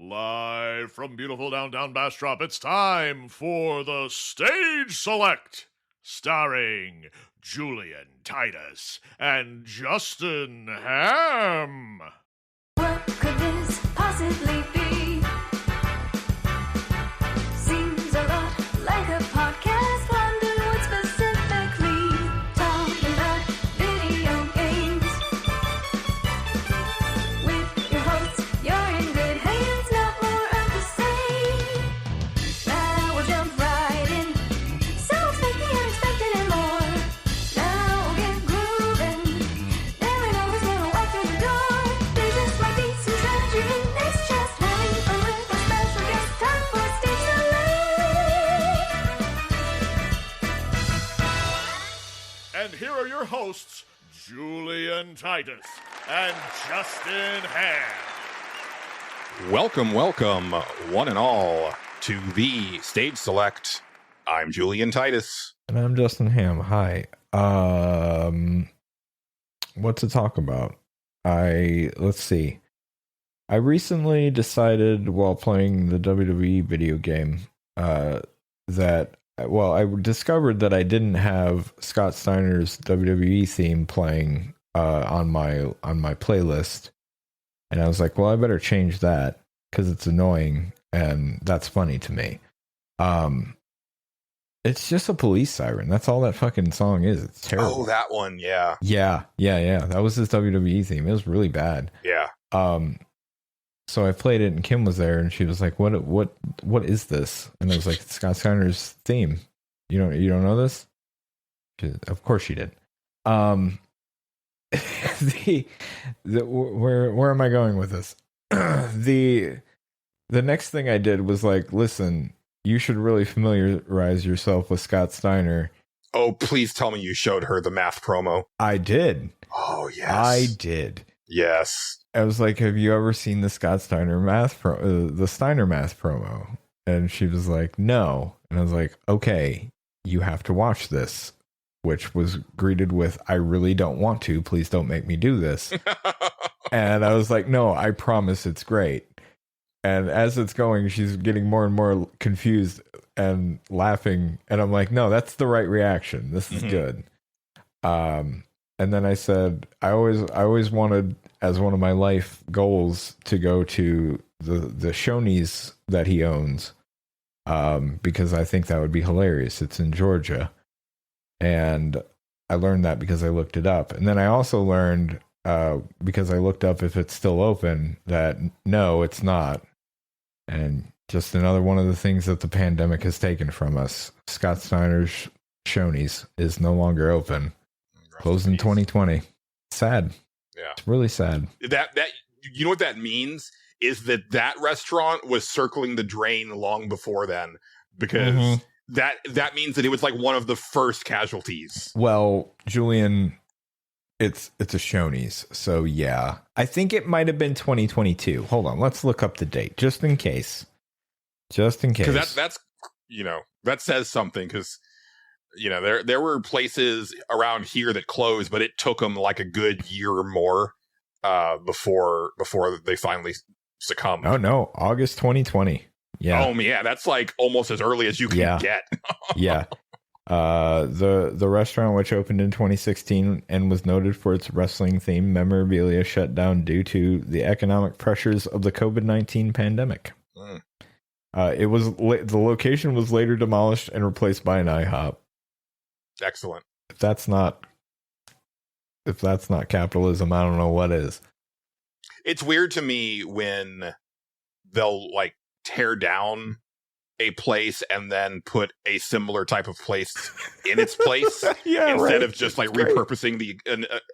Live from beautiful downtown Bastrop, it's time for the Stage Select, starring Julian Titus and Justin Ham. What could this possibly be? Seems a lot like a podcast. Wonder what specifically. Talking about video games. With your hosts, you're in good hands. Not more of the same. Now we'll jump right in. So expect the unexpected and more. Now we'll get grooving. Never know who's gonna walk through the door. There just might be some tragedy. It's just having fun with a special guest. Time for Stage Select. And here are your hosts, Julian Titus and Justin Ham. Welcome, one and all, to the Stage Select. I'm Julian Titus. And I'm Justin Ham. Hi. What to talk about? Let's see. I recently decided while playing the WWE video game I discovered that I didn't have Scott Steiner's WWE theme playing on my playlist. And I was like, well, I better change that because it's annoying and that's funny to me. It's just a police siren. That's all that fucking song is. It's terrible. Oh, that one, yeah. Yeah. That was his WWE theme. It was really bad. Yeah. So I played it and Kim was there and she was like, what is this? And I was like, it's Scott Steiner's theme. You don't know this? Of course she did. Where am I going with this? The next thing I did was like, listen, you should really familiarize yourself with Scott Steiner. Oh, please tell me you showed her the math promo. I did. Oh, yes. I did. Yes. I was like, have you ever seen the Scott Steiner the Steiner math promo? And she was like, no. And I was like, okay, you have to watch this, which was greeted with, I really don't want to. Please don't make me do this. And I was like, no, I promise it's great. And as it's going, she's getting more and more confused and laughing. And I'm like, no, that's the right reaction. This is good. And then I said, I always wanted, as one of my life goals, to go to the Shoney's that he owns, because I think that would be hilarious. It's in Georgia. And I learned that because I looked it up. And then I also learned, because I looked up if it's still open, that no, it's not. And just another one of the things that the pandemic has taken from us. Scott Steiner's Shoney's is no longer open. Closed in 2020. Sad. Yeah. It's really sad. That you know what that means is that restaurant was circling the drain long before then, because that means that it was like one of the first casualties. Well, Julian, it's a Shoney's, so yeah. I think it might have been 2022. Hold on, let's look up the date just in case. Because that's that says something, because there were places around here that closed, but it took them like a good year or more before they finally succumbed. Oh no, August 2020. Yeah. Oh yeah, that's like almost as early as you can get. Yeah. The restaurant, which opened in 2016 and was noted for its wrestling themed memorabilia, shut down due to the economic pressures of the COVID-19 pandemic. The location was later demolished and replaced by an IHOP. Excellent. If that's not capitalism, I don't know what is. It's weird to me when they'll like tear down a place and then put a similar type of place in its place instead of just like repurposing the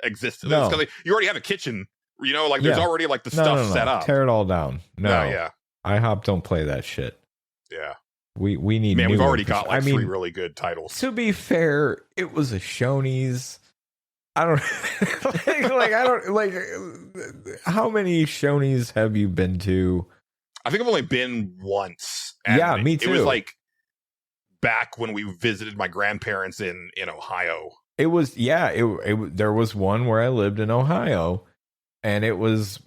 existence. No. You already have a kitchen, there's already like the stuff set up. Tear it all down. No, yeah. IHOP don't play that shit. Yeah. We need. Man, new we've already ones. got 3 really good titles. To be fair, it was a Shoney's. I don't how many Shoney's have you been to? I think I've only been once. Yeah, me too. It was like back when we visited my grandparents in Ohio. It was, there was one where I lived in Ohio, and it was,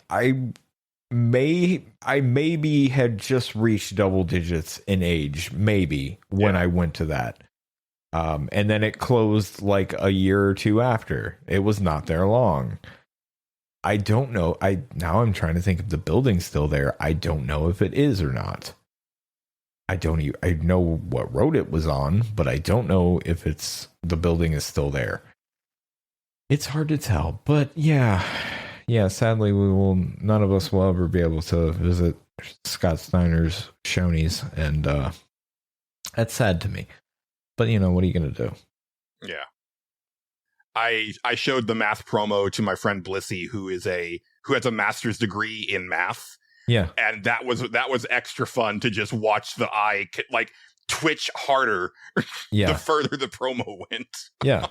I I maybe had just reached double digits in age, maybe when I went to that. And then it closed like a year or two after. It was not there long. I don't know. Now I'm trying to think if the building's still there. I don't know if it is or not. I know what road it was on, but I don't know if the building is still there. It's hard to tell, but yeah, sadly none of us will ever be able to visit Scott Steiner's Shoney's, and that's sad to me. But what are you going to do? Yeah. I showed the math promo to my friend Blissy, who has a master's degree in math. Yeah. And that was extra fun to just watch the eye like twitch harder the further the promo went. Yeah.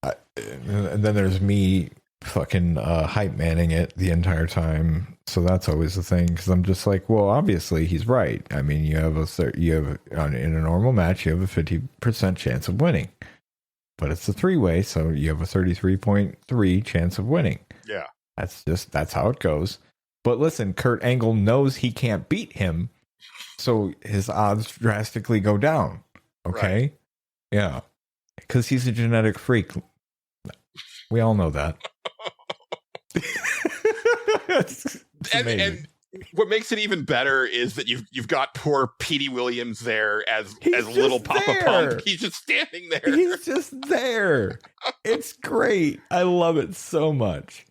And then there's me fucking hype manning it the entire time. So that's always the thing, because I'm just like, well, obviously he's right. I mean, in a normal match, you have a 50% chance of winning, but it's a 3-way, so you have a 33.3 chance of winning. Yeah, that's how it goes. But listen, Kurt Angle knows he can't beat him, so his odds drastically go down. Okay, right. Yeah, because he's a genetic freak. We all know that. It's and what makes it even better is that you've got poor Petey Williams there as little Papa Pump. He's just standing there. He's just there. It's great. I love it so much.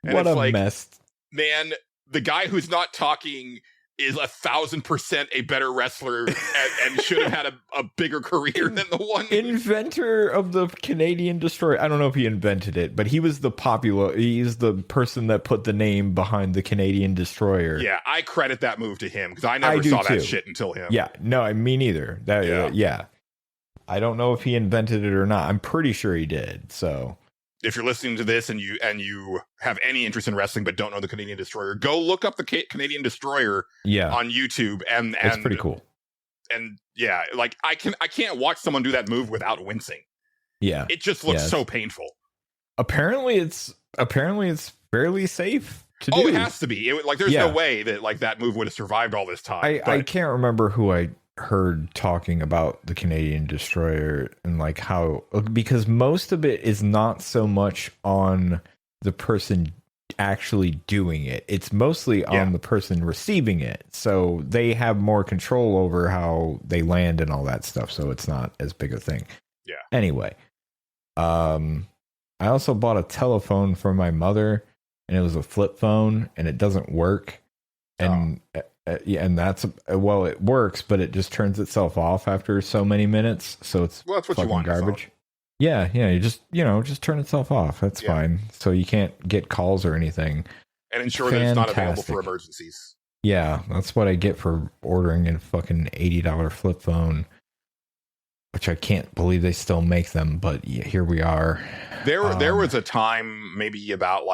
And what a mess. Man, the guy who's not talking is 1,000% a better wrestler and should have had a bigger career than the one. Inventor of the Canadian Destroyer. I don't know if he invented it, but he's the person that put the name behind the Canadian Destroyer. Yeah, I credit that move to him, because I never saw that shit until him. Yeah, no, me neither. Yeah. I don't know if he invented it or not. I'm pretty sure he did, so... If you're listening to this and you have any interest in wrestling but don't know the Canadian Destroyer, go look up the Canadian Destroyer on YouTube, and it's pretty cool. And yeah, like I can't watch someone do that move without wincing. Yeah, it just looks so painful. Apparently, it's fairly safe to do. Oh, it has to be. There's no way that that move would have survived all this time. I can't remember who I heard talking about the Canadian Destroyer and how, because most of it is not so much on the person actually doing it. It's mostly on the person receiving it. So they have more control over how they land and all that stuff. So it's not as big a thing. Yeah. Anyway, I also bought a telephone for my mother, and it was a flip phone, and it doesn't work. And and that's it works, but it just turns itself off after so many minutes. So it's that's what you want. Garbage. Yeah, you just turn itself off. That's fine. So you can't get calls or anything. And ensure that it's not available for emergencies. Yeah, that's what I get for ordering a fucking $80 flip phone, which I can't believe they still make them. But here we are. There was a time, maybe about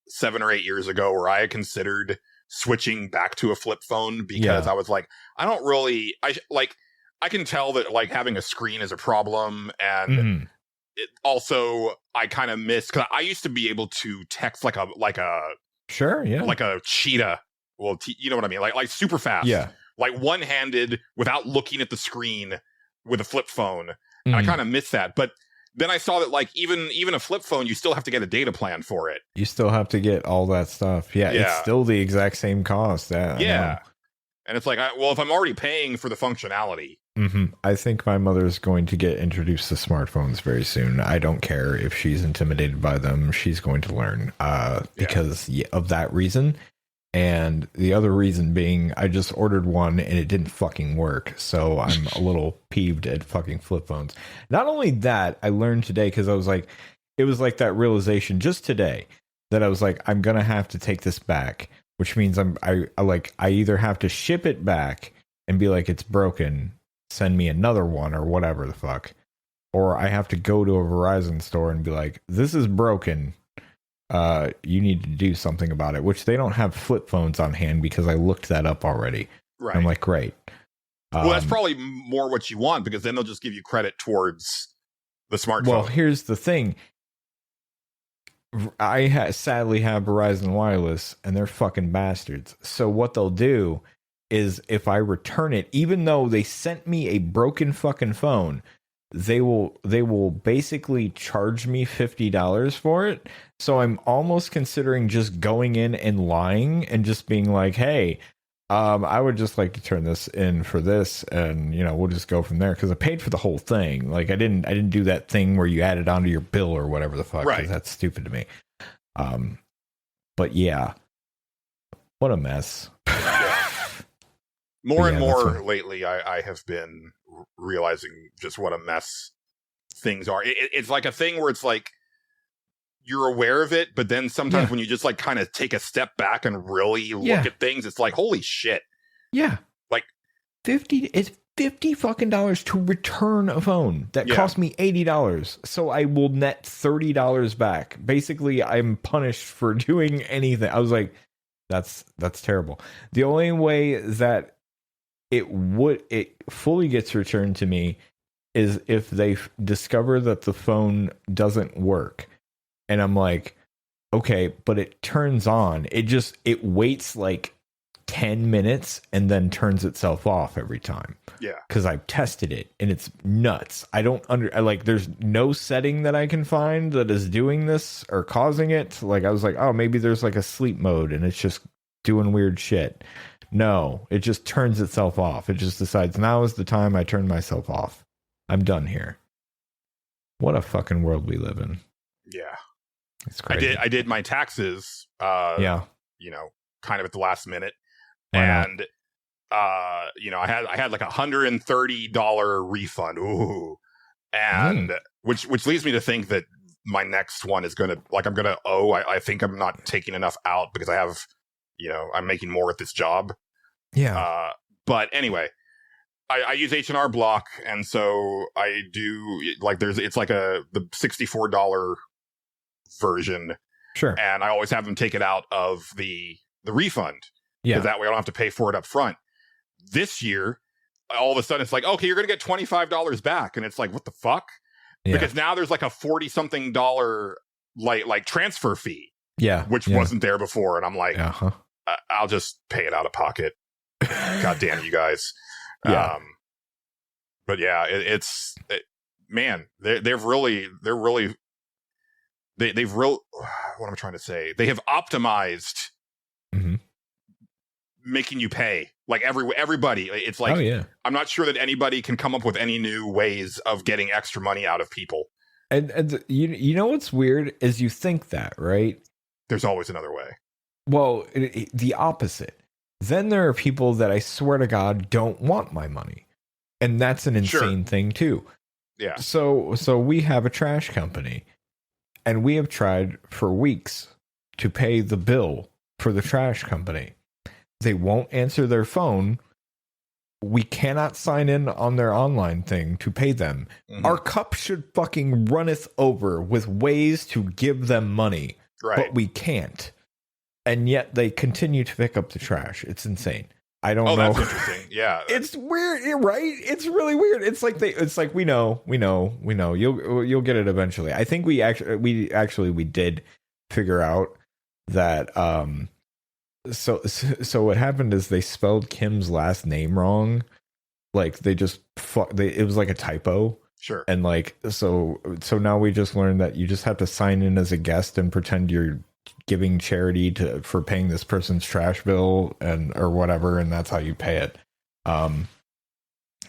7 or 8 years ago, where I had considered switching back to a flip phone, because I was like, I don't really, I can tell that having a screen is a problem, and it also I kind of miss, because I used to be able to text like a cheetah. Well, you know what I mean, like super fast, one-handed without looking at the screen with a flip phone. And I kind of miss that, but then I saw that even a flip phone, you still have to get a data plan for it. You still have to get all that stuff. Yeah. It's still the exact same cost. Yeah. And it's if I'm already paying for the functionality. I think my mother's going to get introduced to smartphones very soon. I don't care if she's intimidated by them. She's going to learn because of that reason. And the other reason being, I just ordered one and it didn't fucking work. So I'm a little peeved at fucking flip phones. Not only that, I learned today, because I was it was that realization just today that I was I'm going to have to take this back, which means I either have to ship it back and be it's broken, send me another one or whatever the fuck, or I have to go to a Verizon store and be this is broken. You need to do something about it, which they don't have flip phones on hand, because I looked that up already. Right. I'm great. Well, that's probably more what you want, because then they'll just give you credit towards the smartphone. Well, here's the thing. sadly have Verizon Wireless, and they're fucking bastards. So what they'll do is, if I return it, even though they sent me a broken fucking phone, they will basically charge me $50 for it. So I'm almost considering just going in and lying and just being like, hey, I would just like to turn this in for this, and we'll just go from there, because I paid for the whole thing. Like I didn't do that thing where you add it onto your bill or whatever the fuck. Right. That's stupid to me. But yeah, what a mess. More and more lately, I have been realizing just what a mess things are. It's like a thing where it's like you're aware of it, but then sometimes when you just like kind of take a step back and really look at things, it's like, holy shit. Yeah. Like it's $50 fucking to return a phone that cost me $80. So I will net $30 back. Basically, I'm punished for doing anything. I was like, that's terrible. The only way that it fully gets returned to me is if they discover that the phone doesn't work. And I'm like, okay, but it turns on. It waits like 10 minutes and then turns itself off every time. Yeah. Because I've tested it and it's nuts. There's no setting that I can find that is doing this or causing it. Like, I was like, oh, maybe there's like a sleep mode and it's just doing weird shit. No, it just turns itself off. It just decides now is the time I turn myself off. I'm done here. What a fucking world we live in. Yeah. It's crazy. I did my taxes, kind of at the last minute. And, I had like $130 refund. Ooh. And which leads me to think that my next one is I'm going to owe. I think I'm not taking enough out because I have, I'm making more at this job. Yeah. But anyway, I use H&R Block. And so I do it's like the $64 version. Sure. And I always have them take it out of the refund. Yeah. Because that way I don't have to pay for it up front. This year, all of a sudden it's like, okay, you're going to get $25 back. And it's like, what the fuck? Yeah. Because now there's like a $40-something like transfer fee. Yeah. Which wasn't there before. And I'm like, I'll just pay it out of pocket. God damn it, you guys. Yeah. But yeah, they've really what am I trying to say? They have optimized making you pay. Like everybody. It's like, I'm not sure that anybody can come up with any new ways of getting extra money out of people. And you know what's weird is you think that, right? There's always another way. Well, the opposite. Then there are people that I swear to God don't want my money. And that's an insane thing too. Yeah. So we have a trash company, and we have tried for weeks to pay the bill for the trash company. They won't answer their phone. We cannot sign in on their online thing to pay them. Mm-hmm. Our cup should fucking runneth over with ways to give them money. Right. But we can't. And yet they continue to pick up the trash. It's insane. I don't know. That's interesting. Yeah. It's weird, right? It's really weird. It's like we know. You'll get it eventually. I think we did figure out that so what happened is they spelled Kim's last name wrong. Like they just it was like a typo. Sure. And like so now we just learned that you just have to sign in as a guest and pretend you're giving charity for paying this person's trash bill or whatever, and that's how you pay it.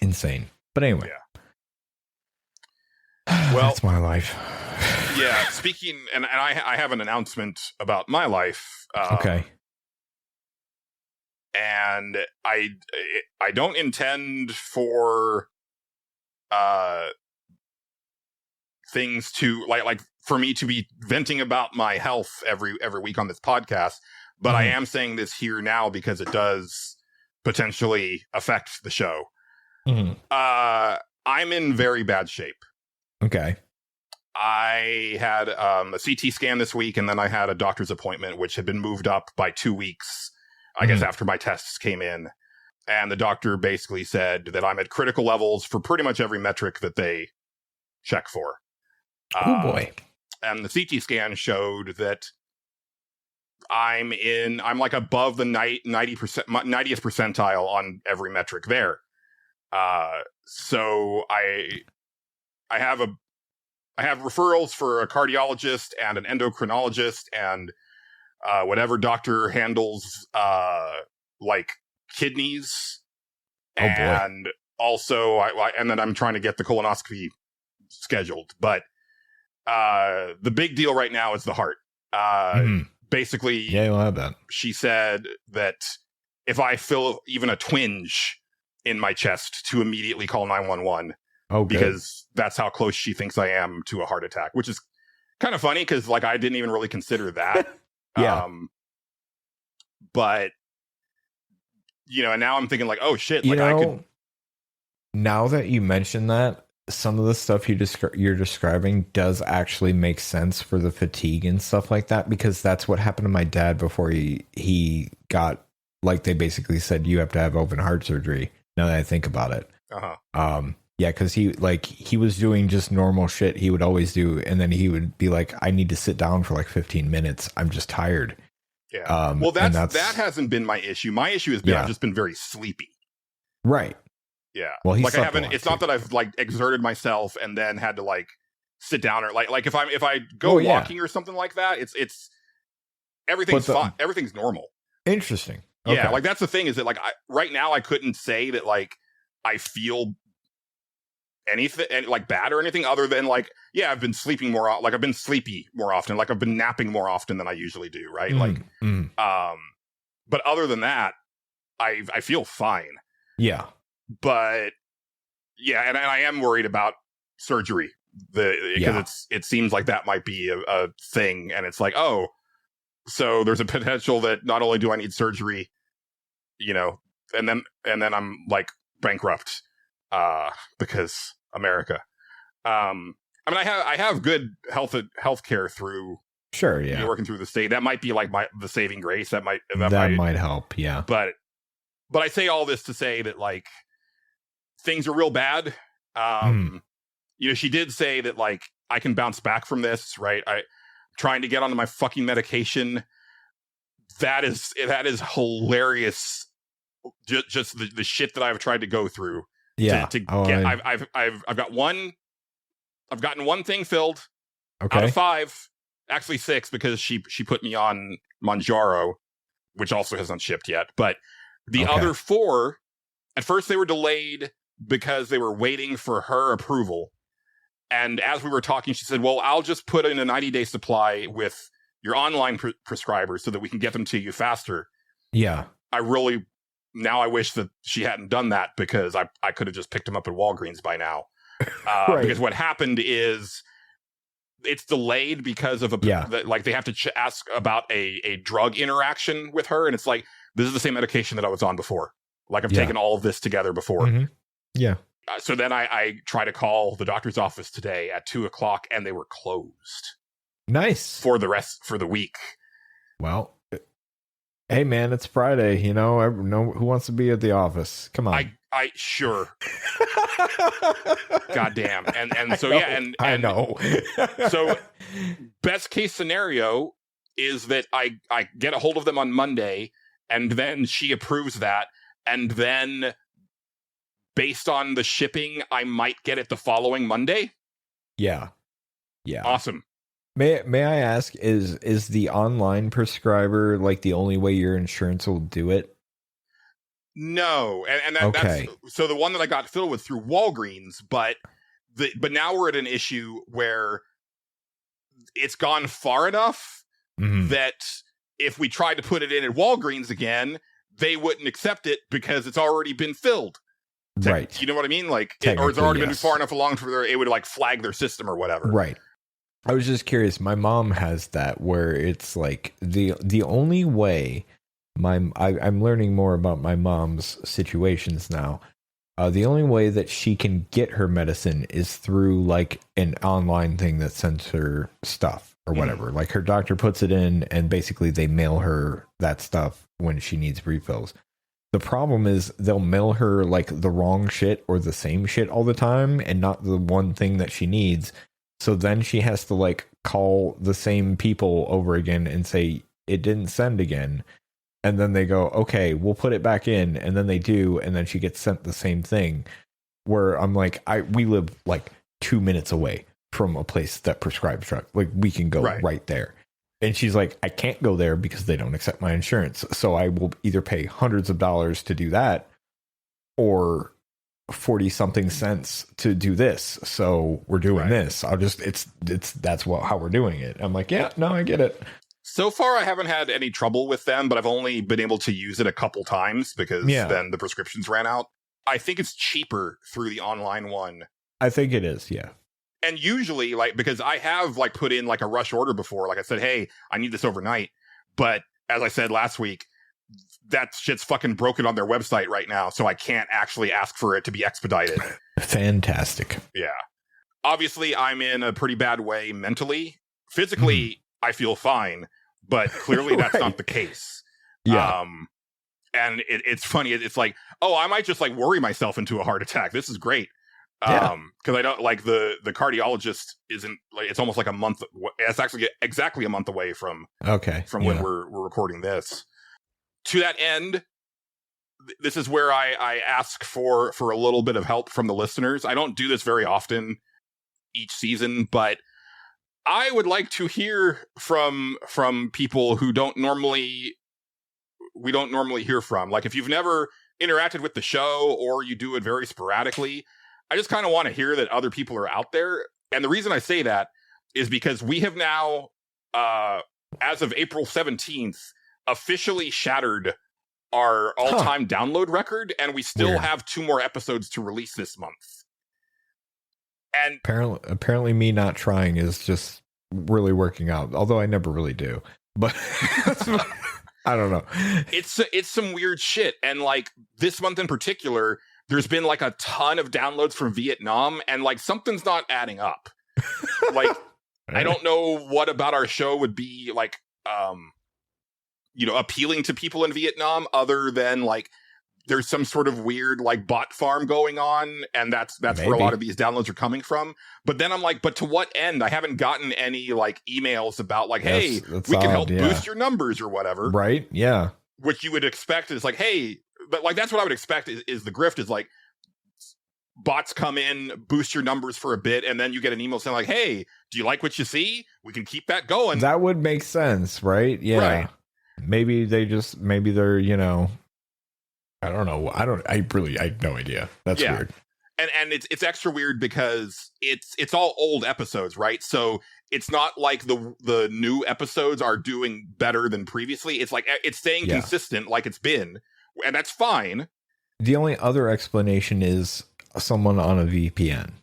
Insane. But anyway. Yeah. Well, that's my life. Yeah. Speaking, and I have an announcement about my life. Okay. And I don't intend for things to like for me to be venting about my health every week on this podcast, but I am saying this here now because it does potentially affect the show. I'm in very bad shape. Okay. I had a CT scan this week, and then I had a doctor's appointment, which had been moved up by 2 weeks, I guess, after my tests came in. And the doctor basically said that I'm at critical levels for pretty much every metric that they check for. Oh, boy. and the CT scan showed that I'm like above the 90th percentile on every metric there. So I have referrals for a cardiologist and an endocrinologist and whatever doctor handles like kidneys. Oh, boy. And also and then I'm trying to get the colonoscopy scheduled. But the big deal right now is the heart. Basically, Yeah, you'll have that. she said that if I feel even a twinge in my chest, to immediately call 911. Oh, good. Because that's how close she thinks I am to a heart attack, which is kind of funny because like I didn't even really consider that. Yeah. But and now I'm thinking like, oh shit, You like know, I could. now that you mention that, some of the stuff you're describing does actually make sense for the fatigue and stuff like that, because that's what happened to my dad before he got, like, they basically said you have to have open heart surgery. Now that I think about it. Yeah, because he was doing just normal shit he would always do, and then he would be like, I need to sit down for like 15 minutes. I'm just tired. Yeah. Well, that hasn't been my issue. My issue has been I've just been very sleepy. Right. Yeah. Well, like I haven't. It's not that I've like exerted myself and then had to like sit down or like if I go walking or something like that, it's everything's fine. Everything's normal. Interesting. Yeah. Okay. Like that's the thing is that like right now I couldn't say that like I feel anything like bad or anything other than like, yeah, I've been sleeping more. Like I've been sleepy more often. Like I've been napping more often than I usually do. Right. But other than that, I feel fine. Yeah. But yeah. And I am worried about surgery because it seems like that might be a thing. And it's like, oh, so there's a potential that not only do I need surgery, and then I'm like bankrupt. Because America. I mean, I have good health care through. Sure, yeah. Working through the state, that might be like the saving grace. That might help. Yeah, but I say all this to say that like things are real bad. She did say that like I can bounce back from this. Right, I trying to get onto my fucking medication. That is hilarious. Just the shit that I've tried to go through. Yeah. I've gotten one thing filled out of 5, actually 6, because she put me on Manjaro, which also hasn't shipped yet. But the other 4, at first they were delayed because they were waiting for her approval. And as we were talking, she said, well, I'll just put in a 90-day supply with your online prescribers so that we can get them to you faster. Yeah. Now I wish that she hadn't done that, because I could have just picked them up at Walgreens by now. Right. Because what happened is it's delayed because of they have to ask about a drug interaction with her. And it's like, this is the same medication that I was on before. Like I've taken all of this together before. Mm-hmm. Yeah. So then I try to call the doctor's office today at 2:00 and they were closed. Nice. For the week. Well, hey man, it's Friday. Who wants to be at the office? Come on. I sure. Goddamn. And so and I know. So best case scenario is that I get a hold of them on Monday, and then she approves that, and then based on the shipping, I might get it the following Monday. Yeah. Awesome. May I ask, is the online prescriber like the only way your insurance will do it? No, and that's so the one that I got filled with through Walgreens, but now we're at an issue where it's gone far enough that if we tried to put it in at Walgreens again, they wouldn't accept it because it's already been filled. Right. You know what I mean? Like, or it's already been far enough along for it would like flag their system or whatever. Right. I was just curious. My mom has that where it's like the only way I'm learning more about my mom's situations now. The only way that she can get her medicine is through like an online thing that sends her stuff or whatever. Like her doctor puts it in and basically they mail her that stuff when she needs refills. The problem is they'll mail her like the wrong shit or the same shit all the time and not the one thing that she needs. So then she has to like call the same people over again and say it didn't send again. And then they go, okay, we'll put it back in. And then they do. And then she gets sent the same thing, where I'm like, we live like 2 minutes away from a place that prescribes drugs. Like, we can go right there. And she's like, I can't go there because they don't accept my insurance. So I will either pay hundreds of dollars to do that or 40 something cents to do this. So we're doing this. That's how we're doing it. I'm like, yeah, no, I get it. So far, I haven't had any trouble with them, but I've only been able to use it a couple times because then the prescriptions ran out. I think it's cheaper through the online one. I think it is. Yeah. And usually, like, because I have like put in like a rush order before, like I said, hey, I need this overnight. But as I said last week, that shit's fucking broken on their website right now. So I can't actually ask for it to be expedited. Fantastic. Yeah. Obviously, I'm in a pretty bad way mentally. Physically, I feel fine, but clearly that's not the case. Yeah. And it's funny. It's like, oh, I might just like worry myself into a heart attack. This is great. Because I don't like the cardiologist isn't like, it's almost like a month. It's actually exactly a month away from when we're recording this. To that end, this is where I ask for a little bit of help from the listeners. I don't do this very often each season, but I would like to hear from people who we don't normally hear from. Like, if you've never interacted with the show or you do it very sporadically, I just kind of want to hear that other people are out there. And the reason I say that is because we have now, as of April 17th, officially shattered our all-time download record, and we still have 2 more episodes to release this month. And apparently me not trying is just really working out, although I never really do. But I don't know. It's some weird shit. And like this month in particular, there's been like a ton of downloads from Vietnam, and like something's not adding up. Like, I don't know what about our show would be like, appealing to people in Vietnam other than like there's some sort of weird like bot farm going on, and that's where a lot of these downloads are coming from. But then I'm like, but to what end? I haven't gotten any like emails about like, hey, we can help boost your numbers or whatever. Right? Yeah. Which you would expect is like, hey, but like that's what I would expect is the grift is like bots come in, boost your numbers for a bit, and then you get an email saying like, hey, do you like what you see? We can keep that going. That would make sense, right? Yeah. Right. Maybe they're, I don't know. I have no idea. That's weird. And it's extra weird because it's all old episodes, right? So it's not like the new episodes are doing better than previously. It's like it's staying consistent like it's been, and that's fine. The only other explanation is someone on a VPN.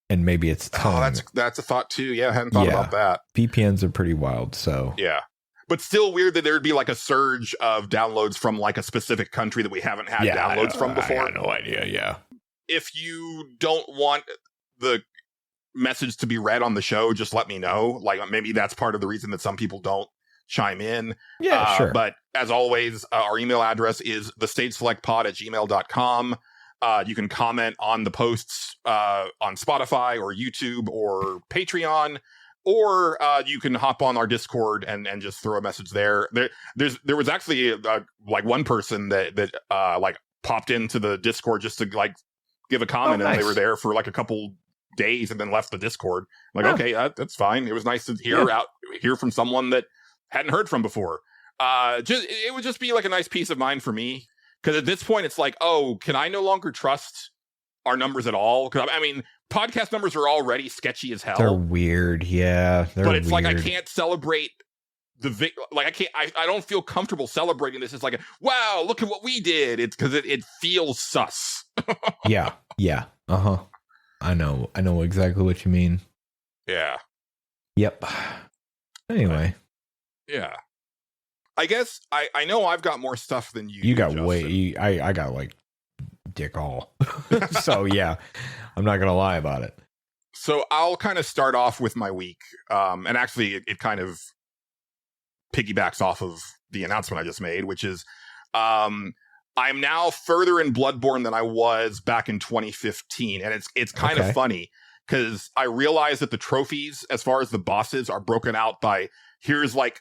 And maybe it's tongue. Oh, that's a thought too. Yeah, I hadn't thought about that. VPNs are pretty wild, so. Yeah. But still weird that there'd be like a surge of downloads from like a specific country that we haven't had downloads from before. I have no idea, yeah. If you don't want the message to be read on the show, just let me know. Like, maybe that's part of the reason that some people don't chime in. Yeah, sure. But as always, our email address is thestageselectpod@gmail.com. You can comment on the posts on Spotify or YouTube or Patreon. Or you can hop on our Discord and just throw a message there. There was actually like one person that like popped into the Discord just to like give a comment, and they were there for like a couple days and then left the Discord. Like, okay, that's fine. It was nice to hear from someone that hadn't heard from before. It would just be like a nice peace of mind for me, because at this point it's like, oh, can I no longer trust our numbers at all? Because I mean, podcast numbers are already sketchy as hell. They're weird, yeah. But it's weird. Like, I can't celebrate I don't feel comfortable celebrating this. It's like, wow, look at what we did. It's because it feels sus. Yeah. Uh-huh. I know exactly what you mean. Yeah. Yep. Anyway. Yeah. I guess I know I've got more stuff than you. You got Justin. way. I got like dick all. So yeah, I'm not gonna lie about it. So I'll kind of start off with my week, and actually it kind of piggybacks off of the announcement I just made, which is I'm now further in Bloodborne than I was back in 2015, and it's kind of funny because I realized that the trophies, as far as the bosses, are broken out by here's like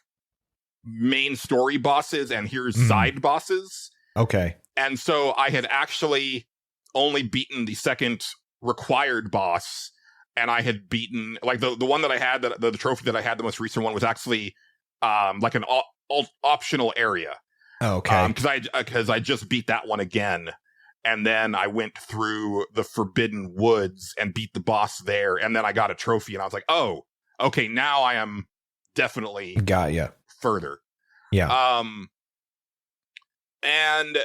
main story bosses and here's side bosses. Okay. And so I had actually only beaten the second required boss, and I had beaten like the one that I had, that the trophy that I had, the most recent one was actually like an optional area. Okay. Because I just beat that one again, and then I went through the Forbidden Woods and beat the boss there, and then I got a trophy, and I was like, oh, okay, now I am definitely got ya further. Yeah. And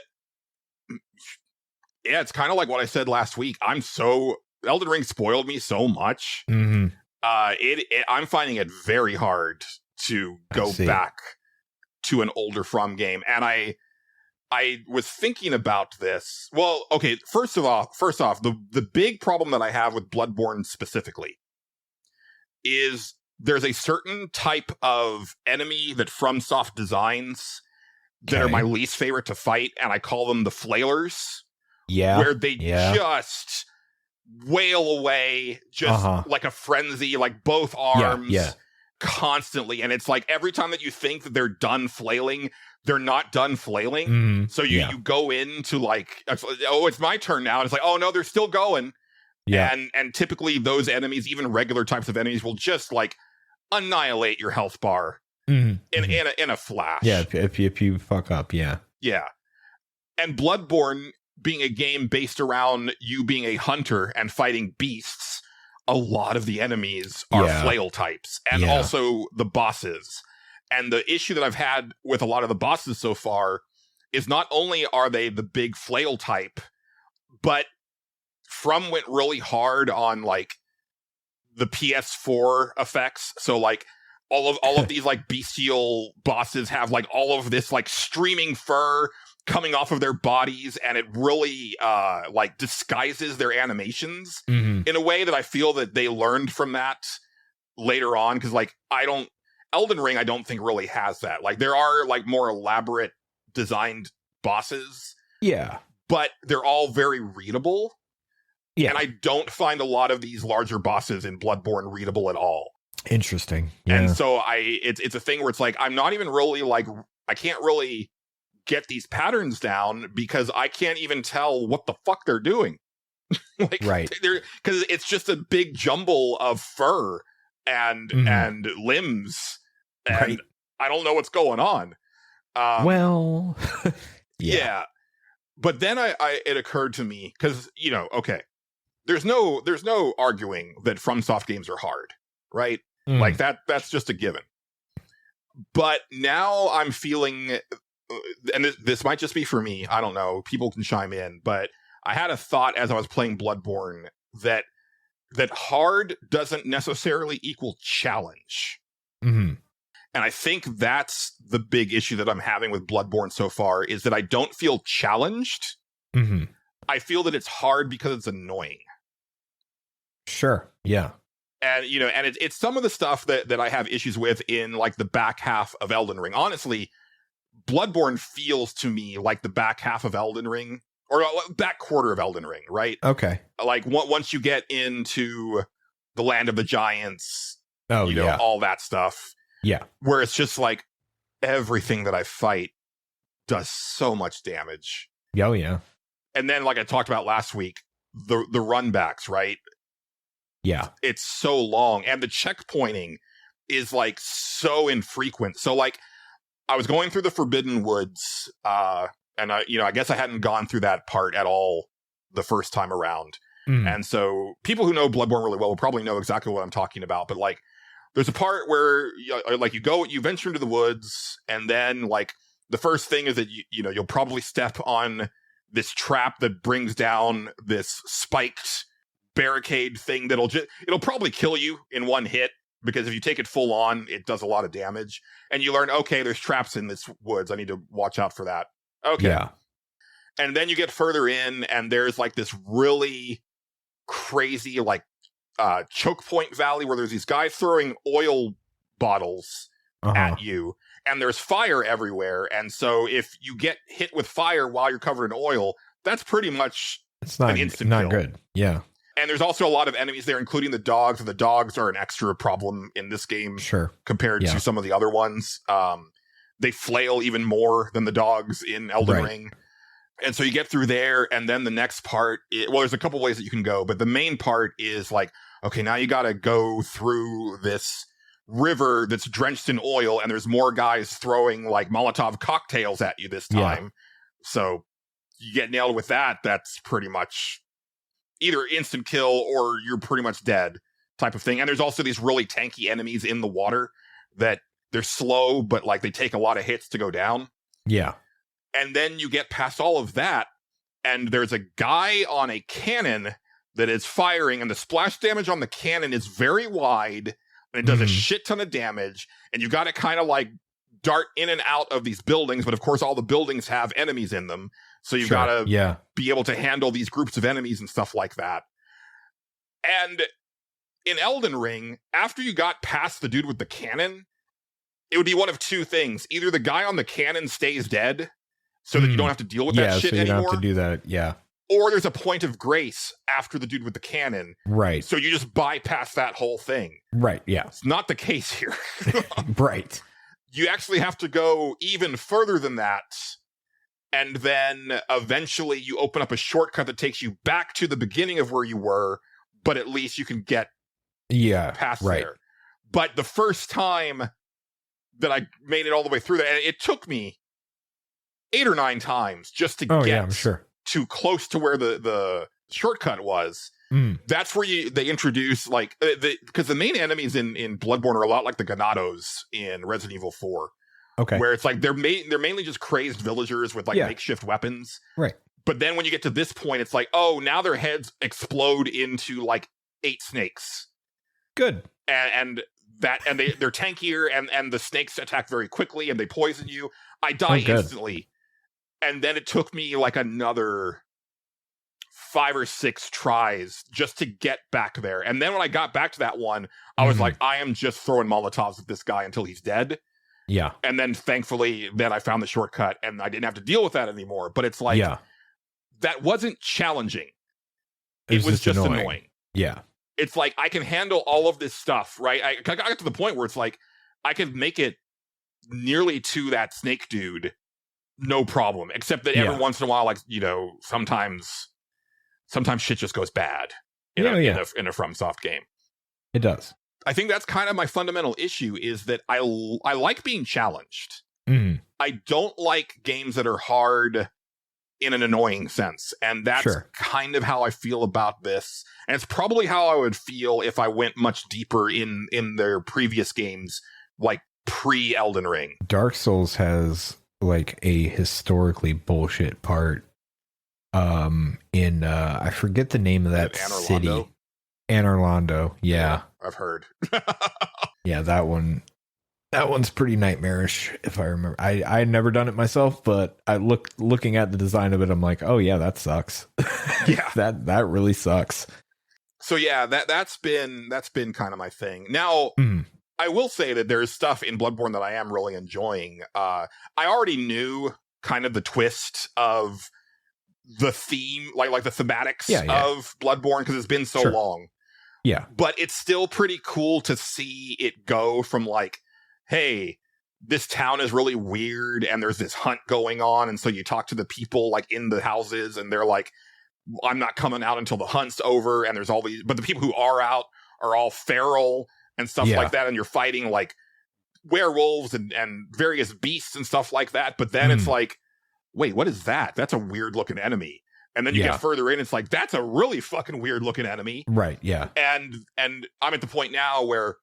yeah, it's kind of like what I said last week. Elden Ring spoiled me so much. Mm-hmm. I'm finding it very hard to go back to an older From game. And I was thinking about this. Well, okay, first off, the big problem that I have with Bloodborne specifically is there's a certain type of enemy that FromSoft designs that are my least favorite to fight, and I call them the flailers. Yeah. Where they just wail away just like a frenzy, like both arms constantly. And it's like every time that you think that they're done flailing, they're not done flailing. So you go into like, oh, it's my turn now. And it's like, oh no, they're still going. Yeah. And typically those enemies, even regular types of enemies, will just like annihilate your health bar in a flash. Yeah, if you fuck up, yeah. And Bloodborne, being a game based around you being a hunter and fighting beasts, a lot of the enemies are flail types, and also the bosses. And the issue that I've had with a lot of the bosses so far is not only are they the big flail type, but From went really hard on like the PS4 effects. So like all of these like bestial bosses have like all of this like streaming fur coming off of their bodies, and it really like disguises their animations in a way that I feel that they learned from that later on, because like Elden Ring I don't think really has that. Like there are like more elaborate designed bosses, but they're all very readable. And I don't find a lot of these larger bosses in Bloodborne readable at all. Interesting. And so it's a thing where it's like I'm not even really like, I can't really get these patterns down because I can't even tell what the fuck they're doing. Like, because it's just a big jumble of fur and limbs, and I don't know what's going on. Well, yeah. But then it occurred to me, because okay, there's no arguing that FromSoft games are hard, right? Like that's just a given. But now I'm feeling, and this might just be for me, I don't know, people can chime in, but I had a thought as I was playing Bloodborne that hard doesn't necessarily equal challenge. And I think that's the big issue that I'm having with Bloodborne so far, is that I don't feel challenged. I feel that it's hard because it's annoying. Sure. Yeah. And, and it's some of the stuff that I have issues with in like the back half of Elden Ring. Honestly, Bloodborne feels to me like the back half of Elden Ring, or back quarter of Elden Ring, right? Okay. Like once you get into the Land of the Giants, know, all that stuff. Yeah. Where it's just like everything that I fight does so much damage. Oh, yeah. And then, like I talked about last week, the runbacks, right? Yeah. It's so long, and the checkpointing is like so infrequent. So like I was going through the Forbidden Woods, and I guess I hadn't gone through that part at all the first time around. And so people who know Bloodborne really well will probably know exactly what I'm talking about. But like there's a part where you venture into the woods, and then like the first thing is that you'll probably step on this trap that brings down this spiked barricade thing it'll probably kill you in one hit, because if you take it full on, it does a lot of damage. And you learn, okay, there's traps in this woods, I need to watch out for that. Okay. Yeah. And then you get further in, and there's like this really crazy like choke point valley where there's these guys throwing oil bottles at you, and there's fire everywhere. And so if you get hit with fire while you're covered in oil, that's pretty much an instant kill. Good. Yeah. And there's also a lot of enemies there, including the dogs, and the dogs are an extra problem in this game compared to some of the other ones. They flail even more than the dogs in Elden Ring. And so you get through there, and then the next part, there's a couple ways that you can go, but the main part is like, okay, now you got to go through this river that's drenched in oil, and there's more guys throwing like Molotov cocktails at you this time. Yeah. So you get nailed with that, that's pretty much either instant kill or you're pretty much dead type of thing. And there's also these really tanky enemies in the water that they're slow, but like they take a lot of hits to go down. Yeah. And then you get past all of that, and there's a guy on a cannon that is firing, and the splash damage on the cannon is very wide, and it does a shit ton of damage, and you got to kind of like dart in and out of these buildings, but of course all the buildings have enemies in them, so you've got to be able to handle these groups of enemies and stuff like that. And in Elden Ring, after you got past the dude with the cannon, it would be one of two things. Either the guy on the cannon stays dead, so that you don't have to deal with that shit anymore. Yeah, so you don't have to do that, yeah. Or there's a point of grace after the dude with the cannon. Right. So you just bypass that whole thing. Right, yeah. It's not the case here. Right. You actually have to go even further than that, and then eventually you open up a shortcut that takes you back to the beginning of where you were, but at least you can get past there. But the first time that I made it all the way through that, and it took me 8 or 9 times just to get too close to where the shortcut was. That's where they introduce like because the main enemies in Bloodborne are a lot like the Ganados in Resident Evil 4. Okay. Where it's like they're mainly just crazed villagers with like makeshift weapons. Right. But then when you get to this point, it's like, oh, now their heads explode into like 8 snakes. Good. And they're tankier, and the snakes attack very quickly, and they poison you. I die instantly. And then it took me like another 5 or 6 tries just to get back there. And then when I got back to that one, I was like, I am just throwing Molotovs at this guy until he's dead. Yeah. And then thankfully, then I found the shortcut, and I didn't have to deal with that anymore. But it's like, that wasn't challenging. It was just annoying. Yeah. It's like, I can handle all of this stuff, right? I got to the point where it's like, I could make it nearly to that snake dude, no problem. Except that every once in a while, like, you know, sometimes shit just goes bad in a FromSoft game. It does. I think that's kind of my fundamental issue, is that I like being challenged. I don't like games that are hard in an annoying sense. And that's kind of how I feel about this. And it's probably how I would feel if I went much deeper in their previous games, like pre-Elden Ring. Dark Souls has like a historically bullshit part in I forget the name of that city. Anor Londo. Yeah. I've heard. Yeah, that one's pretty nightmarish, if I remember. I had never done it myself, but I looking at the design of it, I'm like, oh yeah, that sucks. Yeah. that really sucks. So yeah, that's been kind of my thing. Now, I will say that there's stuff in Bloodborne that I am really enjoying. I already knew kind of the twist of the theme, like the thematics of Bloodborne, because it's been so long. Yeah. But it's still pretty cool to see it go from like, hey, this town is really weird and there's this hunt going on. And so you talk to the people like in the houses and they're like, I'm not coming out until the hunt's over. And there's all these, but the people who are out are all feral and stuff like that. And you're fighting like werewolves and various beasts and stuff like that. But then it's like, wait, what is that? That's a weird looking enemy. And then you get further in, it's like, that's a really fucking weird looking enemy. Right, yeah. And I'm at the point now where,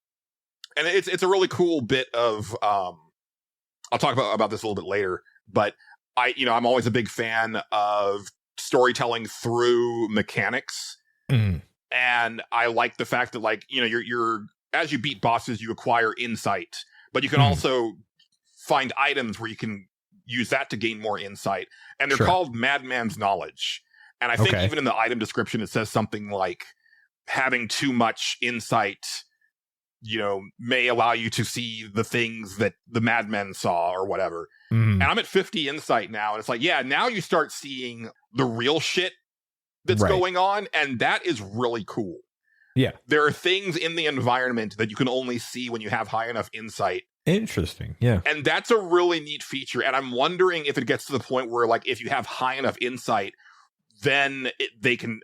and it's a really cool bit of, I'll talk about this a little bit later, but I'm always a big fan of storytelling through mechanics. And I like the fact that, like, you're as you beat bosses, you acquire insight, but you can also find items where you can use that to gain more insight. And they're called Madman's Knowledge. And I think even in the item description, it says something like having too much insight, may allow you to see the things that the madmen saw or whatever. And I'm at 50 insight now. And it's like, now you start seeing the real shit that's Right. going on, and that is really cool. Yeah. There are things in the environment that you can only see when you have high enough insight. Interesting. Yeah. And that's a really neat feature. And I'm wondering if it gets to the point where, like, if you have high enough insight, then they can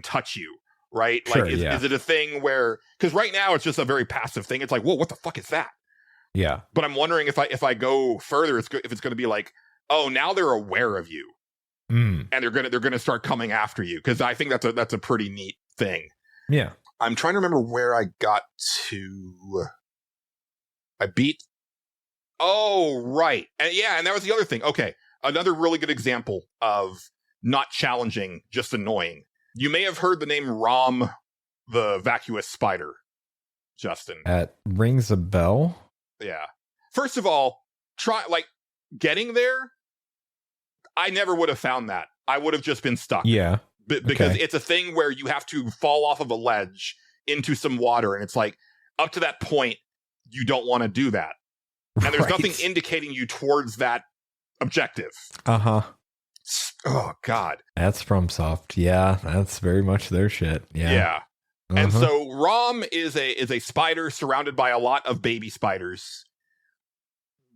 touch you, right? Sure, Like, is it a thing where, because right now it's just a very passive thing. It's like, whoa, what the fuck is that? Yeah. But I'm wondering if I go further, if it's going to be like, oh, now they're aware of you, Mm. and they're gonna start coming after you. Because I think that's a pretty neat thing. Yeah. I'm trying to remember where I got to. I beat. Oh, right. And yeah, and that was the other thing. Okay. Another really good example of not challenging, just annoying. You may have heard the name Rom, the vacuous spider, Justin. That rings a bell. Yeah. First of all, getting there, I never would have found that. I would have just been stuck. Yeah. Because Okay. it's a thing where you have to fall off of a ledge into some water, and it's like, up to that point, you don't want to do that. And there's Right. nothing indicating you towards that objective. Uh-huh. Oh, God. That's FromSoft. Yeah, that's very much their shit. Yeah. Yeah. And Uh-huh. so Rom is a spider surrounded by a lot of baby spiders.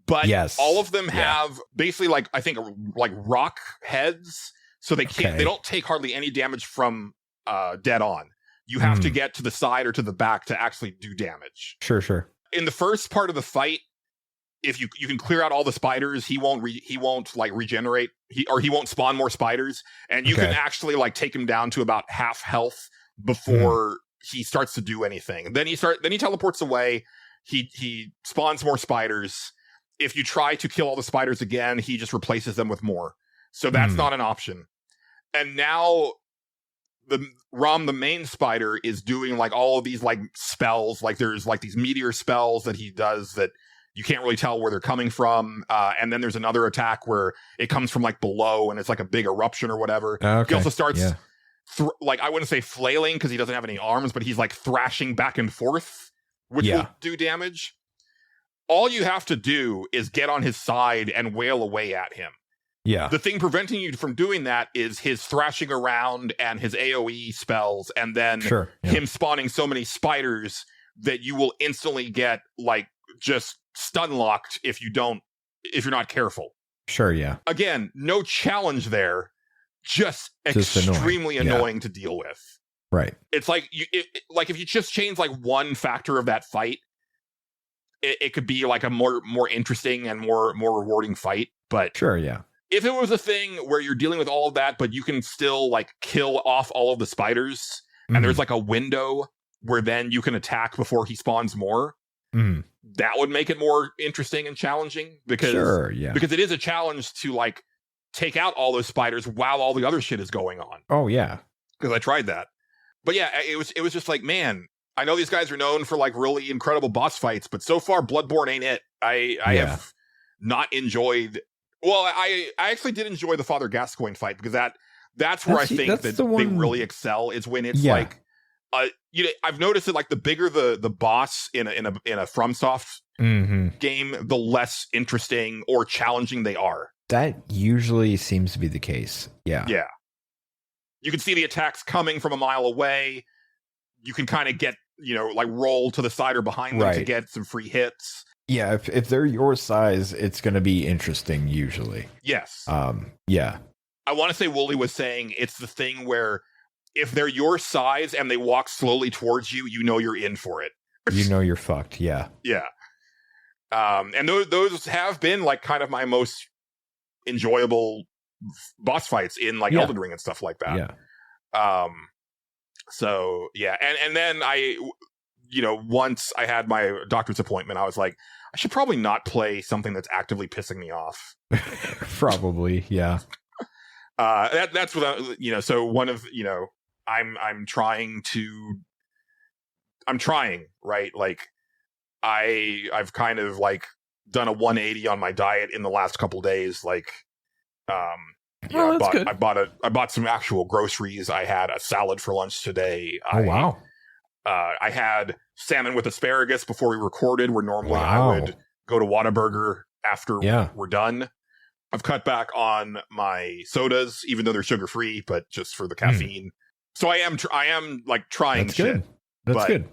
But Yes. all of them Yeah. have basically, like, I think, like rock heads. So they can't, Okay. they don't take hardly any damage from dead on. You have to Hmm. get to the side or to the back to actually do damage. Sure. In the first part of the fight, if you can clear out all the spiders, he won't like regenerate. He won't spawn more spiders, and you can Okay. actually like take him down to about half health before he starts to do anything. Then he teleports away. He spawns more spiders. If you try to kill all the spiders again, he just replaces them with more. So that's Hmm. not an option. And now the main spider is doing like all of these like spells. Like there's like these meteor spells that he does that you can't really tell where they're coming from. And then there's another attack where it comes from like below and it's like a big eruption or whatever. Okay. He also starts Yeah. like, I wouldn't say flailing because he doesn't have any arms, but he's like thrashing back and forth, which Yeah. will do damage. All you have to do is get on his side and wail away at him. Yeah. The thing preventing you from doing that is his thrashing around and his AoE spells, and then Sure. Yeah. him spawning so many spiders that you will instantly get like just stun locked if you're not careful. Sure. Yeah. Again, no challenge there, just Just extremely annoying. Yeah. annoying to deal with. Right. It's like like if you just change like one factor of that fight, it could be like a more interesting and more rewarding fight. But Sure. Yeah. if it was a thing where you're dealing with all of that, but you can still like kill off all of the spiders, and there's like a window where then you can attack before he spawns more, Mm. that would make it more interesting and challenging because Sure. Yeah. because it is a challenge to like take out all those spiders while all the other shit is going on. Oh yeah. Because I tried that. But yeah, it was just like, man, I know these guys are known for like really incredible boss fights, but so far Bloodborne ain't it. I Yeah. have not enjoyed. Well, I actually did enjoy the Father Gascoigne fight because that's where I think that's that the they one- really excel is when it's Yeah. like, I've noticed that like the bigger the boss in a FromSoft Mm-hmm. game, the less interesting or challenging they are. That usually seems to be the case. Yeah. Yeah. You can see the attacks coming from a mile away. You can kind of get, like roll to the side or behind them to Right. get some free hits. Yeah. If they're your size, it's going to be interesting usually. Yes. Yeah. I want to say Wooly was saying it's the thing where if they're your size and they walk slowly towards you, you know you're in for it. You know you're fucked. Yeah. Yeah. And those have been like kind of my most enjoyable boss fights in like Yeah. Elden Ring and stuff like that. Yeah. So yeah. And then once I had my doctor's appointment, I was like, I should probably not play something that's actively pissing me off. Probably. Yeah. That's what so one of, I'm trying, right? Like I've kind of like done a 180 on my diet in the last couple days. Like, Oh, that's good. I bought some actual groceries. I had a salad for lunch today. Oh, wow. I had salmon with asparagus before we recorded, where normally Wow. I would go to Whataburger after Yeah. we're done. I've cut back on my sodas, even though they're sugar free, but just for the caffeine. So I am like trying That's shit. good. That's good.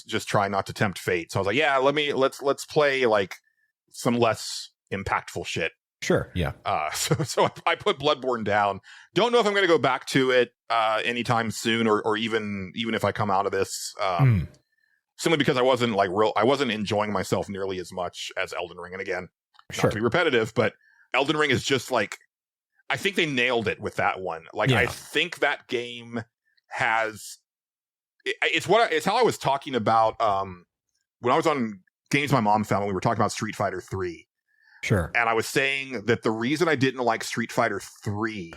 Just trying not to tempt fate. So I was like, yeah, let's play like some less impactful shit. Sure. Yeah. So I put Bloodborne down. Don't know if I'm going to go back to it anytime soon, or even if I come out of this, simply because I wasn't enjoying myself nearly as much as Elden Ring. And again, not to be repetitive, but Elden Ring is just like, I think they nailed it with that one. Like, I think that game has, it's how I was talking about when I was on Games My Mom Found, when we were talking about Street Fighter 3. Sure. And I was saying that the reason I didn't like Street Fighter 3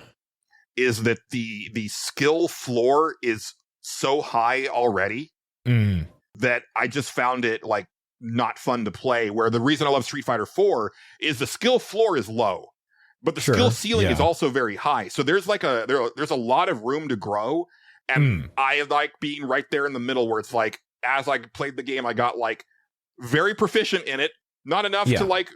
is that the skill floor is so high already that I just found it like not fun to play. Where the reason I love Street Fighter 4 is the skill floor is low, but the skill ceiling is also very high. So there's like there's a lot of room to grow. And I like being right there in the middle, where it's like, as I played the game, I got like very proficient in it. Not enough to like,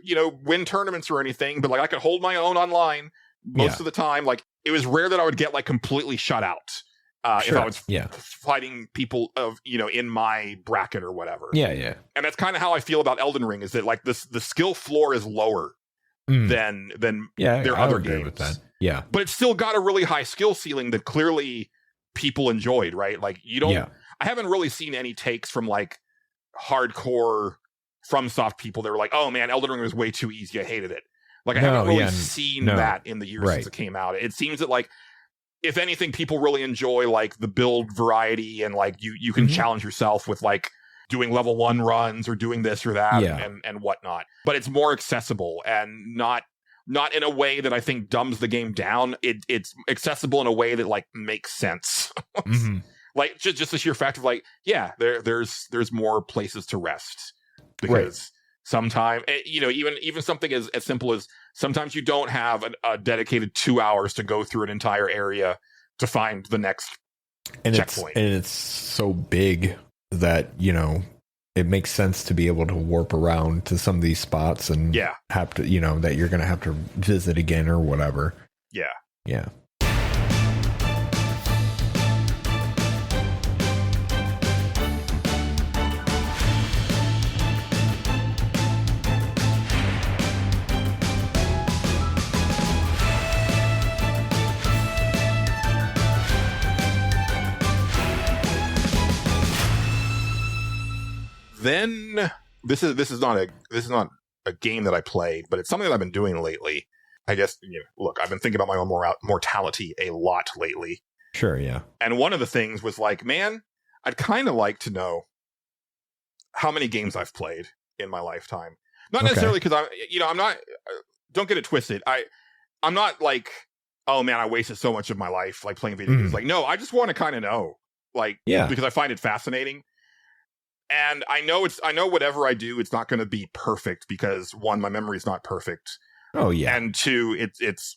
win tournaments or anything, but like I could hold my own online most of the time. Like, it was rare that I would get like completely shut out if I was fighting people in my bracket or whatever. Yeah. And that's kind of how I feel about Elden Ring, is that like the skill floor is lower than their other games. With that. Yeah. But it's still got a really high skill ceiling that clearly people enjoyed, right? Like, I haven't really seen any takes from like hardcore FromSoft people that were like, oh man, Elden Ring was way too easy, I hated it. Like, I haven't really seen that in the years since it came out. It seems that like, if anything, people really enjoy like the build variety, and like you can challenge yourself with like doing level 1 runs or doing this or that and whatnot. But it's more accessible, and not in a way that I think dumbs the game down. It's accessible in a way that like makes sense. Like just the sheer fact of like, there's more places to rest. Because sometimes, even something as simple as sometimes you don't have a dedicated 2 hours to go through an entire area to find the next checkpoint. It's so big that, it makes sense to be able to warp around to some of these spots and have to, that you're going to have to visit again or whatever. Yeah. Yeah. Then this is not a game that I played, but it's something that I've been doing lately. I guess, look, I've been thinking about my own mortality a lot lately. Sure, yeah. And one of the things was like, man, I'd kind of like to know how many games I've played in my lifetime. Not necessarily because I'm not. Don't get it twisted. I'm not like, oh man, I wasted so much of my life like playing video games. Like, no, I just want to kind of know, like, because I find it fascinating. And I know whatever I do, it's not going to be perfect, because one, my memory is not perfect. Oh yeah. And two, it's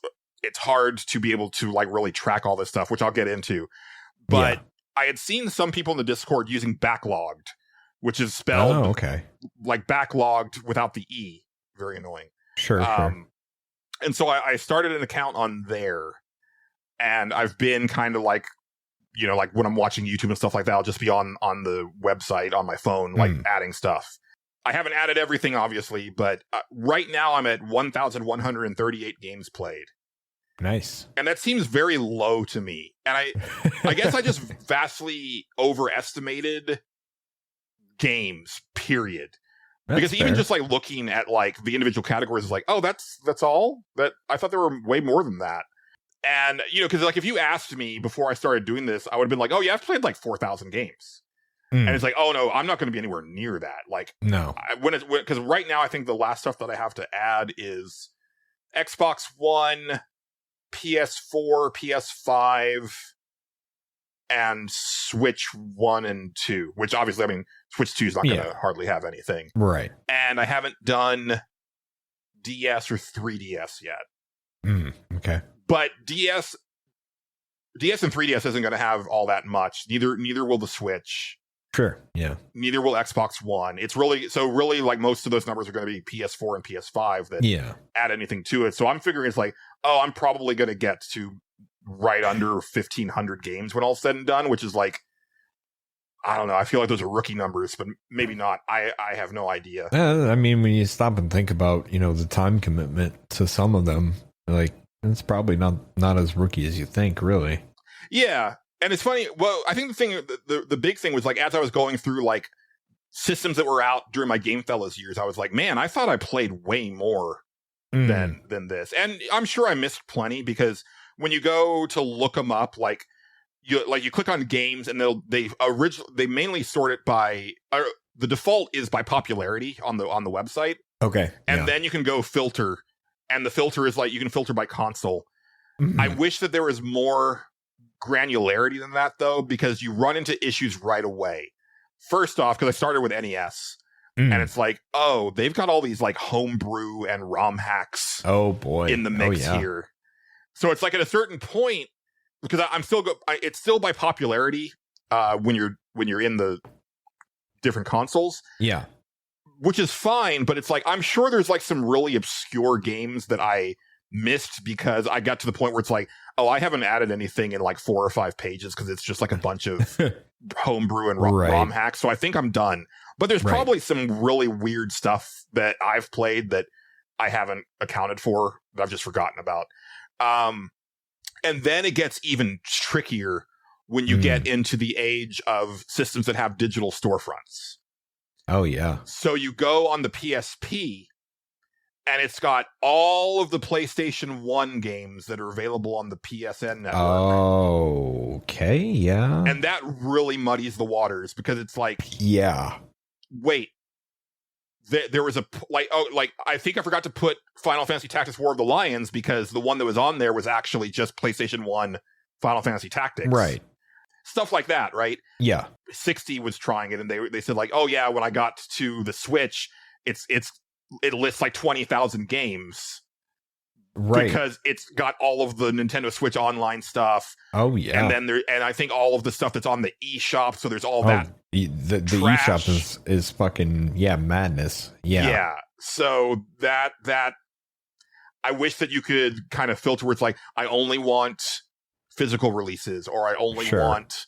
hard to be able to like really track all this stuff, which I'll get into. But I had seen some people in the Discord using Backloggd, which is spelled like Backloggd without the E. Very annoying. Sure. And so I started an account on there, and I've been kind of like, like when I'm watching YouTube and stuff like that, I'll just be on the website on my phone, like adding stuff. I haven't added everything, obviously, but right now I'm at 1,138 games played. Nice. And that seems very low to me. And I guess I just vastly overestimated games, period. Because even just like looking at like the individual categories is like, oh, that's all? That I thought there were way more than that. And, because like if you asked me before I started doing this, I would have been like, oh, yeah, I've played like 4,000 games. And it's like, oh, no, I'm not going to be anywhere near that. Like, no. Because right now I think the last stuff that I have to add is Xbox One, PS4, PS5, and Switch 1 and 2, which obviously, I mean, Switch 2 is not going to hardly have anything. Right. And I haven't done DS or 3DS yet. Okay. But DS and 3DS isn't going to have all that much. Neither will the Switch. Sure. Yeah. Neither will Xbox One. It's really like most of those numbers are going to be PS4 and PS5 that add anything to it. So I'm figuring it's like, oh, I'm probably going to get to right under 1,500 games when all's said and done, which is like, I don't know. I feel like those are rookie numbers, but maybe not. I have no idea. I mean, when you stop and think about, the time commitment to some of them, like, it's probably not as rookie as you think, really. Yeah. And it's funny. Well, I think the big thing was like, as I was going through like systems that were out during my Game Fellas years, I was like, man, I thought I played way more than this. And I'm sure I missed plenty, because when you go to look them up, like you click on games and they mainly sort it by, the default is by popularity on the website. Okay. And then you can go filter, and the filter is like, you can filter by console. I wish that there was more granularity than that, though, because you run into issues right away. First off, because I started with NES, and it's like, oh, they've got all these like homebrew and ROM hacks. Oh boy, in the mix here. So it's like at a certain point, because it's still by popularity when you're in the different consoles. Yeah, which is fine, but it's like, I'm sure there's like some really obscure games that I missed because I got to the point where it's like, oh, I haven't added anything in like 4 or 5 pages because it's just like a bunch of homebrew and ROM hacks. So I think I'm done. But there's probably some really weird stuff that I've played that I haven't accounted for, that I've just forgotten about. And then it gets even trickier when you get into the age of systems that have digital storefronts. Oh, yeah. So you go on the PSP, and it's got all of the PlayStation 1 games that are available on the PSN network. Oh, okay, yeah. And that really muddies the waters, because it's like... Yeah. Wait. There was I think I forgot to put Final Fantasy Tactics War of the Lions, because the one that was on there was actually just PlayStation 1 Final Fantasy Tactics. Right. Stuff like that, right? Yeah. 60 was trying it, and they said like, oh yeah, when I got to the Switch, it lists like 20,000 games. Right. Because it's got all of the Nintendo Switch Online stuff. Oh yeah. And then I think all of the stuff that's on the eShop, so there's all that. The eShop is fucking madness. Yeah. Yeah. So that I wish that you could kind of filter where it's like, I only want physical releases, or I only want,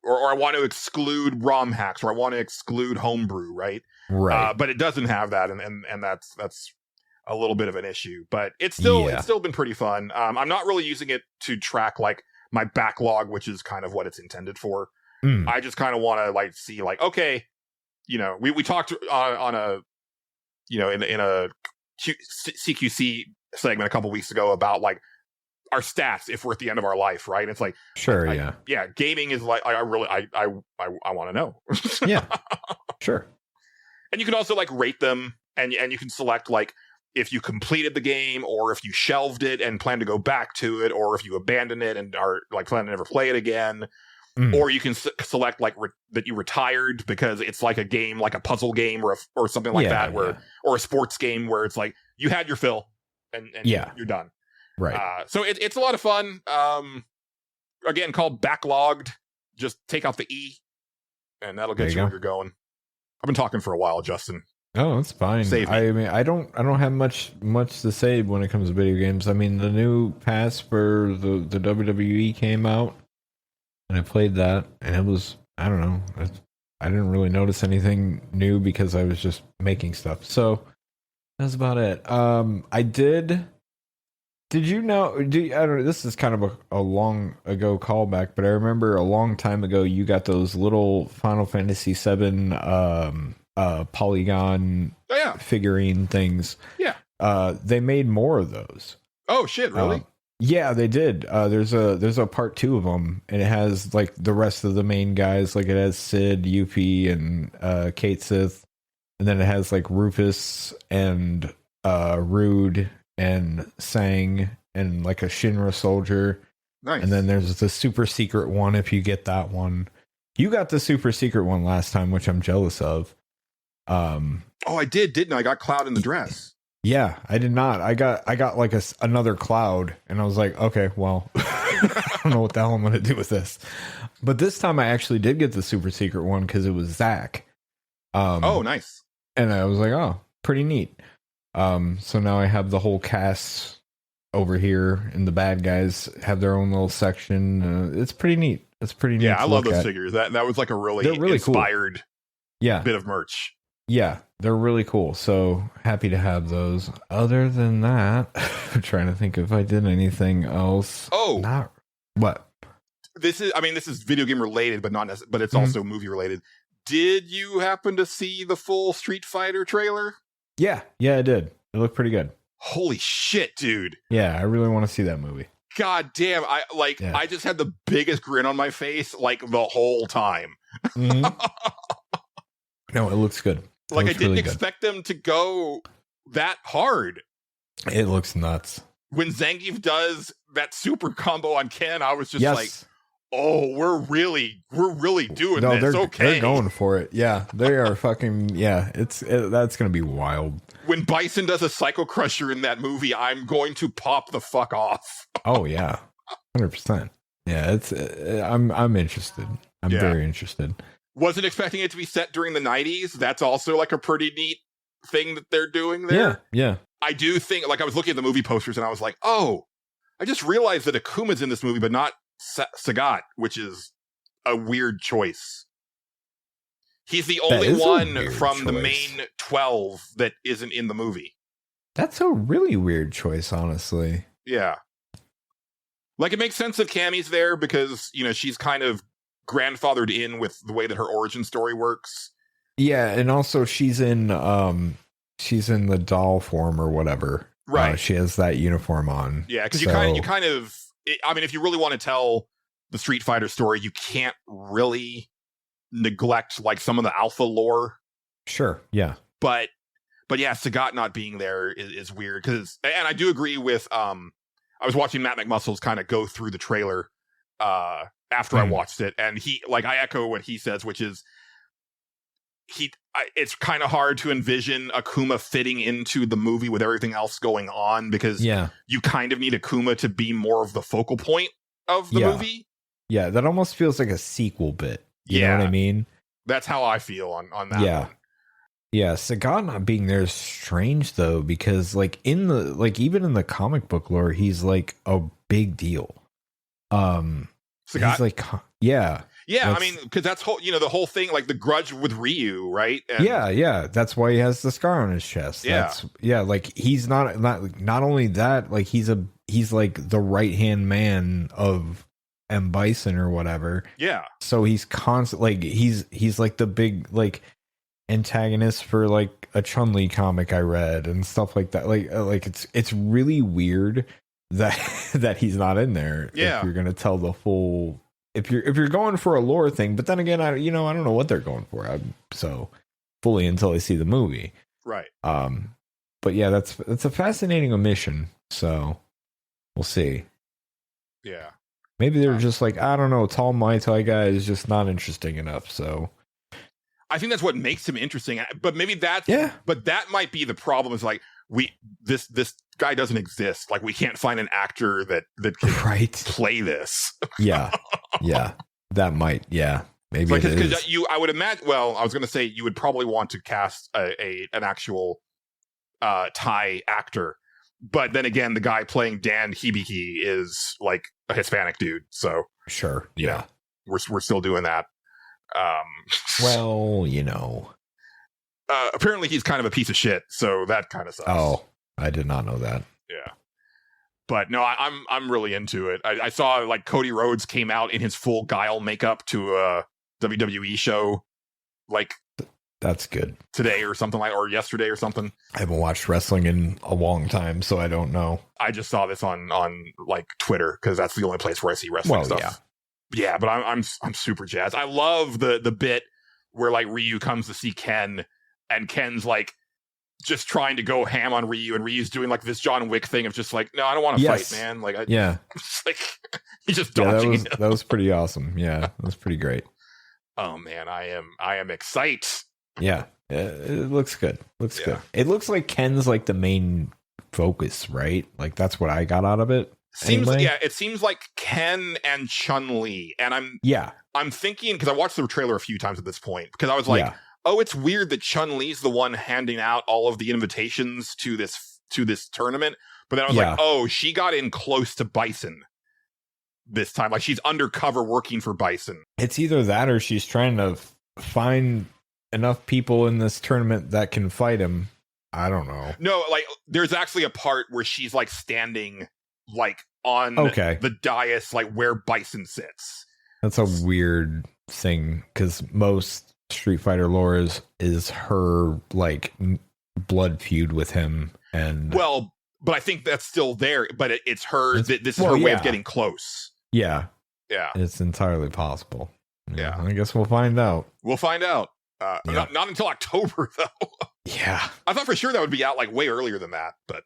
or I want to exclude ROM hacks, or I want to exclude homebrew, right? Right. But it doesn't have that, and that's a little bit of an issue. But it's still been pretty fun. I'm not really using it to track like my backlog, which is kind of what it's intended for. I just kind of want to like see like, okay, we talked on a in a CQC segment a couple weeks ago about like our stats if we're at the end of our life, right? It's like, gaming is like, I want to know. Yeah, sure. And you can also like rate them, and you can select like if you completed the game, or if you shelved it and plan to go back to it, or if you abandon it and are like plan to never play it again. Or you can select like that you retired because it's like a game, like a puzzle game or something like that, or a sports game where it's like you had your fill and you're done. Right. So it's a lot of fun. Again, called Backloggd. Just take out the E, and that'll get you where you're going. I've been talking for a while, Justin. Oh, it's fine. I mean, I don't have much to say when it comes to video games. I mean, the new pass for the WWE came out, and I played that, and it was, I don't know, I didn't really notice anything new because I was just making stuff. So that's about it. I did you know? I don't know, this is kind of a long ago callback, but I remember a long time ago you got those little Final Fantasy VII polygon figurine things. Yeah. They made more of those. Oh shit! Really? Yeah, they did. There's a part 2 of them, and it has like the rest of the main guys. Like it has Sid, Yuffie, and Kate Sith, and then it has like Rufus and Rude and Sang and like a Shinra soldier. Nice. And then there's the super secret one if you get that one. You got the super secret one last time, which I'm jealous of. Oh, I did, didn't I? I got Cloud in the dress. Yeah, I did not. I got like another Cloud, and I was like, okay, well, I don't know what the hell I'm going to do with this. But this time I actually did get the super secret one because it was Zach. Oh, nice. And I was like, oh, pretty neat. So now I have the whole cast over here, and the bad guys have their own little section. It's pretty neat. It's pretty neat. Yeah, I love those figures. That was like a really inspired cool. bit of merch. Yeah, they're really cool. So happy to have those. Other than that, I'm trying to think if I did anything else. Oh, not what? This is video game related, but not necessarily, but it's also movie related. Did you happen to see the full Street Fighter trailer? Yeah, I did. It looked pretty good. Holy shit, dude. Yeah, I really want to see that movie. God damn, I just had the biggest grin on my face like the whole time. Mm-hmm. No, it looks good. I didn't expect them to go that hard. It looks nuts. When Zangief does that super combo on Ken, I was just like, oh, we're really doing this. They're going for it. Yeah, they are fucking. Yeah, that's gonna be wild. When Bison does a Psycho Crusher in that movie, I'm going to pop the fuck off. Oh yeah, 100%. Yeah, I'm interested. I'm very interested. Wasn't expecting it to be set during the 90s. That's also like a pretty neat thing that they're doing there. Yeah. I do think, I was looking at the movie posters and I was like, oh, I just realized that Akuma's in this movie, but not Sagat, which is a weird choice. He's the only one from the main 12 that isn't in the movie. That's a really weird choice, honestly. Yeah. It makes sense that Cammy's there because, she's kind of grandfathered in with the way that her origin story works. Yeah, and also she's in the doll form or whatever. Right. She has that uniform on. Yeah, because you kind of if you really want to tell the Street Fighter story, you can't really neglect some of the alpha lore. Sure. Yeah. But yeah, Sagat not being there is weird and I do agree with I was watching Matt McMuscles kind of go through the trailer after I watched it, and he I echo what he says, which is it's kind of hard to envision Akuma fitting into the movie with everything else going on because you kind of need Akuma to be more of the focal point of the movie. Yeah, that almost feels like a sequel bit. You know what I mean? That's how I feel on that one. Yeah, Sagat not being there is strange though, because in the even in the comic book lore, he's a big deal. Sagat? He's yeah, I mean, because that's the whole thing, the grudge with Ryu, right? And yeah, that's why he has the scar on his chest. He's not only that, he's the right hand man of M. Bison or whatever. Yeah, so he's constant, he's the big antagonist for a Chun-Li comic I read and stuff like that. It's really weird that he's not in there. If you're gonna tell the full. If you're going for a lore thing, but then again, I don't know what they're going for. So fully until I see the movie, right? But yeah, that's a fascinating omission. So we'll see. Yeah, maybe they're just I don't know. Tall Muay Thai guy is just not interesting enough. So I think that's what makes him interesting. But maybe but that might be the problem. Is this guy doesn't exist. We can't find an actor that can play this. Yeah. That might. Yeah. Maybe because I would imagine. Well, I was going to say you would probably want to cast an actual Thai actor, but then again, the guy playing Dan Hibiki is a Hispanic dude. So sure. Yeah. We're still doing that. Well, apparently he's kind of a piece of shit. So that kind of sucks. Oh. I did not know that. Yeah. But no, I'm really into it. I saw Cody Rhodes came out in his full Guile makeup to a WWE show that's good. Today or something or yesterday or something. I haven't watched wrestling in a long time, so I don't know. I just saw this on Twitter because that's the only place where I see wrestling stuff. Yeah, but I'm super jazzed. I love the bit where Ryu comes to see Ken and Ken's just trying to go ham on Ryu, and Ryu's doing this John Wick thing of just no, I don't want to fight, man. He's just dodging. That was pretty awesome. Yeah, that was pretty great. Oh man, I am excited. Yeah, it looks good. Good. It looks like Ken's the main focus, right? That's what I got out of it. Seems anyway. it seems like Ken and Chun-Li, and I'm thinking, because I watched the trailer a few times at this point, because I was like, oh, it's weird that Chun-Li's the one handing out all of the invitations to this tournament, but then I was like, oh, she got in close to Bison this time, like she's undercover working for Bison. It's either that or she's trying to find enough people in this tournament that can fight him. I don't know. No, like there's actually a part where she's like standing like on the dais, like where Bison sits. That's a weird thing, because most Street Fighter lore is her like blood feud with him, and well, but I think that's still there. But it's her. This is her way of getting close. Yeah, yeah, it's entirely possible. Yeah, I guess we'll find out. Not until October though. Yeah, I thought for sure that would be out like way earlier than that, but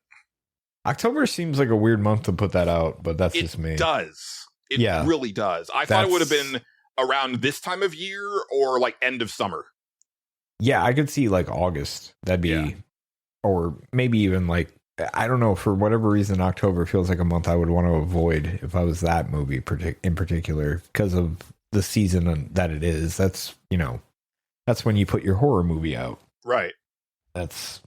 October seems like a weird month to put that out. But that's just me. It really does. I thought it would have been around this time of year or like end of summer. Yeah, I could see like August. That'd be, or maybe even like, I don't know, for whatever reason, October feels like a month I would want to avoid if I was that movie in particular, because of the season that it is. That's, that's when you put your horror movie out. Right. That's,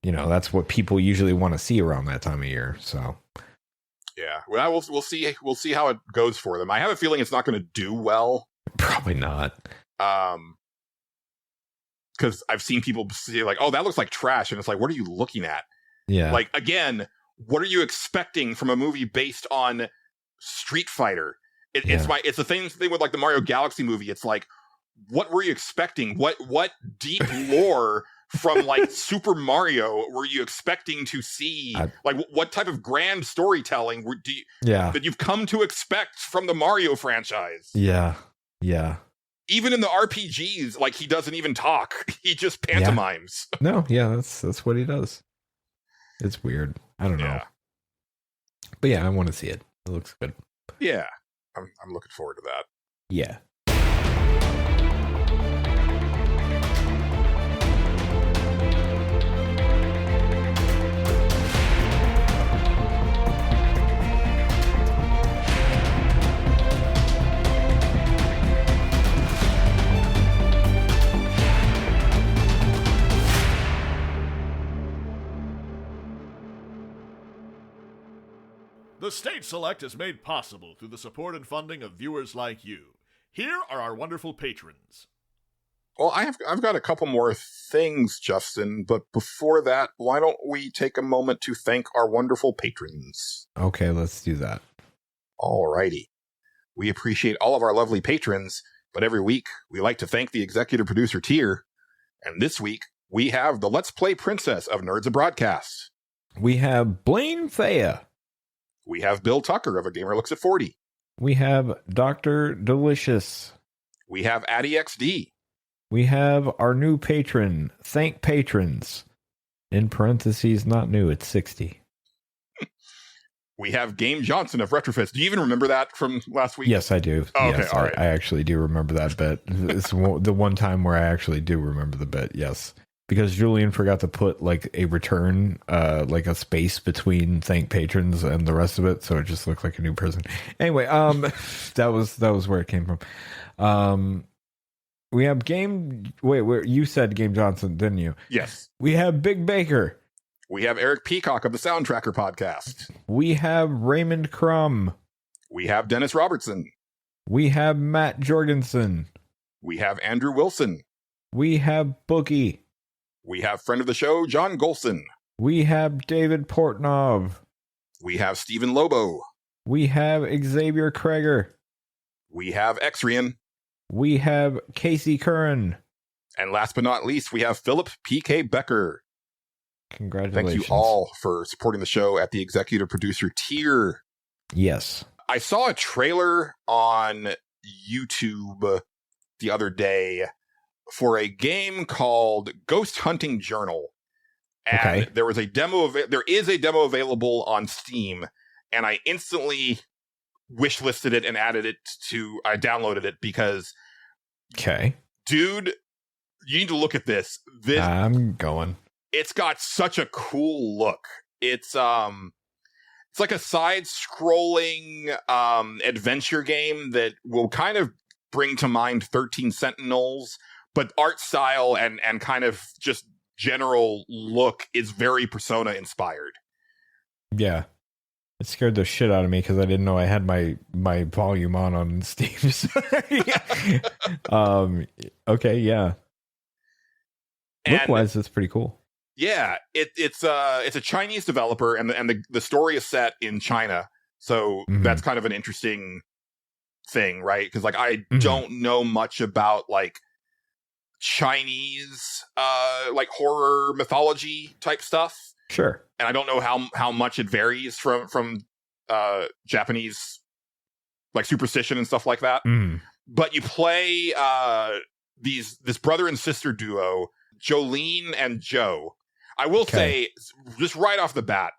that's what people usually want to see around that time of year. So. Yeah, well, we'll see. We'll see how it goes for them. I have a feeling it's not going to do well. Probably not. Because I've seen people say like, "Oh, that looks like trash," and it's like, "What are you looking at?" Yeah. Like again, what are you expecting from a movie based on Street Fighter? It's the thing with like the Mario Galaxy movie. It's like, what were you expecting? What deep lore from like Super Mario were you expecting to see? Like what type of grand storytelling that you've come to expect from the Mario franchise? Yeah. Even in the RPGs, like he doesn't even talk; he just pantomimes. No, that's what he does. It's weird. I don't know, but I want to see it. It looks good. Yeah, I'm looking forward to that. Yeah. The State Select is made possible through the support and funding of viewers like you. Here are our wonderful patrons. Well, I've got a couple more things, Justin, but before that, why don't we take a moment to thank our wonderful patrons? Okay, let's do that. Alrighty. We appreciate all of our lovely patrons, but every week we like to thank the executive producer tier. And this week we have the Let's Play Princess of Nerds Abroadcast. We have Blaine Thea. We have Bill Tucker of A Gamer Looks at 40. We have Dr. Delicious. We have Addy XD. We have our new patron, Thank Patrons. In parentheses, not new, it's 60. We have Game Johnson of Retrofits. Do you even remember that from last week? Yes, I do. Oh, yes, okay, all right. I actually do remember that bit. It's the one time where I actually do remember the bit, yes. Because Julian forgot to put like a return, like a space between Thank Patrons and the rest of it, so it just looked like a new person. Anyway, that was where it came from. We have where you said Game Johnson, didn't you? Yes. We have Big Baker. We have Eric Peacock of the Soundtracker podcast. We have Raymond Crumb. We have Dennis Robertson. We have Matt Jorgensen. We have Andrew Wilson. We have Bookie. We have friend of the show, John Gholson. We have David Portnov. We have Stephen Lobo. We have Xavier Kreger. We have Exrian. We have Casey Curran. And last but not least, we have Philip P.K. Becker. Congratulations. Thank you all for supporting the show at the executive producer tier. Yes. I saw a trailer on YouTube the other day for a game called Ghost Hunting Journal. And there is a demo available on Steam, and I instantly wishlisted it and I downloaded it because dude, you need to look at this. I'm going. It's got such a cool look. It's It's like a side-scrolling adventure game that will kind of bring to mind 13 Sentinels, but art style and kind of just general look is very Persona-inspired. Yeah. It scared the shit out of me because I didn't know I had my volume on Steam. Okay, yeah. Look-wise, it's pretty cool. Yeah, it's a Chinese developer, and the story is set in China, so that's kind of an interesting thing, right? Because like I don't know much about like Chinese like horror mythology type stuff. Sure. And I don't know how much it varies from Japanese like superstition and stuff like that. But you play this brother and sister duo, Jolene and Joe. I will say, just right off the bat,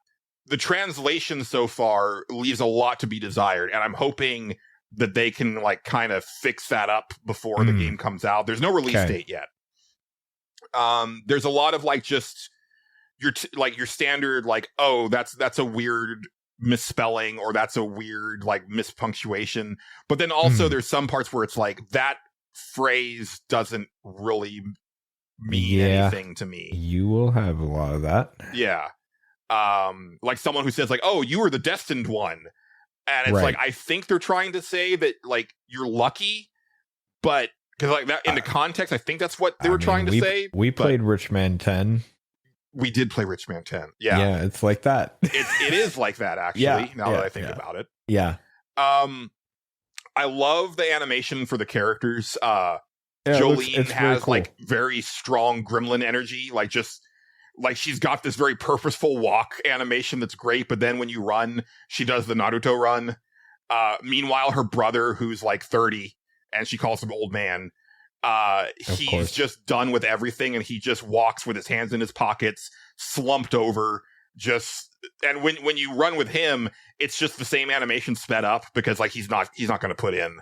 the translation so far leaves a lot to be desired, and I'm hoping that they can like kind of fix that up before the game comes out. There's no release date yet. There's a lot of like just your standard like, oh, that's a weird misspelling, or that's a weird like mispunctuation. But then also there's some parts where it's like that phrase doesn't really mean anything to me. You will have a lot of that. Yeah. Like someone who says like, oh, you were the destined one. And it's like, I think they're trying to say that like you're lucky, but because like that in the context, I think that's what they were trying to say. We played Rich Man 10. We did play Rich Man 10. Yeah. Yeah, it's like that. It is like that, actually, now that I think about it. Yeah. I love the animation for the characters. Jolene has cool. like very strong gremlin energy, like just like she's got this very purposeful walk animation that's great, but then when you run, she does the Naruto run. Meanwhile, her brother, who's like 30, and she calls him old man, he's just done with everything, and he just walks with his hands in his pockets, slumped over, and when you run with him, it's just the same animation sped up, because like he's not going to put in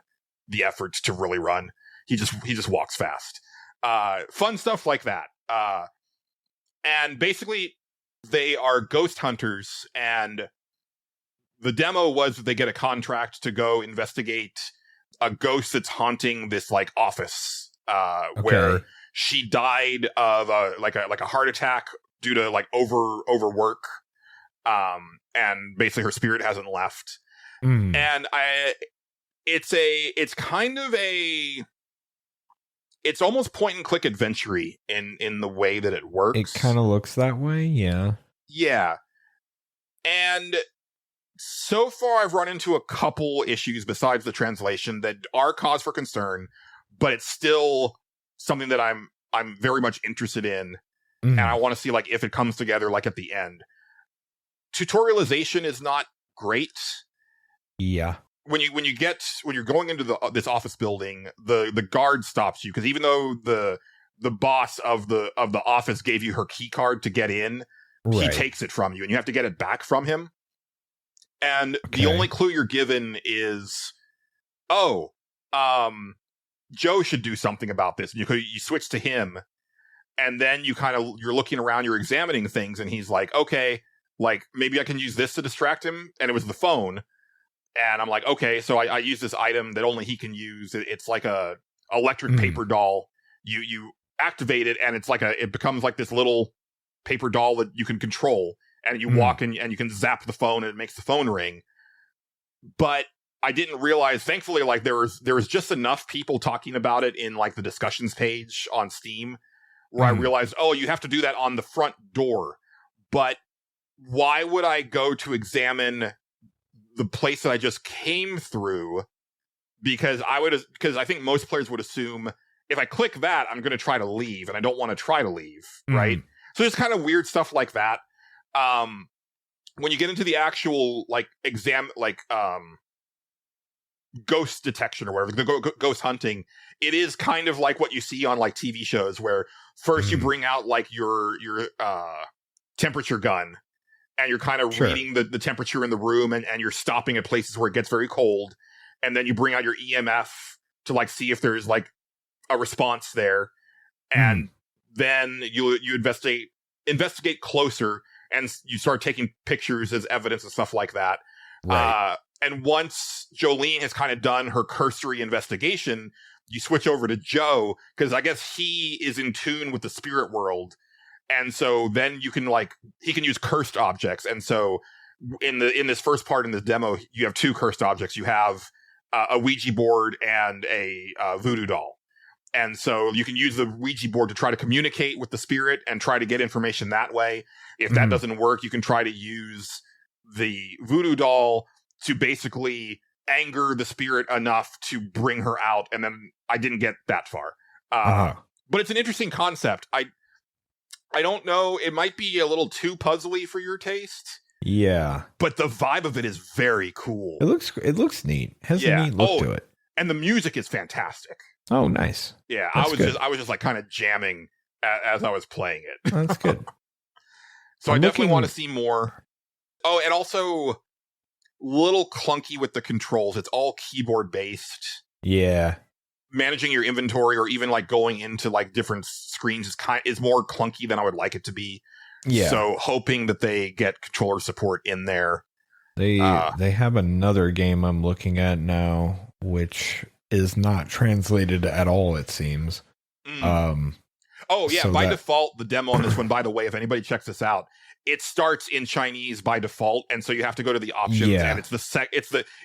the effort to really run. He just walks fast. Fun stuff like that. And basically, they are ghost hunters, and the demo was that they get a contract to go investigate a ghost that's haunting this like office where she died of like a heart attack due to like overwork, and basically her spirit hasn't left. And it's kind of it's almost point and click adventure-y in the way that it works. It kind of looks that way, yeah. Yeah. And so far I've run into a couple issues besides the translation that are cause for concern, but it's still something that I'm very much interested in, and I want to see like if it comes together like at the end. Tutorialization is not great. Yeah. When you're going into this office building, the guard stops you, because even though the boss of the office gave you her key card to get in, he takes it from you, and you have to get it back from him. And the only clue you're given is, Joe should do something about this. You switch to him, and then you're looking around, you're examining things, and he's like, okay, like maybe I can use this to distract him, and it was the phone. And I'm like, okay, so I use this item that only he can use. It's like a electric paper doll. You activate it, and it becomes like this little paper doll that you can control. And you walk and you can zap the phone, and it makes the phone ring. But I didn't realize, thankfully, like there was just enough people talking about it in like the discussions page on Steam, where I realized, you have to do that on the front door. But why would I go to examine the place that I just came through? Because I think most players would assume if I click that, I'm going to try to leave, and I don't want to try to leave, right? So there's kind of weird stuff like that. When you get into the actual like ghost detection or whatever, the ghost hunting, it is kind of like what you see on like TV shows, where first you bring out like your temperature gun, and you're kind of reading the temperature in the room, and you're stopping at places where it gets very cold, and then you bring out your EMF to like see if there's like a response there, and then you investigate closer, and you start taking pictures as evidence and stuff like that. Right. And once Jolene has kind of done her cursory investigation, you switch over to Joe, because I guess he is in tune with the spirit world. And so then you can he can use cursed objects. And so in this first part in the demo, you have 2 cursed objects. You have a Ouija board and a voodoo doll. And so you can use the Ouija board to try to communicate with the spirit and try to get information that way. If that doesn't work, you can try to use the voodoo doll to basically anger the spirit enough to bring her out. And then I didn't get that far. But it's an interesting concept. I don't know. It might be a little too puzzly for your taste. Yeah. But the vibe of it is very cool. It looks neat. Has a neat look to it. And the music is fantastic. Oh, nice. Yeah, That's I was just like kind of jamming as I was playing it. That's good. So I definitely want to see more. Oh, and also little clunky with the controls. It's all keyboard based. Yeah. Managing your inventory or even like going into like different screens is more clunky than I would like it to be. Yeah. So hoping that they get controller support in there. They have another game I'm looking at now, which is not translated at all, it seems. Oh yeah, by default, the demo on this one, by the way, if anybody checks this out, it starts in Chinese by default, and so you have to go to the options, and it's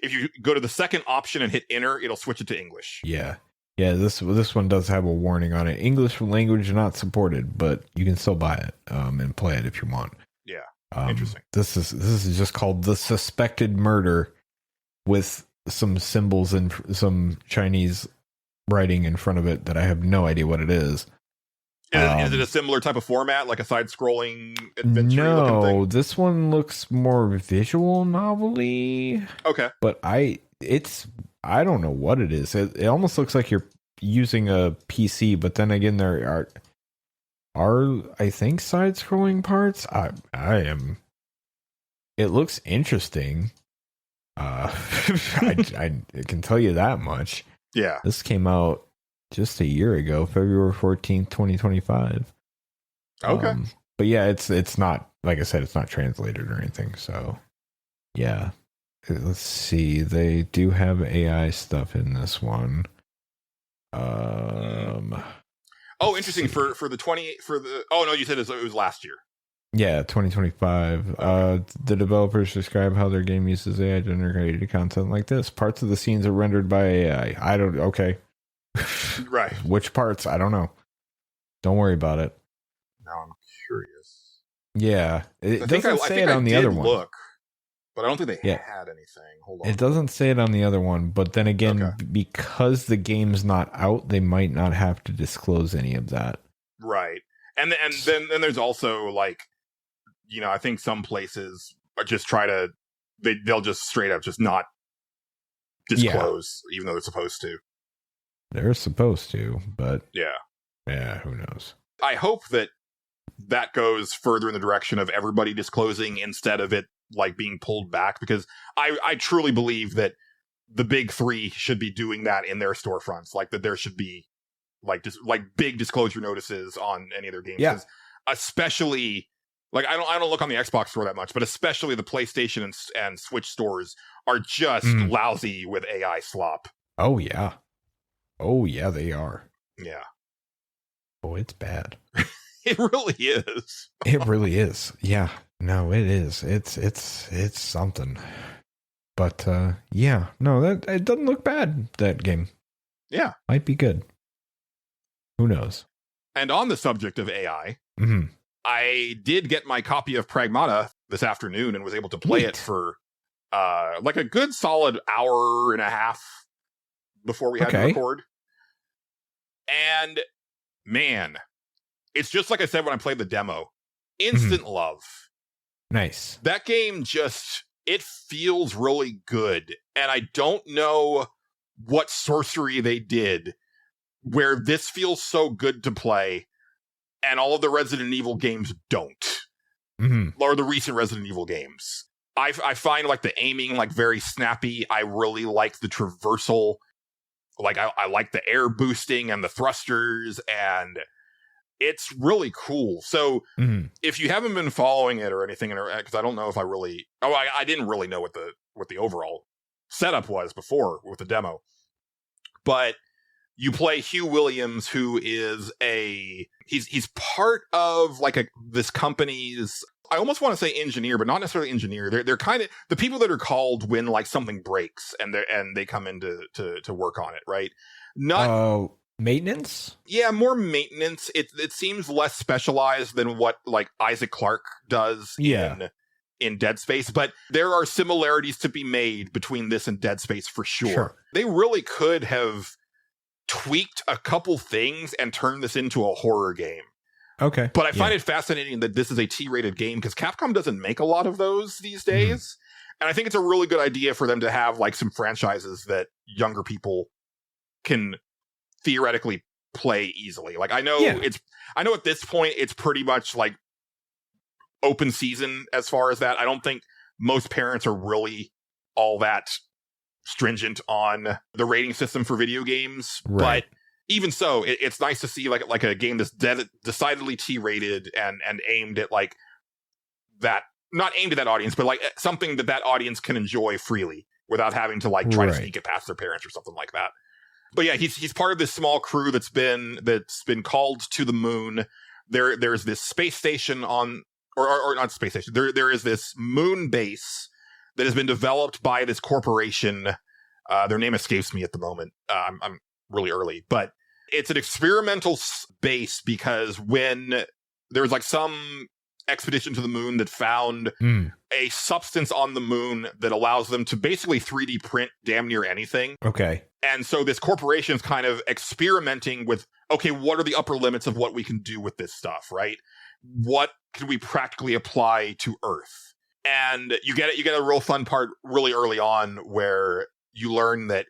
if you go to the second option and hit enter, it'll switch it to English. Yeah. Yeah, this one does have a warning on it. English language not supported, but you can still buy it and play it if you want. Yeah. Interesting. This is just called The Suspected Murder, with some symbols and some Chinese writing in front of it that I have no idea what it is. Is it a similar type of format, like a side-scrolling adventure? No, thing? This one looks more visual novel-y. Okay. But I don't know what it is. It almost looks like you're using a PC, but then again, there are I think side-scrolling parts. It looks interesting. I can tell you that much. Yeah. This came out just a year ago, February 14th, 2025. Okay. But yeah, it's not, like I said, it's not translated or anything. So yeah. Let's see. They do have AI stuff in this one. Interesting. Oh no, you said it was last year. Yeah, 2025. The developers describe how their game uses AI generated content like this. Parts of the scenes are rendered by AI. Okay. Right. Which parts? I don't know. Don't worry about it. Now I'm curious. Yeah. It doesn't say it on the other one. Look, but I don't think they had anything. Hold on. It doesn't say it on the other one, but then again, because the game's not out, they might not have to disclose any of that. Right. And then there's also like, I think some places are just they'll just straight up just not disclose, even though they're supposed to. They're supposed to, but yeah, who knows? I hope that goes further in the direction of everybody disclosing instead of it like being pulled back, because I truly believe that the big 3 should be doing that in their storefronts, like that there should be like just like big disclosure notices on any of their games. Yeah. Especially like I don't look on the Xbox store that much, but especially the PlayStation and Switch stores are just lousy with AI slop. Oh yeah. They are. Yeah. Oh, it's bad. It really is. It really is. Yeah. No, it is. It's something. But yeah, no, it doesn't look bad, that game. Yeah. Might be good. Who knows? And on the subject of AI, mm-hmm. I did get my copy of Pragmata this afternoon and was able to play it for like a good solid hour and a half before we had to record. And man, it's just like I said when I played the demo. Instant love. Nice. That game it feels really good. And I don't know what sorcery they did where this feels so good to play and all of the Resident Evil games don't. Or the recent Resident Evil games. I find like the aiming like very snappy. I really like the traversal. Like I like the air boosting and the thrusters, and it's really cool. So Mhm. if you haven't been following it or anything, because I don't know if I didn't really know what the overall setup was before with the demo, but you play Hugh Williams, who is he's part of like this company's, I almost want to say engineer, but not necessarily engineer. They're kind of the people that are called when like something breaks and they come in to work on it, right? Not maintenance? Yeah, more maintenance. It seems less specialized than what like Isaac Clarke does in Dead Space, but there are similarities to be made between this and Dead Space for sure. They really could have tweaked a couple things and turned this into a horror game. Okay. But I find it fascinating that this is a T-rated game because Capcom doesn't make a lot of those these days. And I think it's a really good idea for them to have like some franchises that younger people can theoretically play easily. Like I know at this point it's pretty much like open season as far as that. I don't think most parents are really all that stringent on the rating system for video games, but even so, it's nice to see like a game that's decidedly T-rated and aimed at like that, not aimed at that audience, but like something that audience can enjoy freely without having to like try to sneak it past their parents or something like that. But yeah, he's part of this small crew that's been called to the moon. There's this space station on, or not space station. There is this moon base that has been developed by this corporation. Their name escapes me at the moment. I'm really early, but it's an experimental base because when there was like some expedition to the moon that found a substance on the moon that allows them to basically 3D print damn near anything. Okay. And so this corporation is kind of experimenting with, okay, what are the upper limits of what we can do with this stuff, right? What can we practically apply to Earth? And you get a real fun part really early on where you learn that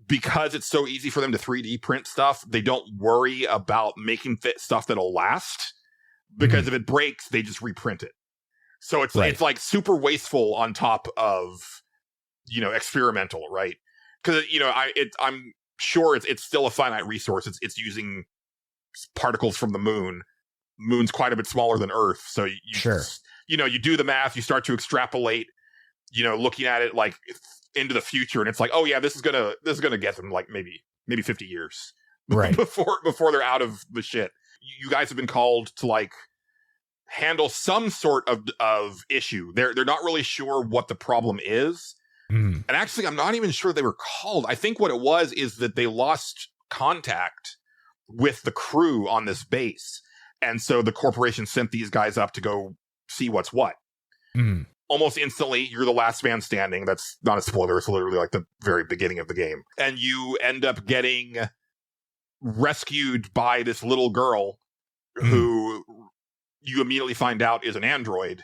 because it's so easy for them to 3D print stuff, they don't worry about making stuff that'll last, because if it breaks, they just reprint it. So it's like super wasteful on top of, experimental, right? Because I'm sure it's still a finite resource. It's using particles from the moon. Moon's quite a bit smaller than Earth, so you do the math, you start to extrapolate, looking at it like into the future, and it's like, oh yeah, this is gonna get them like maybe 50 years before they're out of the shit. You guys have been called to like handle some sort of issue. They're not really sure what the problem is. And actually, I'm not even sure they were called. I think what it was is that they lost contact with the crew on this base. And so the corporation sent these guys up to go see what's what. Almost instantly, you're the last man standing. That's not a spoiler. It's literally like the very beginning of the game. And you end up getting rescued by this little girl who you immediately find out is an android.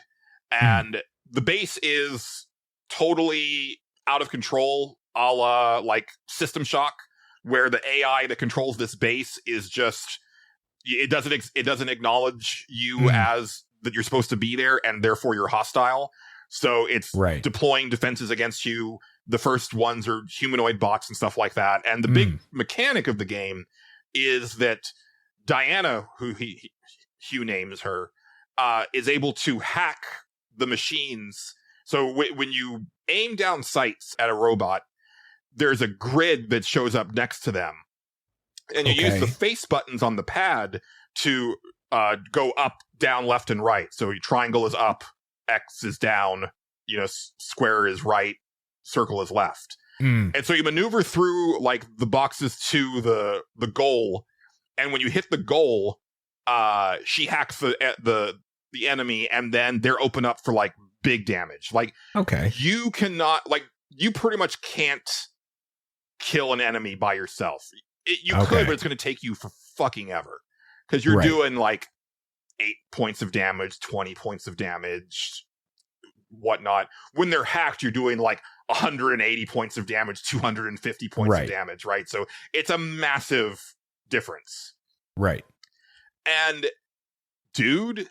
And the base is totally out of control, a la like System Shock, where the AI that controls this base is just, it doesn't acknowledge you as that you're supposed to be there, and therefore you're hostile. So it's deploying defenses against you. The first ones are humanoid bots and stuff like that. And the big mechanic of the game is that Diana, who Hugh names her, is able to hack the machines. So when you aim down sights at a robot, there's a grid that shows up next to them. And you use the face buttons on the pad to go up, down, left, and right. So your triangle is up, X is down, square is right, circle is left. And so you maneuver through like the boxes to the goal. And when you hit the goal, she hacks the enemy, and then they're open up for like big damage. Like, you cannot, like, you pretty much can't kill an enemy by yourself. You could, but it's going to take you for fucking ever. Because you're doing like 8 points of damage, 20 points of damage, whatnot. When they're hacked, you're doing like 180 points of damage, 250 points of damage, right? So it's a massive difference. Right. And dude,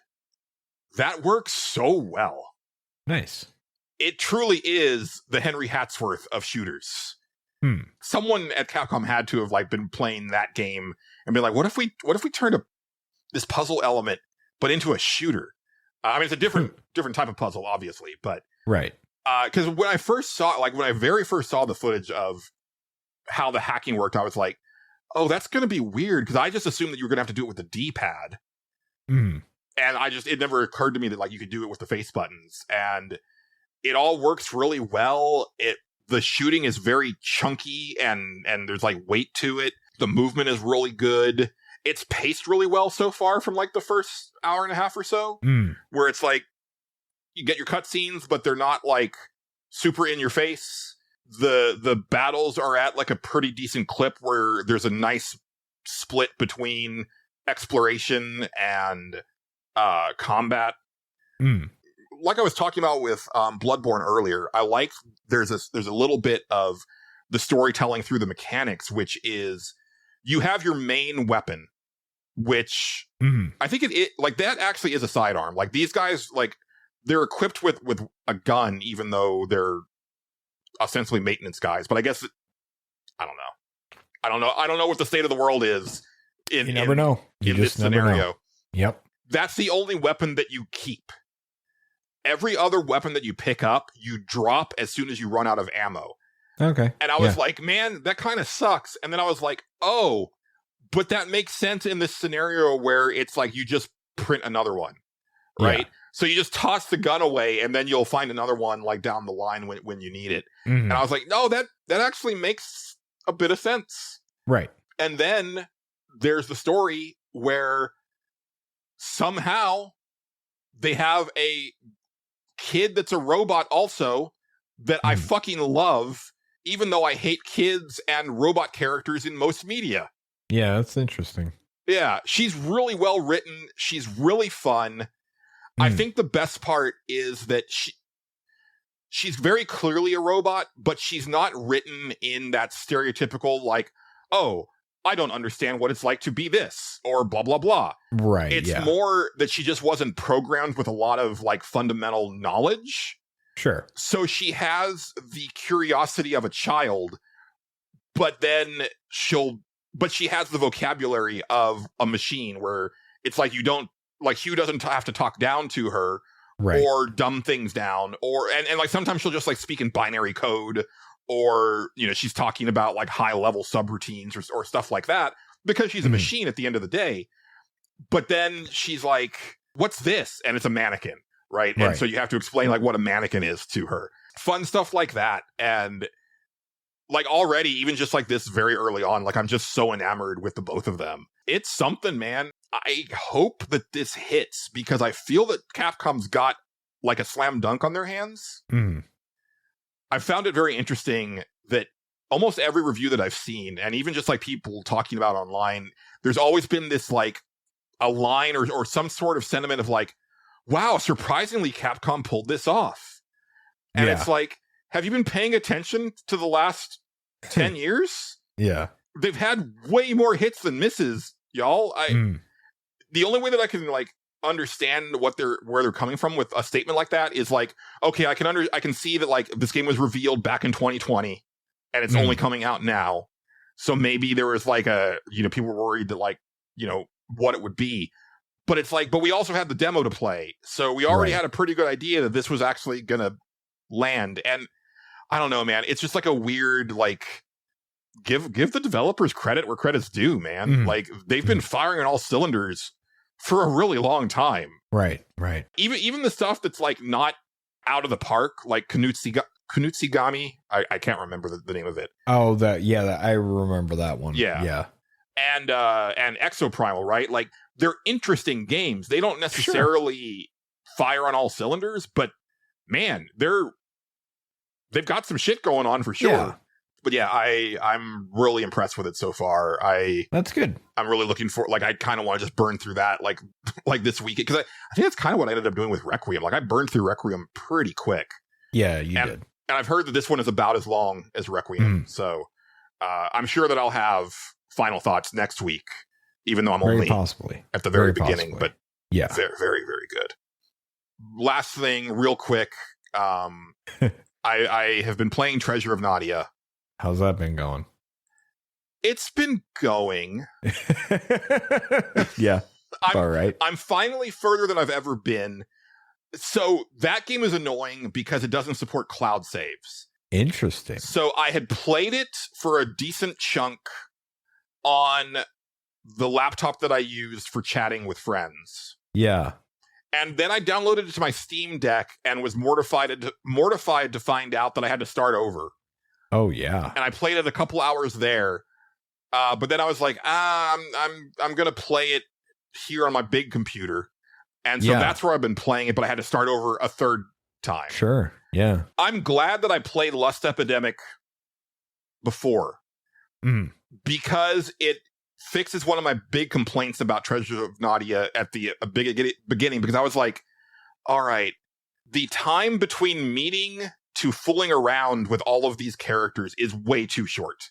that works so well. Nice. It truly is the Henry Hatsworth of shooters. Someone at Capcom had to have like been playing that game and been like, what if we turned this puzzle element, but into a shooter. I mean, it's a different type of puzzle, obviously, but right. Because when I very first saw the footage of how the hacking worked, I was like, oh, that's going to be weird, because I just assumed that you were going to have to do it with the D-pad. Mm. And it never occurred to me that like you could do it with the face buttons, and it all works really well. The shooting is very chunky and there's like weight to it. The movement is really good. It's paced really well so far from like the first hour and a half or so, where it's like you get your cutscenes, but they're not like super in your face. The battles are at like a pretty decent clip where there's a nice split between exploration and combat. Like I was talking about with Bloodborne earlier, I like there's a little bit of the storytelling through the mechanics, which is you have your main weapon, which I think it like that actually is a sidearm. Like these guys, like they're equipped with a gun, even though they're ostensibly maintenance guys. But I guess I don't know what the state of the world is. You never know. You in just this never scenario. know. Yep. That's the only weapon that you keep. Every other weapon that you pick up, you drop as soon as you run out of ammo. Okay. And I was like, man, that kind of sucks. And then I was like, oh, but that makes sense in this scenario where it's like you just print another one, right? Yeah. So you just toss the gun away and then you'll find another one like down the line when you need it. And I was like, no, that actually makes a bit of sense. Right. And then there's the story where somehow they have a kid that's a robot also that I fucking love, even though I hate kids and robot characters in most media. Yeah, that's interesting. Yeah, she's really well written. She's really fun. I think the best part is that she's very clearly a robot, but she's not written in that stereotypical like, oh, I don't understand what it's like to be this or blah, blah, blah. Right. It's more that she just wasn't programmed with a lot of like fundamental knowledge. Sure. So she has the curiosity of a child, but then she has the vocabulary of a machine where it's like Hugh doesn't have to talk down to her or dumb things down and like sometimes she'll just like speak in binary code. Or, she's talking about like high level subroutines or stuff like that because she's a machine at the end of the day. But then she's like, what's this? And it's a mannequin, right? And so you have to explain like what a mannequin is to her. Fun stuff like that. And like already, even just like this very early on, like I'm just so enamored with the both of them. It's something, man. I hope that this hits because I feel that Capcom's got like a slam dunk on their hands. I found it very interesting that almost every review that I've seen, and even just like people talking about online, there's always been this like a line or some sort of sentiment of like, wow, surprisingly Capcom pulled this off. And it's like, have you been paying attention to the last 10 years? Yeah. They've had way more hits than misses, y'all. The only way that I can like understand where they're coming from with a statement like that is like, okay, I can see that like this game was revealed back in 2020 and it's only coming out now. So maybe there was like people were worried that like, what it would be, but it's like, but we also had the demo to play. So we already had a pretty good idea that this was actually going to land. And I don't know, man, it's just like a weird, like give the developers credit where credit's due, man. Like they've been firing on all cylinders for a really long time. Right. Even the stuff that's like not out of the park, like Kunutsigami. I can't remember the name of it. Oh, I remember that one. Yeah. And Exoprimal, right? Like they're interesting games. They don't necessarily fire on all cylinders, but man, they've got some shit going on for sure. Yeah. But yeah, I'm really impressed with it so far. That's good. I'm really looking for, like, I kind of want to just burn through that, like this weekend. Because I think that's kind of what I ended up doing with Requiem. Like, I burned through Requiem pretty quick. Yeah, you did. And I've heard that this one is about as long as Requiem. So I'm sure that I'll have final thoughts next week, even though I'm only possibly at the very beginning. But yeah, very, very, very good. Last thing, real quick. I have been playing Treasure of Nadia. How's that been going? It's been going. Yeah. All right. I'm finally further than I've ever been. So that game is annoying because it doesn't support cloud saves. Interesting. So I had played it for a decent chunk on the laptop that I used for chatting with friends. Yeah. And then I downloaded it to my Steam Deck and was mortified to find out that I had to start over. Oh yeah. And I played it a couple hours there. But then I was like, I'm gonna play it here on my big computer. And so that's where I've been playing it, but I had to start over a third time. Sure. Yeah. I'm glad that I played Lust Epidemic before. Because it fixes one of my big complaints about Treasures of Nadia at the beginning, because I was like, all right, the time between meeting to fooling around with all of these characters is way too short.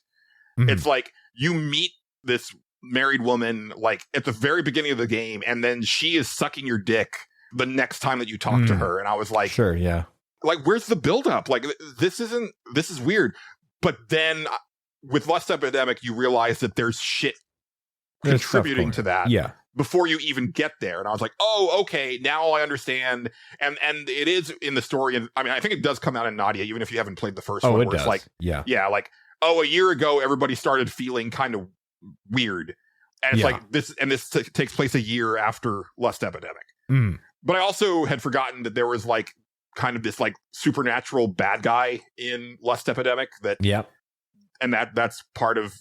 It's like you meet this married woman like at the very beginning of the game, and then she is sucking your dick the next time that you talk to her. And I was like, sure, yeah. Like, where's the buildup? Like, this is weird. But then with Lust Epidemic, you realize that there's shit contributing to that before you even get there. And I was like, oh, okay, now I understand. And it is in the story. And I mean, I think it does come out in Nadia, even if you haven't played the first one. It where does. It's like, like, oh, a year ago, everybody started feeling kind of weird. And it's like this takes place a year after Lust Epidemic. But I also had forgotten that there was like kind of this like supernatural bad guy in Lust Epidemic and that's part of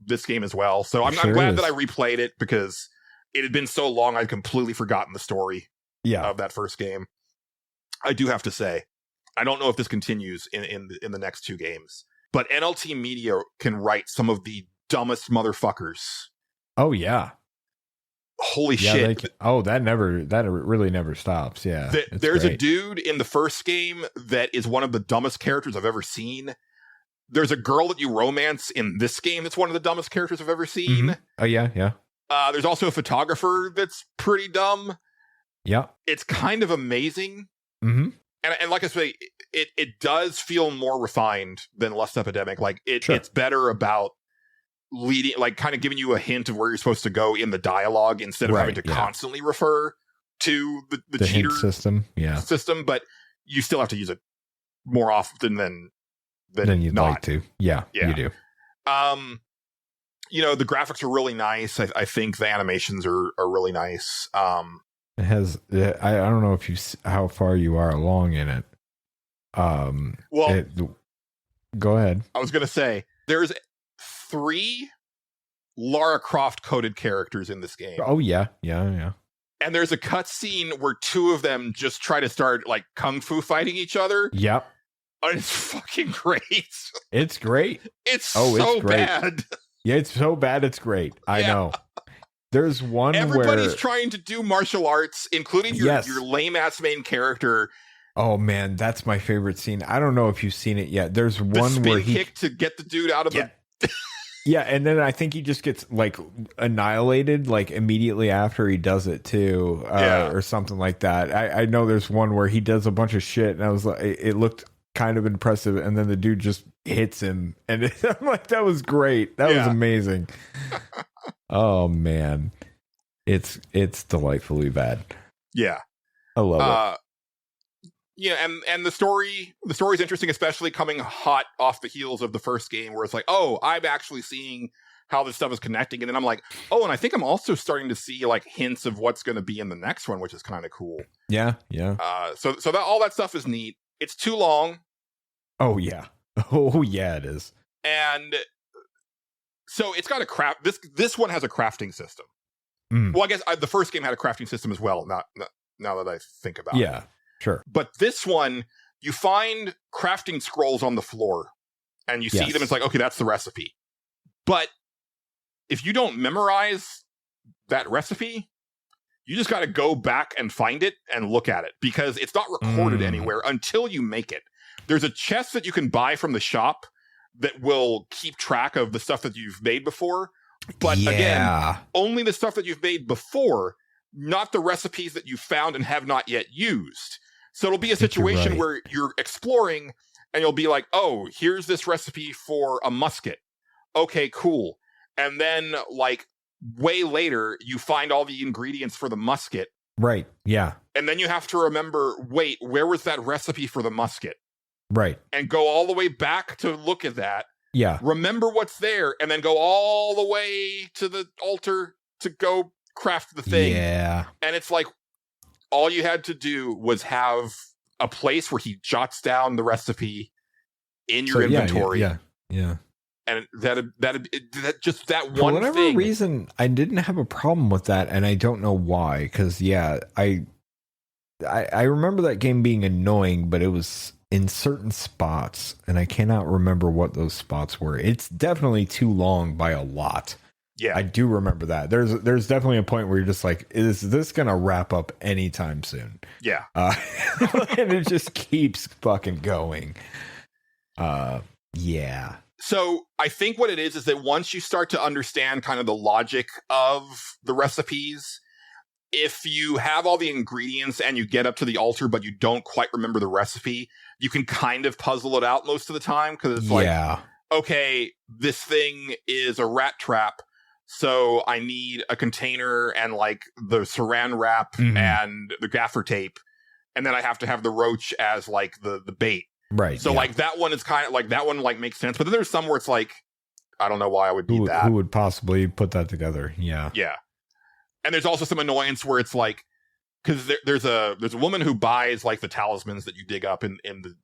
this game as well. So I'm glad that I replayed it because it had been so long I'd completely forgotten the story of that first game. I do have to say, I don't know if this continues in the next two games, but NLT Media can write some of the dumbest motherfuckers. Oh yeah. Holy shit. That really never stops. Yeah. There's a dude in the first game that is one of the dumbest characters I've ever seen. There's a girl that you romance in this game that's one of the dumbest characters I've ever seen. Oh yeah. There's also a photographer that's pretty dumb. Yeah. It's kind of amazing. And like I say, it does feel more refined than Lust Epidemic. Like it's better about leading, like kind of giving you a hint of where you're supposed to go in the dialogue instead of having to constantly refer to the cheater system. System, but you still have to use it more often than you'd not. like to. Yeah, you do. The graphics are really nice. I think the animations are really nice. It has. I don't know how far you are along in it. Go ahead. I was gonna say there's 3 Lara Croft coded characters in this game. Oh yeah. And there's a cutscene where 2 of them just try to start like kung fu fighting each other. Yep. And it's fucking great. It's great. It's so great. bad. Yeah, it's so bad it's great. I know. There's one everybody's trying to do martial arts, including your lame ass main character. Oh man, that's my favorite scene. I don't know if you've seen it yet. There's one where he kick to get the dude out of the yeah, and then I think he just gets like annihilated like immediately after he does it too, or something like that. I know there's one where he does a bunch of shit, and I was like, it looked kind of impressive, and then the dude just hits him, and I'm like, that was great. That was amazing. Oh man, it's delightfully bad. Yeah, I love it. Yeah, and the story's interesting, especially coming hot off the heels of the first game, where it's like, oh, I'm actually seeing how this stuff is connecting, and then I'm like, oh, and I think I'm also starting to see like hints of what's going to be in the next one, which is kind of cool. Yeah. So that all that stuff is neat. It's too long. Oh yeah, it is. And so it's got a craft. This one has a crafting system. Well, I guess the first game had a crafting system as well. Not now that I think about it. Yeah. Sure. But this one, you find crafting scrolls on the floor and you see them. It's like, okay, that's the recipe. But if you don't memorize that recipe, you just got to go back and find it and look at it because it's not recorded anywhere until you make it. There's a chest that you can buy from the shop that will keep track of the stuff that you've made before. But again, only the stuff that you've made before, not the recipes that you found and have not yet used. So it'll be a situation where you're exploring and you'll be like, oh, here's this recipe for a musket. Okay, cool. And then like way later, you find all the ingredients for the musket. Right. Yeah. And then you have to remember, wait, where was that recipe for the musket? Right. And go all the way back to look at that. Yeah. Remember what's there, and then go all the way to the altar to go craft the thing. Yeah. And it's like, all you had to do was have a place where he jots down the recipe in your inventory. Yeah. And that just that For one whatever thing. reason, I didn't have a problem with that, and I don't know why. Because I remember that game being annoying, but it was in certain spots, and I cannot remember what those spots were. It's definitely too long by a lot. Yeah, I do remember that. There's definitely a point where you're just like, is this gonna wrap up anytime soon? Yeah, and it just keeps fucking going. Yeah. So I think what it is that once you start to understand kind of the logic of the recipes, if you have all the ingredients and you get up to the altar, but you don't quite remember the recipe, you can kind of puzzle it out most of the time. Cause it's like, okay, this thing is a rat trap. So I need a container and like the saran wrap and the gaffer tape. And then I have to have the roach as like the bait. Right. So like that one is kind of like that one like makes sense. But then there's some where it's like, I don't know why I would need that. Who would possibly put that together? Yeah. Yeah. And there's also some annoyance where it's like, because there's a woman who buys like the talismans that you dig up in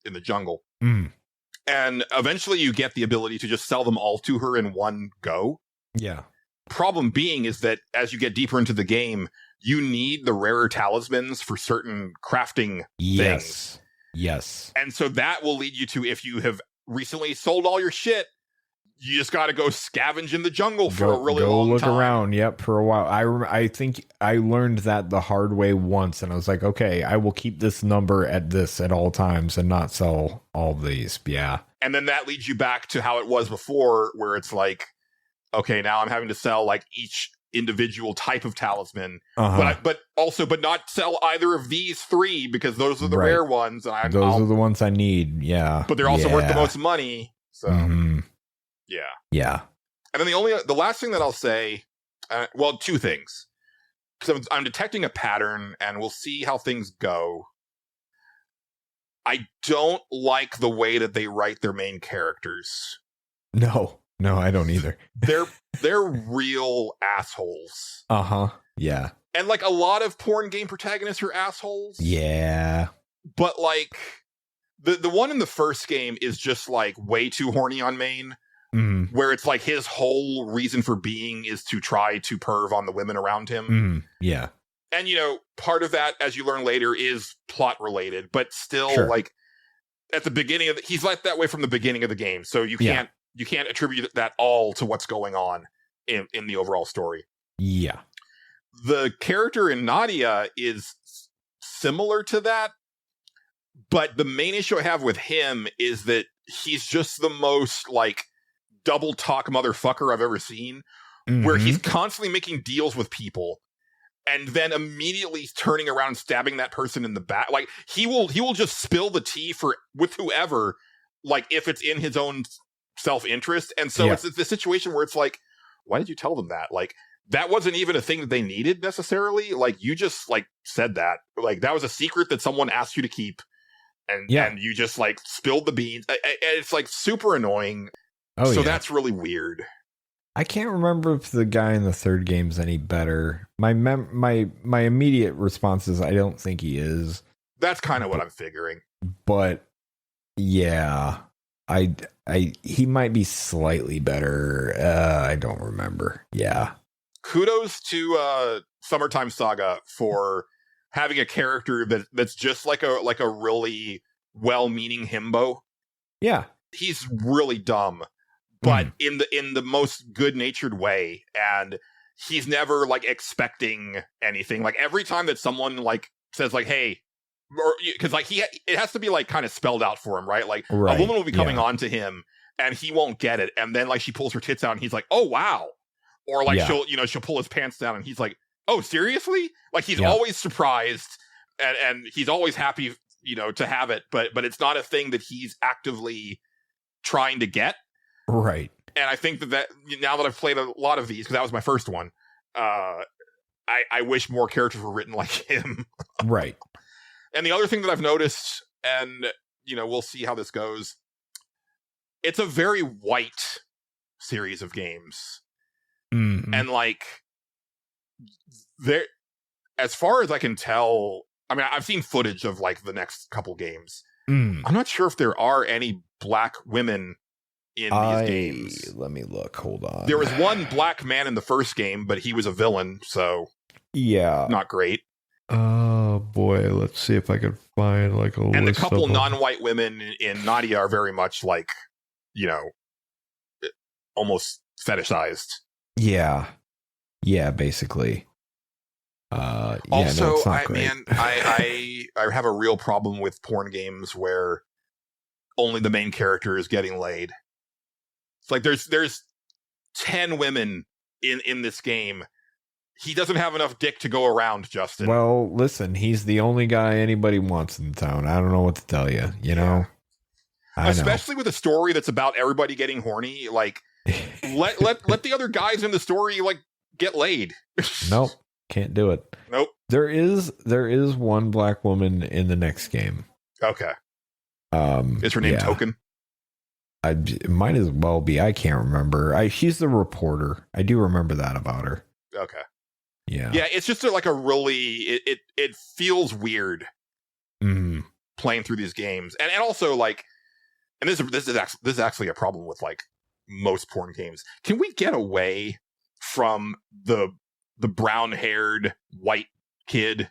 the jungle. And eventually you get the ability to just sell them all to her in one go. Yeah. Problem being is that as you get deeper into the game, you need the rarer talismans for certain crafting things. Yes. And so that will lead you to, if you have recently sold all your shit, you just got to go scavenge in the jungle for a really long look time. Around. Yep. For a while. I think I learned that the hard way once, and I was like, okay, I will keep this number at all times and not sell all these. Yeah. And then that leads you back to how it was before, where it's like, okay, now I'm having to sell like each individual type of talisman, but not sell either of these three because those are the rare ones. And those are the ones I need. Yeah. But they're also worth the most money. So yeah. And then the last thing that I'll say, two things. So I'm detecting a pattern and we'll see how things go. I don't like the way that they write their main characters. No, I don't either. They're real assholes. Yeah. And like a lot of porn game protagonists are assholes. Yeah. But like the one in the first game is just like way too horny on main. Where it's like his whole reason for being is to try to perv on the women around him. Yeah. And part of that, as you learn later, is plot related, but still like at the beginning he's like that way from the beginning of the game. So you can't attribute that all to what's going on in the overall story. Yeah. The character in Nadia is similar to that, but the main issue I have with him is that he's just the most like double talk motherfucker I've ever seen, where he's constantly making deals with people and then immediately turning around and stabbing that person in the back. Like he will just spill the tea with whoever, like if it's in his own self-interest. And so it's the situation where it's like, why did you tell them that? Like that wasn't even a thing that they needed necessarily. Like you just like said that, like that was a secret that someone asked you to keep. And you just like spilled the beans. And it's like super annoying. So that's really weird. I can't remember if the guy in the third game's any better. My immediate response is I don't think he is. That's kind of what I'm figuring. But yeah, he might be slightly better. I don't remember. Yeah. Kudos to Summertime Saga for having a character that's just like a really well-meaning himbo. Yeah. He's really dumb, but in the most good-natured way, and he's never like expecting anything. Like every time that someone like says like, "Hey," or because like it has to be like kind of spelled out for him, right? Like a woman will be coming on to him, and he won't get it, and then like she pulls her tits out, and he's like, "Oh wow," or like she'll pull his pants down, and he's like, "Oh seriously?" Like he's always surprised, and he's always happy, to have it, but it's not a thing that he's actively trying to get. Right. And I think that now that I've played a lot of these, because that was my first one, I wish more characters were written like him. Right. And the other thing that I've noticed, and we'll see how this goes, it's a very white series of games. Mhm. And like there, as far as I can tell, I mean, I've seen footage of like the next couple games. Mm. I'm not sure if there are any black women in these games. Let me look. Hold on. There was one black man in the first game, but he was a villain, so yeah, not great. Oh boy, let's see if I can find like a. And the list couple of them. non-white women in Nadia are very much like, almost fetishized. Yeah, basically. Also, no, it's not great. man, I have a real problem with porn games where only the main character is getting laid. It's like there's 10 women in this game. He doesn't have enough dick to go around, Justin. Well, listen, he's the only guy anybody wants in town. I don't know what to tell you. You know, Especially with a story that's about everybody getting horny. Like, let the other guys in the story like get laid. Nope, can't do it. Nope. There is one black woman in the next game. Okay. Is her name Token? It might as well be. I can't remember. She's the reporter. I do remember that about her. Okay. Yeah. Yeah, it's just like a really it feels weird playing through these games. And also like, and this is actually a problem with like most porn games. Can we get away from the brown-haired white kid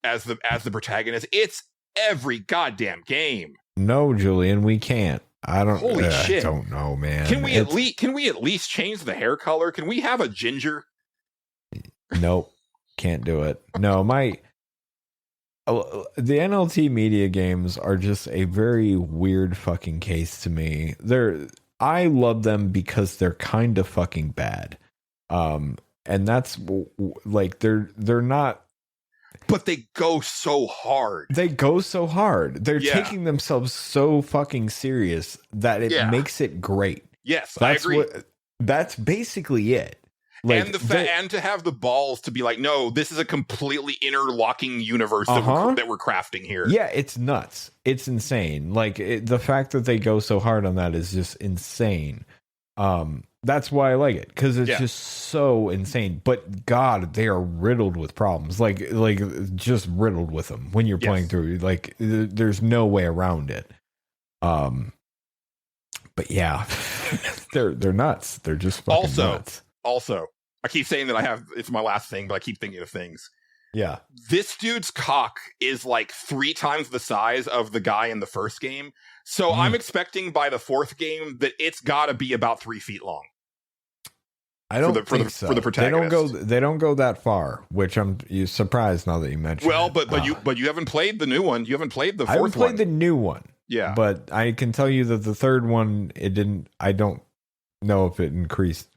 as the protagonist? It's every goddamn game. No, Julian, we can't. I don't. Holy shit! I don't know, man. Can we at least change the hair color? Can we have a ginger? Nope, can't do it. No, the NLT media games are just a very weird fucking case to me. I love them because they're kind of fucking bad. And that's like they're not. But they go so hard. They're taking themselves so fucking serious that it makes it great. Yes, I agree. That's basically it. Like, and to have the balls to be like, no, this is a completely interlocking universe that we're crafting here. Yeah, it's nuts. It's insane. Like the fact that they go so hard on that is just insane. That's why I like it, because it's just so insane. But God, they are riddled with problems. Like just riddled with them when you're playing through. Like there's no way around it. But yeah, they're nuts. They're just fucking nuts. Also, I keep saying that it's my last thing, but I keep thinking of things. Yeah. This dude's cock is like 3 times the size of the guy in the first game. So I'm expecting by the 4th game that it's got to be about 3 feet long. I don't think so. For the protagonist. They don't go that far, which I'm surprised now that you mentioned. Well, but you haven't played the new one. You haven't played the 4th one. I haven't played the new one. Yeah. But I can tell you that the 3rd one, it didn't. I don't know if it increased.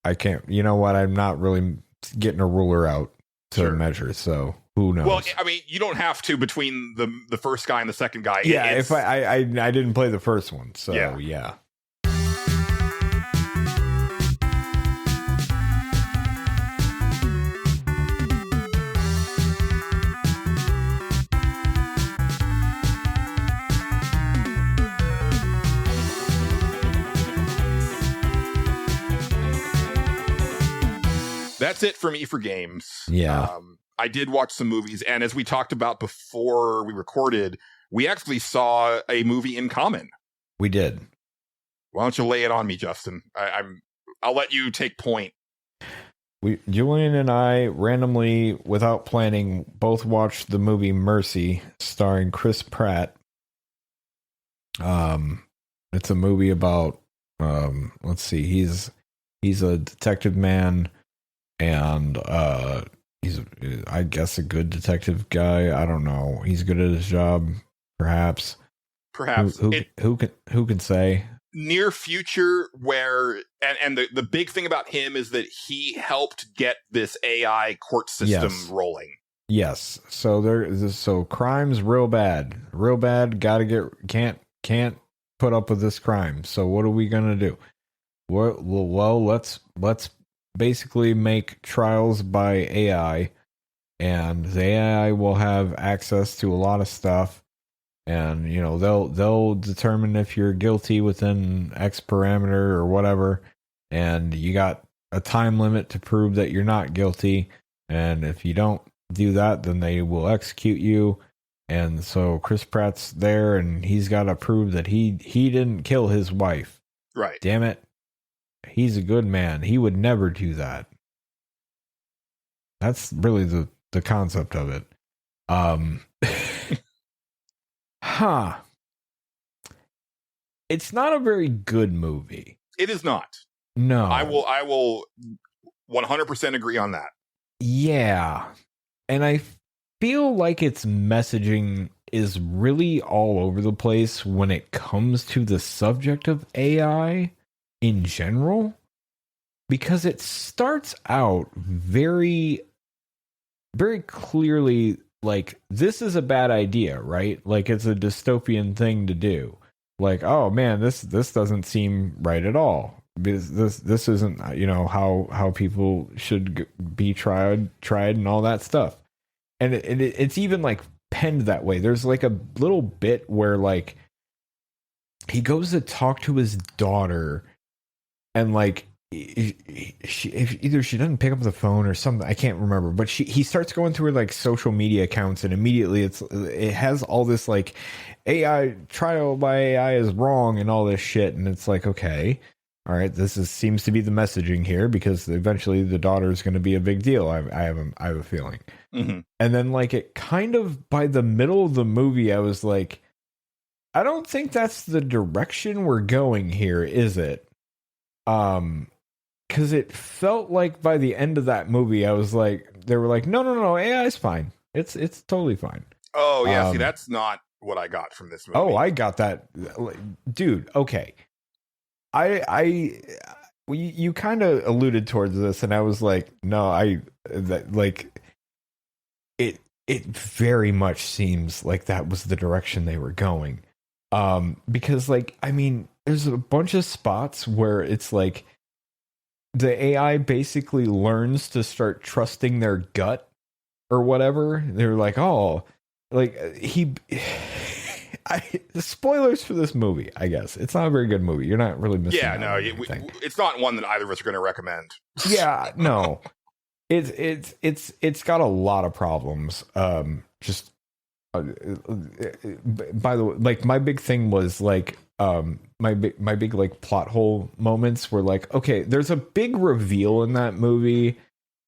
I can't. You know what? I'm not really getting a ruler out to measure. So who knows? Well, I mean, you don't have to between the first guy and the second guy. Yeah. If I didn't play the first one, so yeah. That's it for me for games. Yeah. I did watch some movies, and as we talked about before we recorded, we actually saw a movie in common. We did. Why don't you lay it on me, Justin? I'll let you take point. Julian and I randomly, without planning, both watched the movie Mercy, starring Chris Pratt. It's a movie about let's see, he's a detective man. And he's, I guess, a good detective guy. I don't know. He's good at his job, perhaps. Who can say? Near future, where and the big thing about him is that he helped get this AI court system rolling. Yes. So crime's real bad. Can't put up with this crime. So what are we gonna do? Well, let's basically make trials by AI, and the AI will have access to a lot of stuff, and they'll determine if you're guilty within X parameter or whatever, and you got a time limit to prove that you're not guilty, and if you don't do that, then they will execute you. And so Chris Pratt's there, and he's got to prove that he didn't kill his wife. Right. Damn it. He's a good man. He would never do that. That's really the concept of it. It's not a very good movie. It is not. No. I will 100% agree on that. Yeah. And I feel like its messaging is really all over the place when it comes to the subject of AI in general, because it starts out very, very clearly like, this is a bad idea, right? Like, it's a dystopian thing to do. Like, oh man, this doesn't seem right at all. Because this isn't, how people should be tried and all that stuff. And it's even like penned that way. There's like a little bit where like he goes to talk to his daughter, and like either she doesn't pick up the phone or something. I can't remember, but he starts going through her like social media accounts, and immediately it has all this like AI trial by AI is wrong and all this shit, and it's like, okay. All right, seems to be the messaging here, because eventually the daughter is going to be a big deal. I have a feeling. Mm-hmm. And then like it kind of by the middle of the movie, I was like, I don't think that's the direction we're going here, is it? Because it felt like by the end of that movie, I was like, they were like, no, AI is fine. It's totally fine. Oh yeah, see, that's not what I got from this movie. Oh, I got that, dude. Okay. You kind of alluded towards this, and I was like, no, it very much seems like that was the direction they were going. Because like, I mean, there's a bunch of spots where it's like the AI basically learns to start trusting their gut or whatever. They're like, oh, like spoilers for this movie, I guess. It's not a very good movie. You're not really missing out on anything. It's not one that either of us are going to recommend. Yeah, no. It's got a lot of problems. By the way, like my big thing was like my big like plot hole moments were like, okay, there's a big reveal in that movie.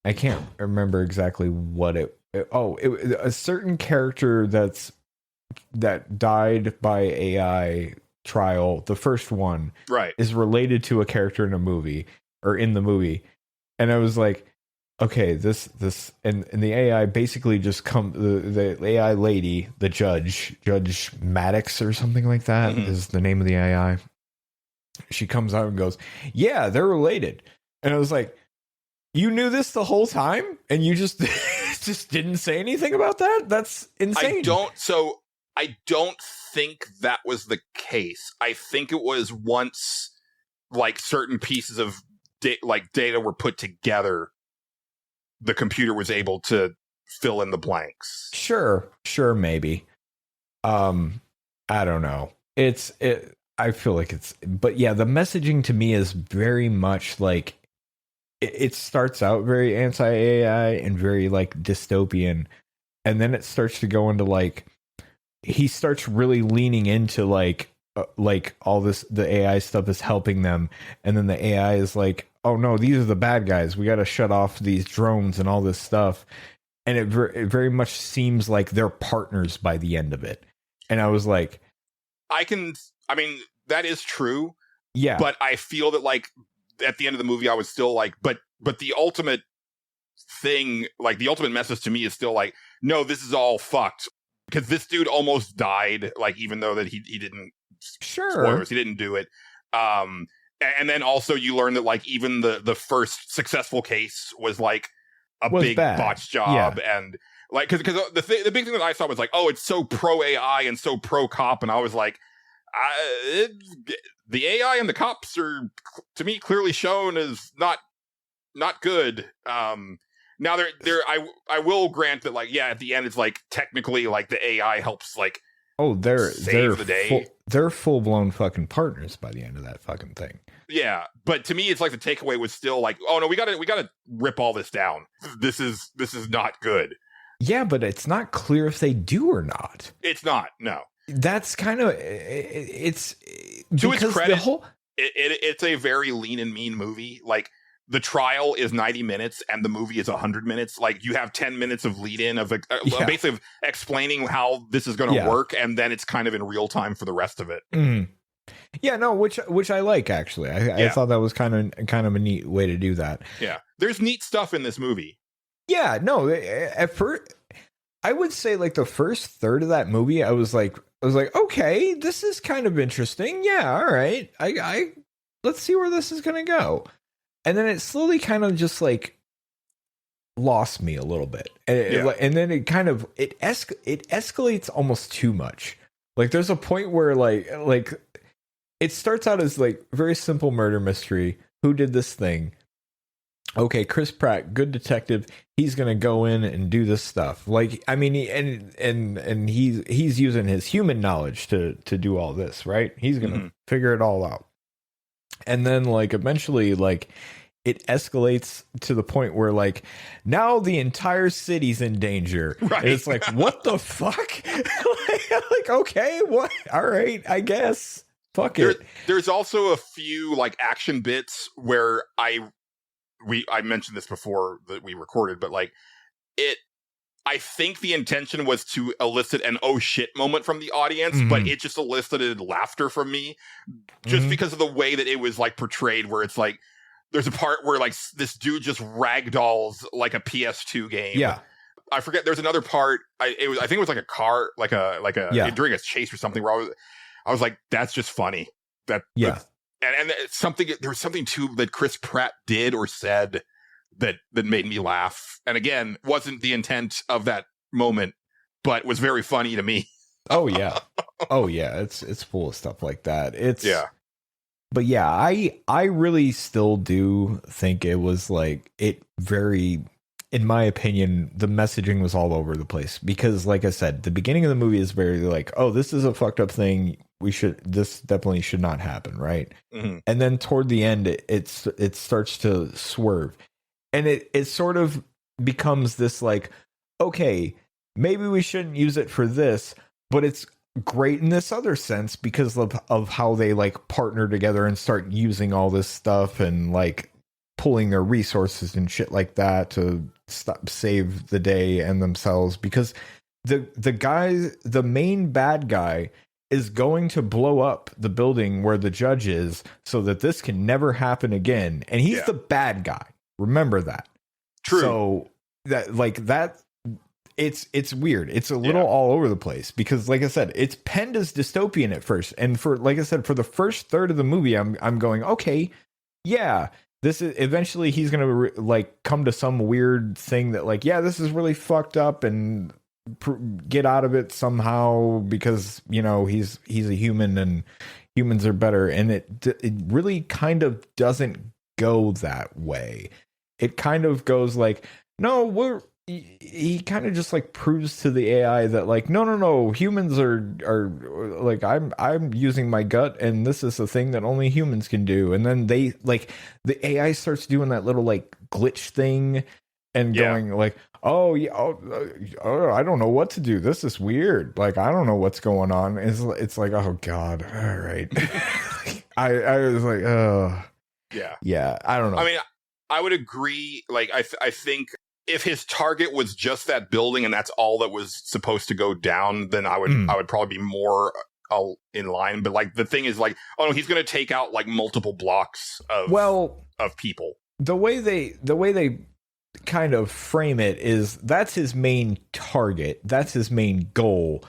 I can't remember exactly what a certain character that died by AI trial, the first one, right, is related to a character in a movie or in the movie. And I was like, okay, this and the AI basically just the AI lady, the Judge Maddox or something like that, mm-hmm. is the name of the AI. She comes out and goes, yeah, they're related. And I was like, you knew this the whole time and you just just didn't say anything about that? That's insane. I don't think that was the case. I think it was once like certain pieces of data were put together, the computer was able to fill in the blanks. Sure, maybe. I don't know. I feel like but yeah, the messaging to me is very much like it starts out very anti-AI and very like dystopian, and then it starts to go into like, he starts really leaning into like all this, the AI stuff is helping them. And then the AI is like, oh no, these are the bad guys. We got to shut off these drones and all this stuff. And it very much seems like they're partners by the end of it. And I was like, I mean, that is true. Yeah. But I feel that like at the end of the movie, I was still like, but the ultimate thing, like the ultimate message to me is still like, no, this is all fucked. Because this dude almost died, like, even though that he didn't, sure, spoilers, he didn't do it. And then also you learn that like even the first successful case was like a big bad. botch job. Yeah. And like, because the big thing that I saw was like, oh, it's so pro AI and so pro cop. And I was like, the AI and the cops are, to me, clearly shown as not not good. Now I will grant that, like, yeah, at the end it's like technically like the AI helps like they're save the day. They're full blown fucking partners by the end of that fucking thing. Yeah, but to me, it's like the takeaway was still like, oh no, we gotta rip all this down. This is not good. Yeah, but it's not clear if they do or not. It's not. No, that's kind of it's to its credit. The whole it's a very lean and mean movie. Like the trial is 90 minutes and the movie is 100 minutes. Like you have 10 minutes of lead in of basically of explaining how this is going to work, and then it's kind of in real time for the rest of it. Mm. Yeah, no, which I like actually. I thought that was kind of a neat way to do that. Yeah, there's neat stuff in this movie. Yeah, no, at first I would say like the first third of that movie, I was like, okay, this is kind of interesting. Yeah, all right, I let's see where this is gonna go, and then it slowly kind of just like lost me a little bit, and then it kind of it escalates almost too much. Like there's a point where like. It starts out as like very simple murder mystery. Who did this thing? Okay, Chris Pratt, good detective. He's gonna go in and do this stuff. Like, I mean, and he's using his human knowledge to do all this, right? He's gonna figure it all out. And then like eventually, like it escalates to the point where like now the entire city's in danger. Right. And it's like, what the fuck? like, okay, what? All right, I guess. Fuck it. There's also a few like action bits where I mentioned this before that we recorded, but like I think the intention was to elicit an oh shit moment from the audience, but it just elicited laughter from me just because of the way that it was like portrayed, where it's like there's a part where like this dude just ragdolls like a PS2 game. Yeah. I forget. There's another part. I think it was like a car, like a during a chase or something, where I was like, that's just funny. And there was something too that Chris Pratt did or said that made me laugh. And again, wasn't the intent of that moment, but was very funny to me. Oh yeah. It's full of stuff like that. But yeah, I really still do think it was like in my opinion, the messaging was all over the place because, like I said, the beginning of the movie is very like, oh, this is a fucked up thing. This definitely should not happen, right? Mm-hmm. And then toward the end, it starts to swerve, and it sort of becomes this like, okay, maybe we shouldn't use it for this, but it's great in this other sense because of how they like partner together and start using all this stuff and like pulling their resources and shit like that to save the day and themselves, because the main bad guy is going to blow up the building where the judge is so that this can never happen again, and he's the bad guy. Remember that. True. So that it's weird. It's a little all over the place because, like I said, it's penned as dystopian at first, and for like I said, for the first third of the movie, I'm going, okay, yeah. This is eventually he's gonna like come to some weird thing that like, yeah, this is really fucked up, and get out of it somehow because you know he's a human and humans are better, and it really kind of doesn't go that way. It kind of goes like, no, he kind of just like proves to the AI that like, no, humans are like, I'm using my gut, and this is a thing that only humans can do. And then they like the AI starts doing that little like glitch thing and going like, oh yeah, oh, I don't know what to do. This is weird. Like, I don't know what's going on. It's like, oh God, all right. I was like, oh yeah. I don't know. I mean, I would agree. Like, I think if his target was just that building and that's all that was supposed to go down, then I would probably be more in line. But like the thing is like, oh no, he's going to take out like multiple blocks of people. The way they kind of frame it is that's his main target, that's his main goal.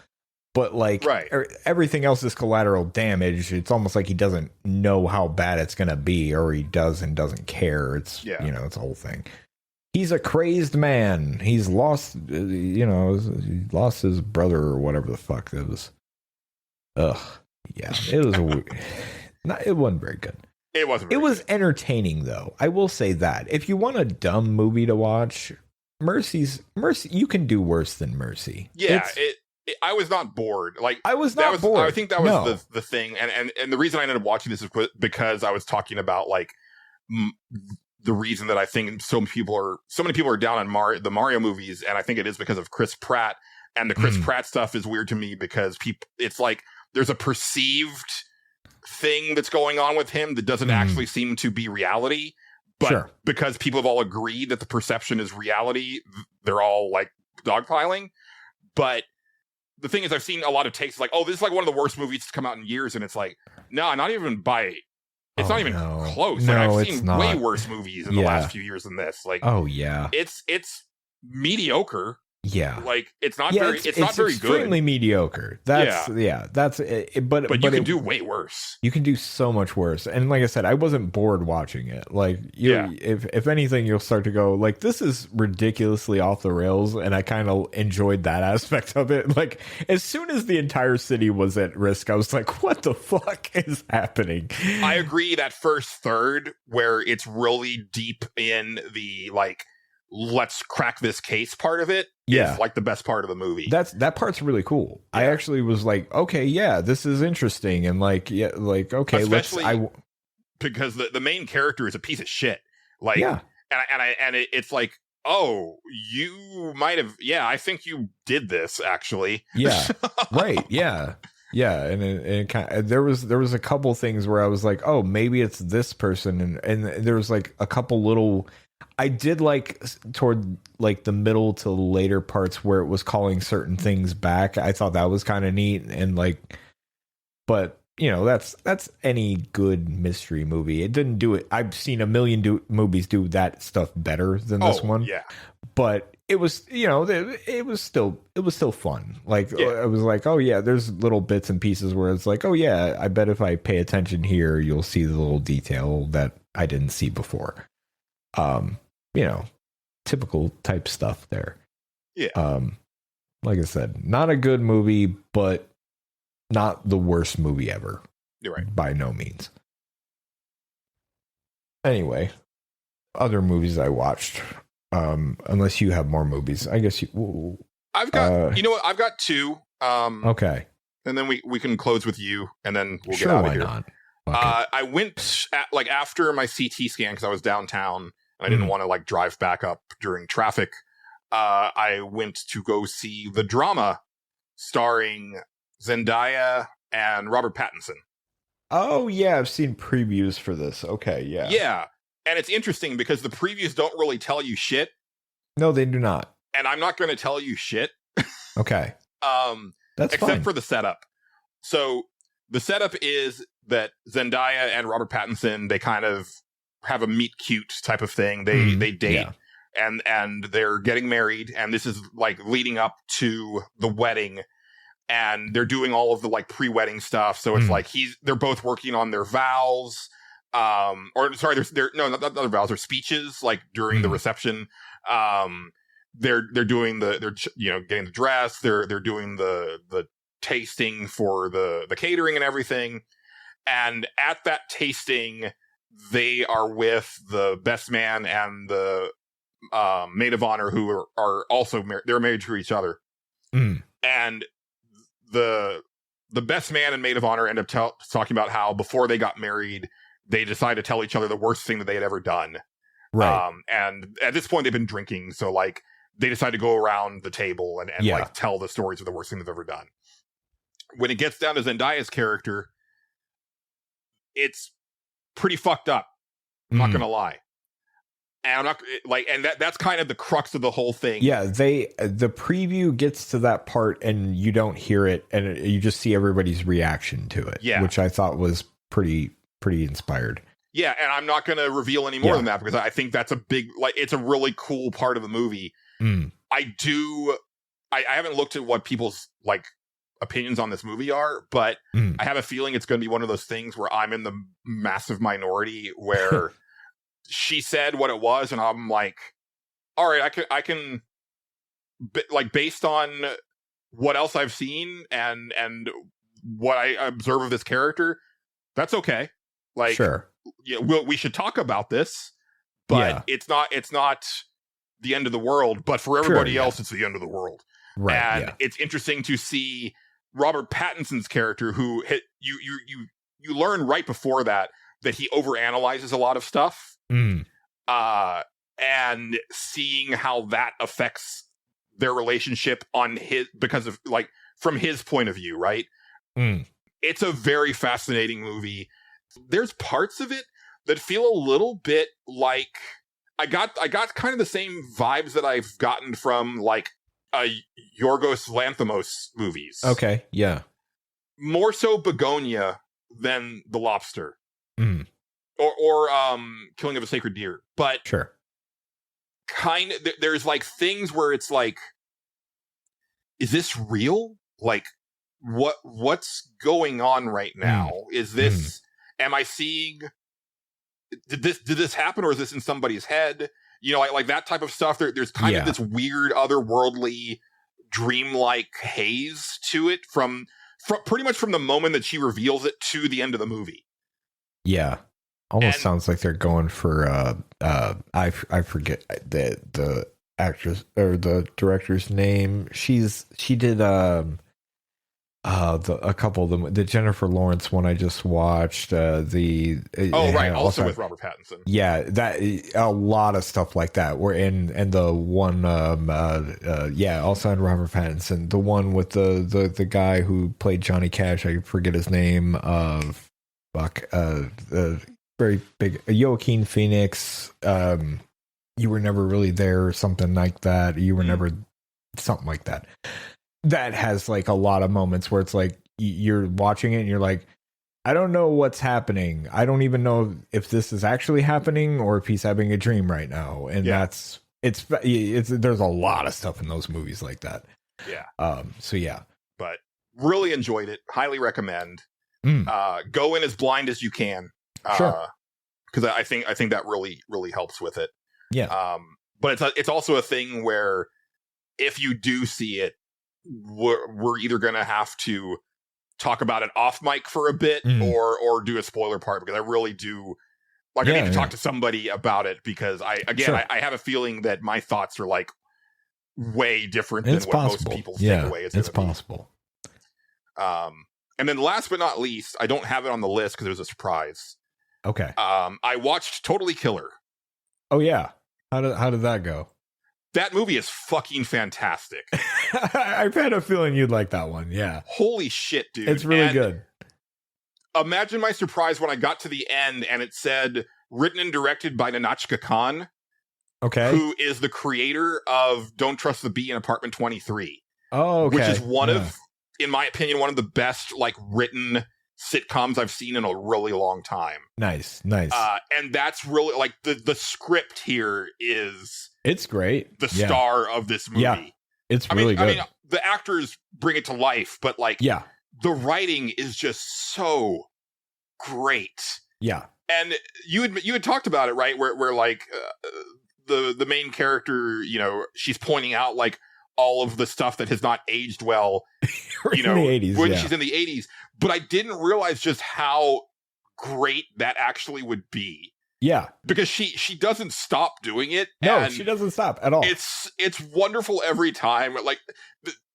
But like everything else is collateral damage. It's almost like he doesn't know how bad it's going to be, or he does and doesn't care. It's you know, it's a whole thing. He's a crazed man. He's lost, he lost his brother or whatever the fuck it was. Ugh. Yeah, it was it wasn't very good. It wasn't. It Very was good. entertaining, though. I will say that. If you want a dumb movie to watch, Mercy, you can do worse than Mercy. Yeah, I was not bored. Like I was not bored. I think that was the thing, and the reason I ended up watching this is because I was talking about like the reason that I think so many people are down on the Mario movies, and I think it is because of Chris Pratt. And the Chris Pratt stuff is weird to me because it's like there's a perceived thing that's going on with him that doesn't actually seem to be reality. But because people have all agreed that the perception is reality, they're all like dogpiling. But the thing is, I've seen a lot of takes like, oh, this is like one of the worst movies to come out in years. And it's like, no, not even by... It's not even close. Like, I've seen way worse movies in the last few years than this. Like, oh yeah, it's mediocre. Yeah, like it's not very. It's not very good. Extremely mediocre. That's it. But you can do way worse. You can do so much worse. And like I said, I wasn't bored watching it. Like, if anything, you'll start to go like, this is ridiculously off the rails, and I kind of enjoyed that aspect of it. Like, as soon as the entire city was at risk, I was like, what the fuck is happening? I agree. That first third where it's really deep in the like, let's crack this case part of it is like the best part of the movie. That part's really cool. Yeah. I actually was like, okay, yeah, this is interesting, and like, yeah, like, okay, especially because the main character is a piece of shit. Like, it's like, oh, you might have, I think you did this actually. Yeah, right, yeah. Yeah, and it kind of, there was a couple things where I was like, oh, maybe it's this person, and there was like a couple little. I did like toward like the middle to later parts where it was calling certain things back. I thought that was kind of neat, and like, but you know, that's any good mystery movie. It didn't do it. I've seen a million movies do that stuff better than this one. Yeah, but it was, you know, it was still fun. Like, I was like, oh yeah, there's little bits and pieces where it's like, oh yeah, I bet if I pay attention here, you'll see the little detail that I didn't see before. You know, typical type stuff there. Yeah. Like I said, not a good movie, but not the worst movie ever. You're right. By no means. Anyway, other movies I watched. Unless you have more movies, I guess you. I've got. You know what? I've got two. Okay. And then we can close with you, and then we'll sure, get out of why here. Not? Okay. I went after my CT scan because I was downtown. I didn't want to like drive back up during traffic. I went to go see The Drama starring Zendaya and Robert Pattinson. Oh, yeah. I've seen previews for this. Okay. Yeah. Yeah. And it's interesting because the previews don't really tell you shit. No, they do not. And I'm not going to tell you shit. Okay. That's except fine. for the setup. So the setup is that Zendaya and Robert Pattinson, they kind of have a meet cute type of thing. They date and they're getting married, and this is like leading up to the wedding, and they're doing all of the like pre-wedding stuff. So it's like they're both working on their vows. Not their vows, their speeches like during the reception. They're doing they're getting the dress, they're doing the tasting for the catering and everything. And at that tasting, they are with the best man and the maid of honor, who are also they're married to each other. And the best man and maid of honor end up talking about how before they got married, they decided to tell each other the worst thing that they had ever done. Right. And at this point, they've been drinking, so like they decide to go around the table and like tell the stories of the worst thing they've ever done. When it gets down to Zendaya's character, it's pretty fucked up. I'm not gonna lie. And I'm not like, and that's kind of the crux of the whole thing. Yeah, the preview gets to that part and you don't hear it, and you just see everybody's reaction to it. Yeah, which I thought was pretty inspired. Yeah, and I'm not gonna reveal any more than that because I think that's a big, like, it's a really cool part of the movie. I haven't looked at what people's like opinions on this movie are, but I have a feeling it's going to be one of those things where I'm in the massive minority where she said what it was, and I'm like, all right, I can like, based on what else I've seen and what I observe of this character, that's okay. Like, sure. we should talk about this, but it's not the end of the world. But for everybody else, it's the end of the world. Right. And it's interesting to see Robert Pattinson's character, who you learn right before that he overanalyzes a lot of stuff. And seeing how that affects their relationship because of like from his point of view, right? It's a very fascinating movie. There's parts of it that feel a little bit like I got kind of the same vibes that I've gotten from like Yorgos Lanthimos movies. Okay, yeah. More so Begonia than The Lobster. Or Killing of a Sacred Deer. But sure. Kind of, there's like things where it's like, is this real? Like, what's going on right now? Is this, am I seeing, did this happen, or is this in somebody's head? You know, like that type of stuff. There's kind of this weird, otherworldly, dreamlike haze to it from pretty much from the moment that she reveals it to the end of the movie. Yeah. Almost sounds like they're going for I forget the actress or the director's name. She did a couple of them. The Jennifer Lawrence one I just watched. Also with Robert Pattinson. Yeah, that a lot of stuff like that. Where and the one also had Robert Pattinson. The one with the guy who played Johnny Cash. I forget his name. Very big Joaquin Phoenix. You were never really there, or something like that. You were never something like that. That has like a lot of moments where it's like you're watching it and you're like, I don't know what's happening. I don't even know if this is actually happening or if he's having a dream right now. And it's there's a lot of stuff in those movies like that. Yeah. So yeah, but really enjoyed it. Highly recommend. Go in as blind as you can. Sure. Because I think that really, really helps with it. Yeah. But it's also a thing where if you do see it, we're either going to have to talk about it off mic for a bit or do a spoiler part, because I really do I need to talk to somebody about it, because I have a feling that my thoughts are like way different than what most people's takeaway is. It's possible. And then last but not least, I don't have it on the list because it was a surprise. Okay. I watched Totally Killer. Oh yeah. How did that go? That movie is fucking fantastic. I've had a feeling you'd like that one. Yeah. Holy shit, dude. It's really good. Imagine my surprise when I got to the end and it said written and directed by Nadia Khan. Okay. Who is the creator of Don't Trust the Bee in Apartment 23. Oh, okay. Which is one of, in my opinion, one of the best like written sitcoms I've seen in a really long time. Nice. And that's really like the script here is it's great. The star of this movie. Yeah. It's really good. I mean, the actors bring it to life, but like the writing is just so great. Yeah. And you had talked about it, right? Where like the main character, you know, she's pointing out like all of the stuff that has not aged well, you know, in the 80s, when she's in the 80s. But I didn't realize just how great that actually would be. Yeah. Because she doesn't stop doing it. No, and she doesn't stop at all. It's wonderful every time. Like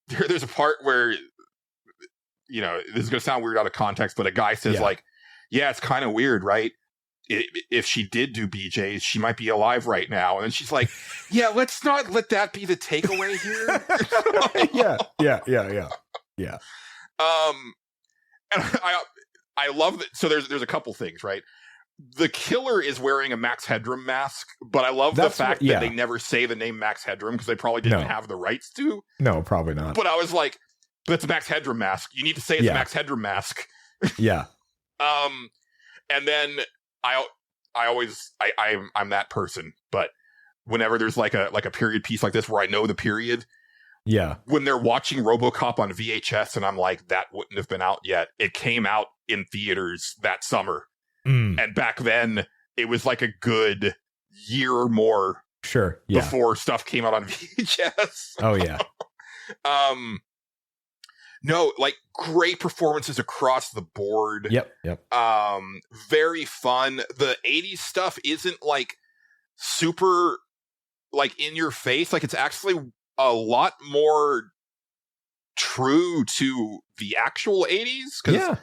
there's a part where, you know, this is going to sound weird out of context, but a guy says like, yeah, it's kind of weird, right? If she did do BJ's, she might be alive right now. And then she's like, yeah, let's not let that be the takeaway here. Yeah. And I love that. So there's a couple things, right? The killer is wearing a Max Headroom mask, but I love the fact that they never say the name Max Headroom because they probably didn't have the rights to. No, probably not. But I was like, but it's a Max Headroom mask. You need to say it's a Max Headroom mask. Yeah. And then I'm that person, but whenever there's like a period piece like this where I know the period, when they're watching RoboCop on VHS and I'm like, that wouldn't have been out yet. It came out in theaters that summer. And back then it was like a good year or more before stuff came out on VHS. Oh yeah. No, like great performances across the board. Yep. Very fun. The 80s stuff isn't like super like in your face. Like it's actually a lot more true to the actual 80s. Because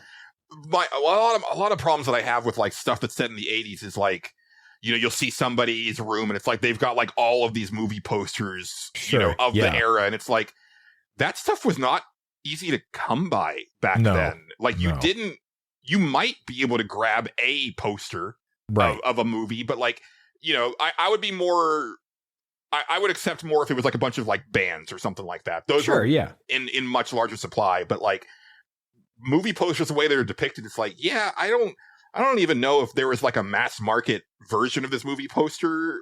a lot of problems that I have with like stuff that's set in the 80s is like, you know, you'll see somebody's room and it's like they've got like all of these movie posters, you know, of the era, and it's like that stuff was not easy to come by back then. Like you might be able to grab a poster of a movie, but like, you know, I would be more, I would accept more if it was like a bunch of like bands or something like that. Those are in much larger supply, but like movie posters, the way they're depicted, it's like, I don't even know if there was like a mass market version of this movie poster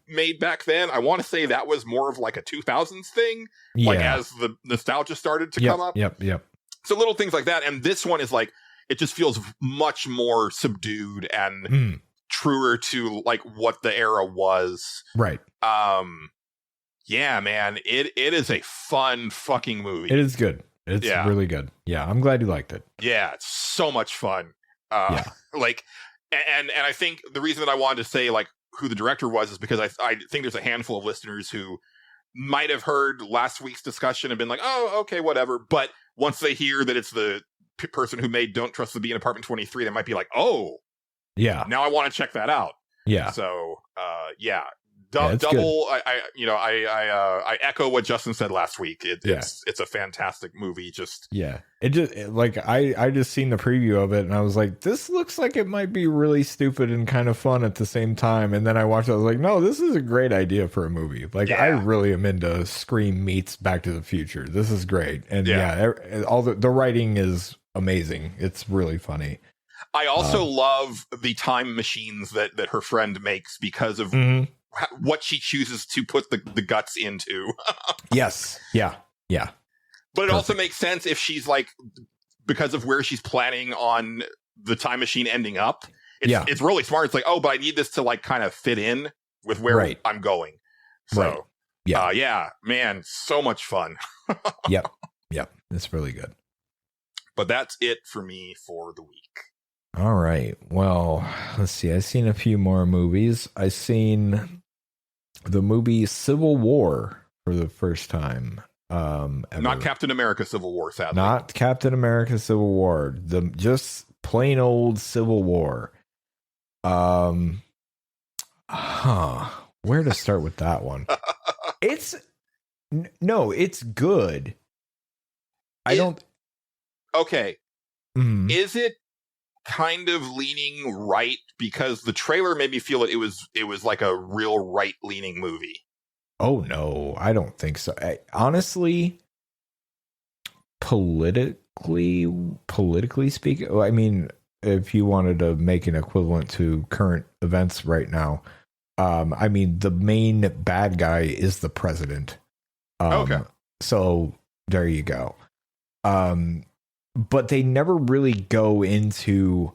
made back then. I want to say that was more of like a 2000s thing, like as the nostalgia started to come up. Yep. So little things like that. And this one is like, it just feels much more subdued and truer to like what the era was. Right. Yeah, man, it is a fun fucking movie. It is good. It's really good. Yeah. I'm glad you liked it. Yeah. It's so much fun. Like, and I think the reason that I wanted to say like who the director was is because I think there's a handful of listeners who might have heard last week's discussion and been like, oh, okay, whatever. But once they hear that it's the person who made Don't Trust the Bee in Apartment 23, they might be like, oh, yeah, now I want to check that out. Yeah. So, double. I echo what Justin said last week. It's a fantastic movie. I just seen the preview of it and I was like, this looks like it might be really stupid and kind of fun at the same time. And then I watched it. I was like, no, this is a great idea for a movie. Like I really am into Scream meets Back to the Future. This is great. And all the writing is amazing. It's really funny. I also love the time machines that her friend makes because of what she chooses to put the guts into. Yes. Yeah. But it also makes sense if she's like, because of where she's planning on the time machine ending up. It's really smart. It's like, oh, but I need this to like kind of fit in with where I'm going. So, man, so much fun. Yep. It's really good. But that's it for me for the week. All right. Well, let's see. I've seen a few more movies. I've seen the movie Civil War for the first time. Ever. Not Captain America Civil War, sadly. Not Captain America Civil War. Just plain old Civil War. Where to start with that one? It's good. Okay. Is it kind of leaning right? Because the trailer made me feel that it was like a real right leaning movie. Oh no, I don't think so. Honestly, politically speaking, I mean, if you wanted to make an equivalent to current events right now, I mean, the main bad guy is the president. Okay. So there you go. But they never really go into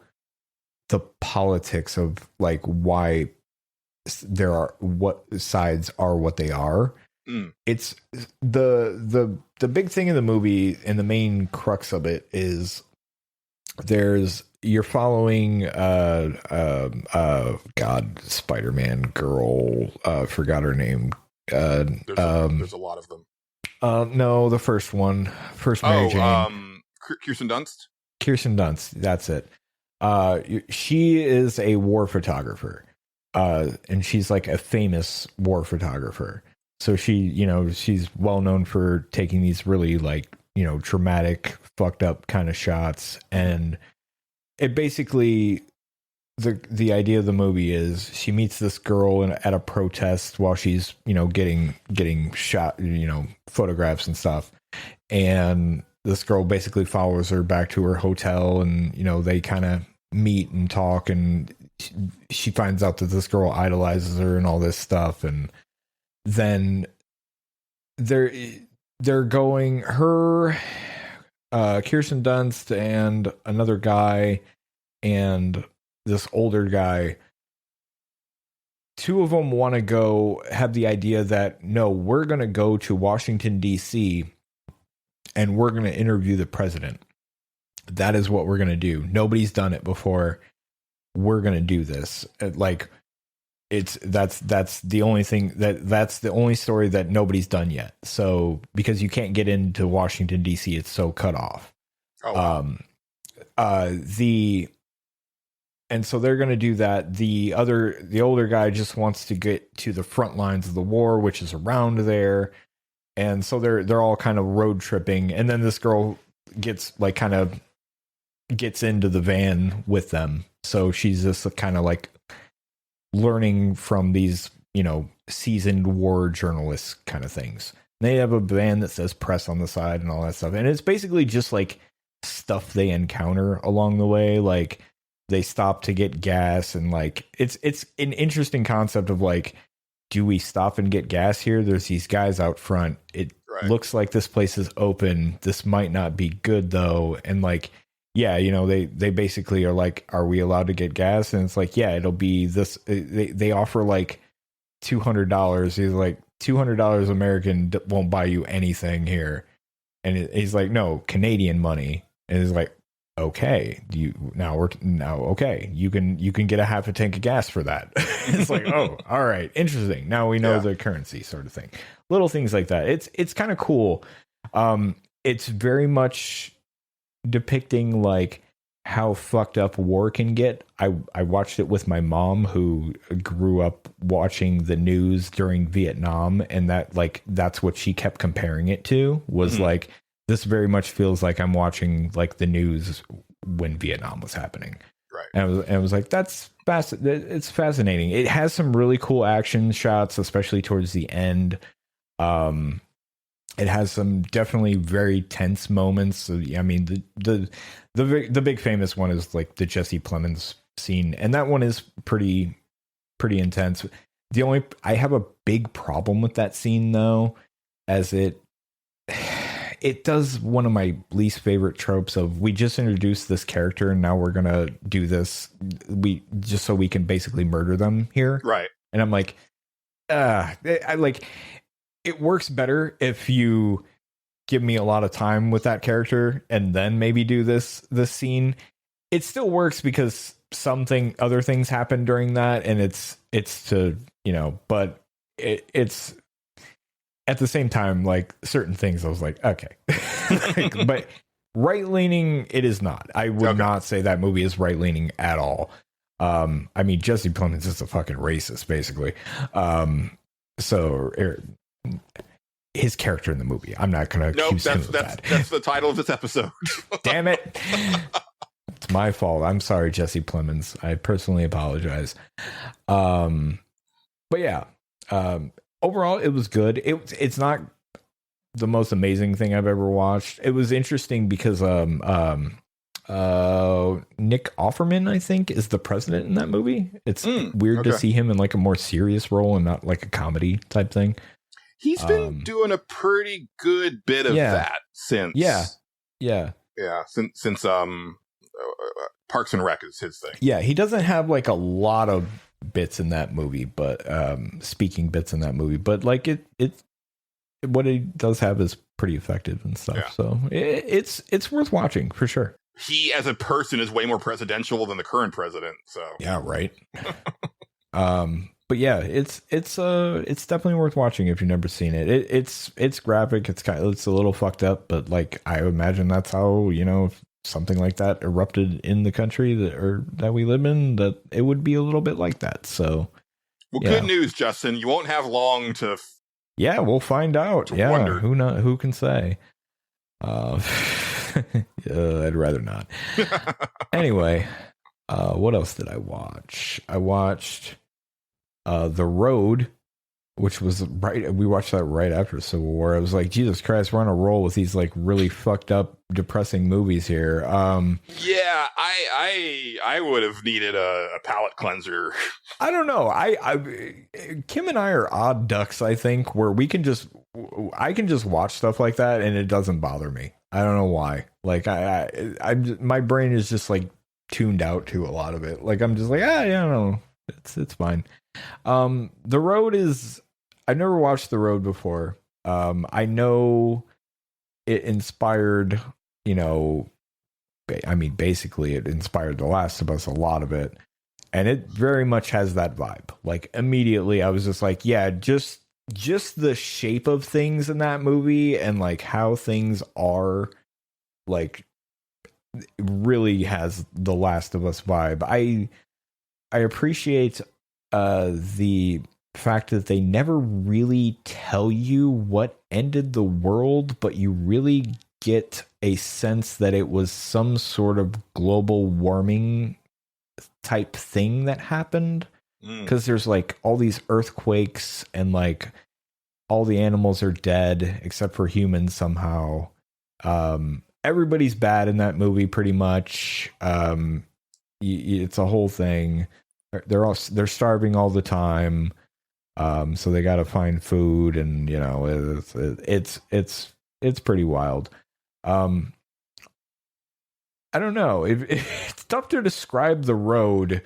the politics of like why what sides are what they are. It's the big thing in the movie, and the main crux of it is you're following Spider-Man girl, forgot her name. There's a lot of them. No, the first one, Mary Jane. Kirsten Dunst? Kirsten Dunst, that's it. She is a war photographer. And she's like a famous war photographer. So she's well known for taking these really like, traumatic, fucked up kind of shots. And it basically, the idea of the movie is she meets this girl at a protest while she's, getting shot, photographs and stuff. And this girl basically follows her back to her hotel, and, they kind of meet and talk, and she finds out that this girl idolizes her and all this stuff. And then they're going, Kirsten Dunst and another guy and this older guy, two of them want to go, have the idea that, no, we're going to go to Washington, D.C. and we're going to interview the president. That is what we're going to do. Nobody's done it before. We're going to do this. Like, that's the only thing that's the only story that nobody's done yet. So because you can't get into Washington DC, it's so cut off. Oh, wow. And so they're going to do that. The older guy just wants to get to the front lines of the war, which is around there. And so they're all kind of road tripping. And then this girl gets into the van with them. So she's just kind of like learning from these, seasoned war journalists kind of things. They have a van that says press on the side and all that stuff. And it's basically just like stuff they encounter along the way. Like, they stop to get gas, and like it's an interesting concept of like, do we stop and get gas here? There's these guys out front. It looks like this place is open. This might not be good though. And like, yeah, they basically are like, are we allowed to get gas? And it's like, yeah, it'll be this. They offer like $200. He's like, $200 American won't buy you anything here. And he's like, no, Canadian money. And he's like, okay, okay, you can get a half a tank of gas for that. It's like, oh, all right, interesting. Now we know the currency sort of thing. Little things like that. It's kind of cool. It's very much depicting like how fucked up war can get. I watched it with my mom, who grew up watching the news during Vietnam, and that's what she kept comparing it to, was like, this very much feels like I'm watching like the news when Vietnam was happening. Right. And I was like, it's fascinating. It has some really cool action shots, especially towards the end. It has some definitely very tense moments. I mean, the big famous one is like the Jesse Plemons scene. And that one is pretty intense. I have a big problem with that scene though, as it does one of my least favorite tropes of, we just introduced this character and now we're going to do this. Just so we can basically murder them here. Right. And I'm like, it works better if you give me a lot of time with that character and then maybe do this scene. It still works because other things happen during that. And it's to, but it's, at the same time, like certain things, I was like, okay, but right leaning, it is not. I would not say that movie is right leaning at all. I mean, Jesse Plemons is a fucking racist, basically. So his character in the movie, I'm not going to accuse him of that. That's the title of this episode. Damn it. It's my fault. I'm sorry, Jesse Plemons. I personally apologize. But yeah, overall, it was good. It's not the most amazing thing I've ever watched. It was interesting because Nick Offerman, I think, is the president in that movie. It's weird to see him in like a more serious role and not like a comedy type thing. He's been doing a pretty good bit of that since since Parks and Rec is his thing. Yeah, he doesn't have like a lot of bits in that movie, but speaking bits in that movie, but like it what he does have is pretty effective and stuff. So it's worth watching for sure. He as a person is way more presidential than the current president. So yeah, right. But yeah, it's definitely worth watching if you've never seen it. It's graphic. It's a little fucked up, but like I imagine that's how if something like that erupted in the country that we live in, that it would be a little bit like that. So, good news, Justin. You won't have long to. We'll find out. Wonder. Who can say? I'd rather not. Anyway, what else did I watch? I watched The Road, which was we watched that right after Civil War. I was like, Jesus Christ, we're on a roll with these like really fucked up, depressing movies here. I would have needed a palate cleanser. I don't know. Kim and I are odd ducks, I think, where I can just watch stuff like that and it doesn't bother me. I don't know why. Like my brain is just like tuned out to a lot of it. Like I'm just like, no, it's fine. The Road is, I've never watched The Road before. I know it inspired, you know, I mean, basically it inspired The Last of Us, a lot of it. And it very much has that vibe. Like immediately I was just like, yeah, just the shape of things in that movie and like how things are, like, really has the Last of Us vibe. I appreciate the fact that they never really tell you what ended the world, but you really get a sense that it was some sort of global warming type thing that happened, because there's like all these earthquakes and like all the animals are dead except for humans somehow. Everybody's bad in that movie pretty much. It's a whole thing. They're starving all the time, so they got to find food, and you know it's pretty wild. I don't know. It's tough to describe the road.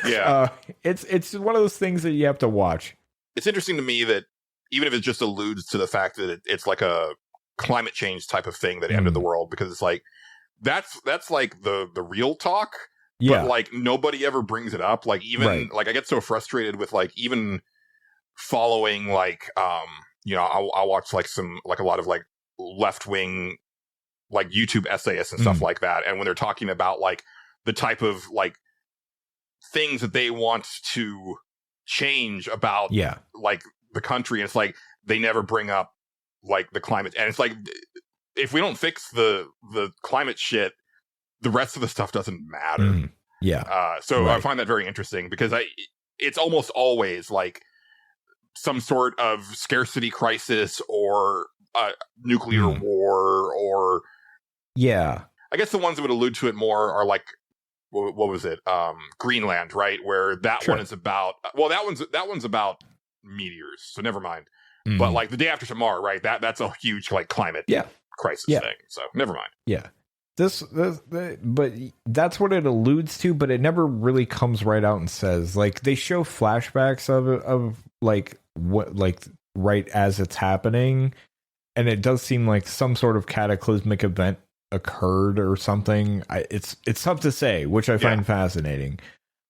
Yeah. It's one of those things that you have to watch. It's interesting to me that even if it just alludes to the fact that it's like a climate change type of thing that ended the world, because it's like that's like the real talk. Yeah. But like nobody ever brings it up. Like even like I get so frustrated with like even following like you know, I'll watch like a lot of like left wing like YouTube essayists and stuff like that. And when they're talking about like the type of like things that they want to change about like the country, and it's like they never bring up like the climate. And it's like if we don't fix the climate shit, the rest of the stuff doesn't matter. So I find that very interesting, because it's almost always like some sort of scarcity crisis or nuclear war, or I guess the ones that would allude to it more are like what was it, Greenland, right, where that one is about, well, that one's about meteors, so never mind. But like The Day After Tomorrow, right, that's a huge like climate crisis thing, so never mind. But that's what it alludes to, but it never really comes right out and says. Like they show flashbacks of like what, like right as it's happening, and it does seem like some sort of cataclysmic event occurred or something. It's tough to say, which I find fascinating.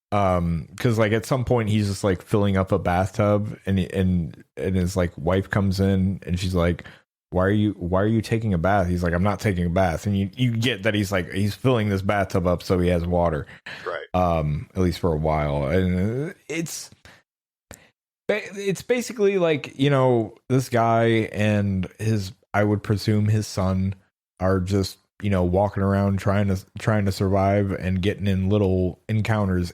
Because like at some point he's just like filling up a bathtub, and his like wife comes in and she's like, why are you taking a bath? He's like, I'm not taking a bath. And you get that he's like, he's filling this bathtub up so he has water. Right. At least for a while. And it's basically like, you know, this guy and I would presume his son are just, you know, walking around trying to survive and getting in little encounters.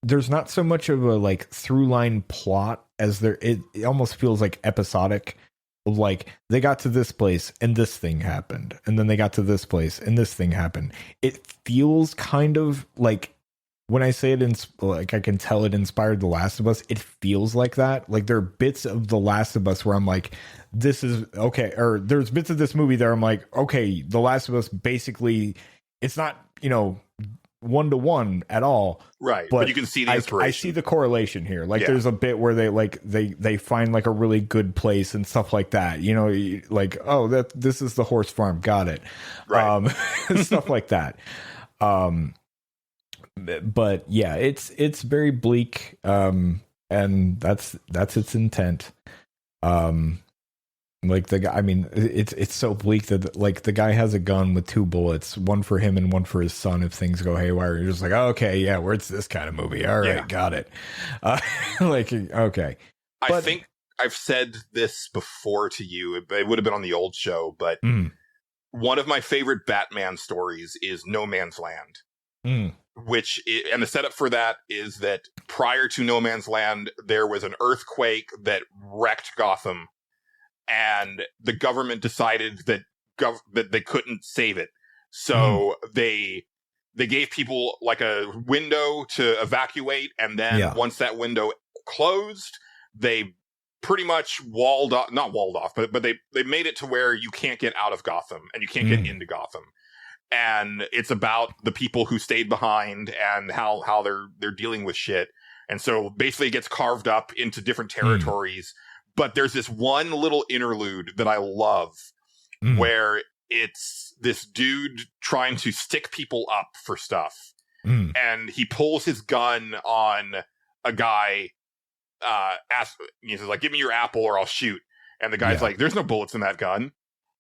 There's not so much of a like through line plot as it almost feels like episodic. Like they got to this place and this thing happened, and then they got to this place and this thing happened. It feels kind of like, when I say it, like I can tell it inspired The Last of Us. It feels like that. Like there are bits of The Last of Us where I'm like, this is okay, or there's bits of this movie there I'm like, okay, The Last of Us basically, it's not, you know, 1-to-1 at all, right? But you can see the inspiration. I see the correlation here. Like there's a bit where they find like a really good place and stuff like that, you know, like, oh, this is the horse farm, got it, right? Stuff like that. But yeah, it's very bleak, and that's its intent. Like the guy, I mean, it's so bleak that like the guy has a gun with 2 bullets, one for him and one for his son if things go haywire. You're just like, oh, okay, yeah, where's this kind of movie? All right, got it. Like, okay. I think I've said this before to you. It would have been on the old show, but one of my favorite Batman stories is No Man's Land. And the setup for that is that prior to No Man's Land, there was an earthquake that wrecked Gotham. And the government decided that that they couldn't save it, so they gave people like a window to evacuate, and then once that window closed, they pretty much not walled off, but they made it to where you can't get out of Gotham and you can't get into Gotham. And it's about the people who stayed behind and how they're dealing with shit. And so basically it gets carved up into different territories. But there's this one little interlude that I love where it's this dude trying to stick people up for stuff. And he pulls his gun on a guy, he says, like, give me your apple or I'll shoot. And the guy's like, there's no bullets in that gun.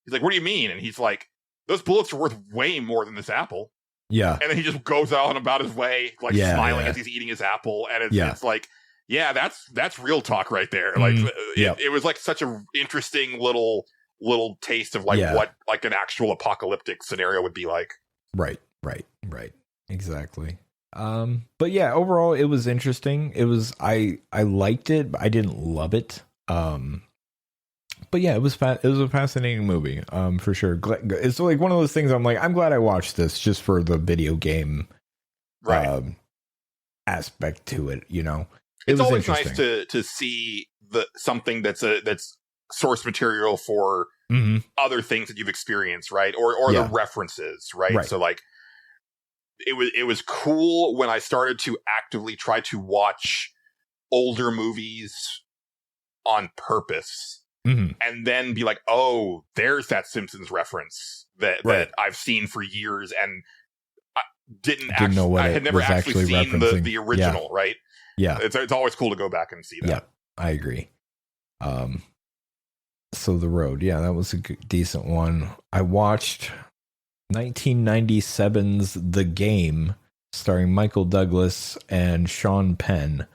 He's like, what do you mean? And he's like, those bullets are worth way more than this apple. Yeah. And then he just goes on about his way, like smiling as he's eating his apple. And it's like, yeah, that's real talk right there. Like, it was like such a interesting little taste of like what like an actual apocalyptic scenario would be like. Right. Exactly. But yeah, overall it was interesting. It was, I liked it, but I didn't love it. But yeah, it was a fascinating movie, for sure. It's like one of those things I'm like, I'm glad I watched this just for the video game aspect to it, you know. It's always nice to see something that's source material for other things that you've experienced, right? Or the references, right? So like it was cool when I started to actively try to watch older movies on purpose. And then be like, oh, there's that Simpsons reference that I've seen for years and I didn't know what I had never actually seen the original, right? Yeah. It's always cool to go back and see that. Yeah, I agree. So The Road, that was a decent one. I watched 1997's The Game, starring Michael Douglas and Sean Penn.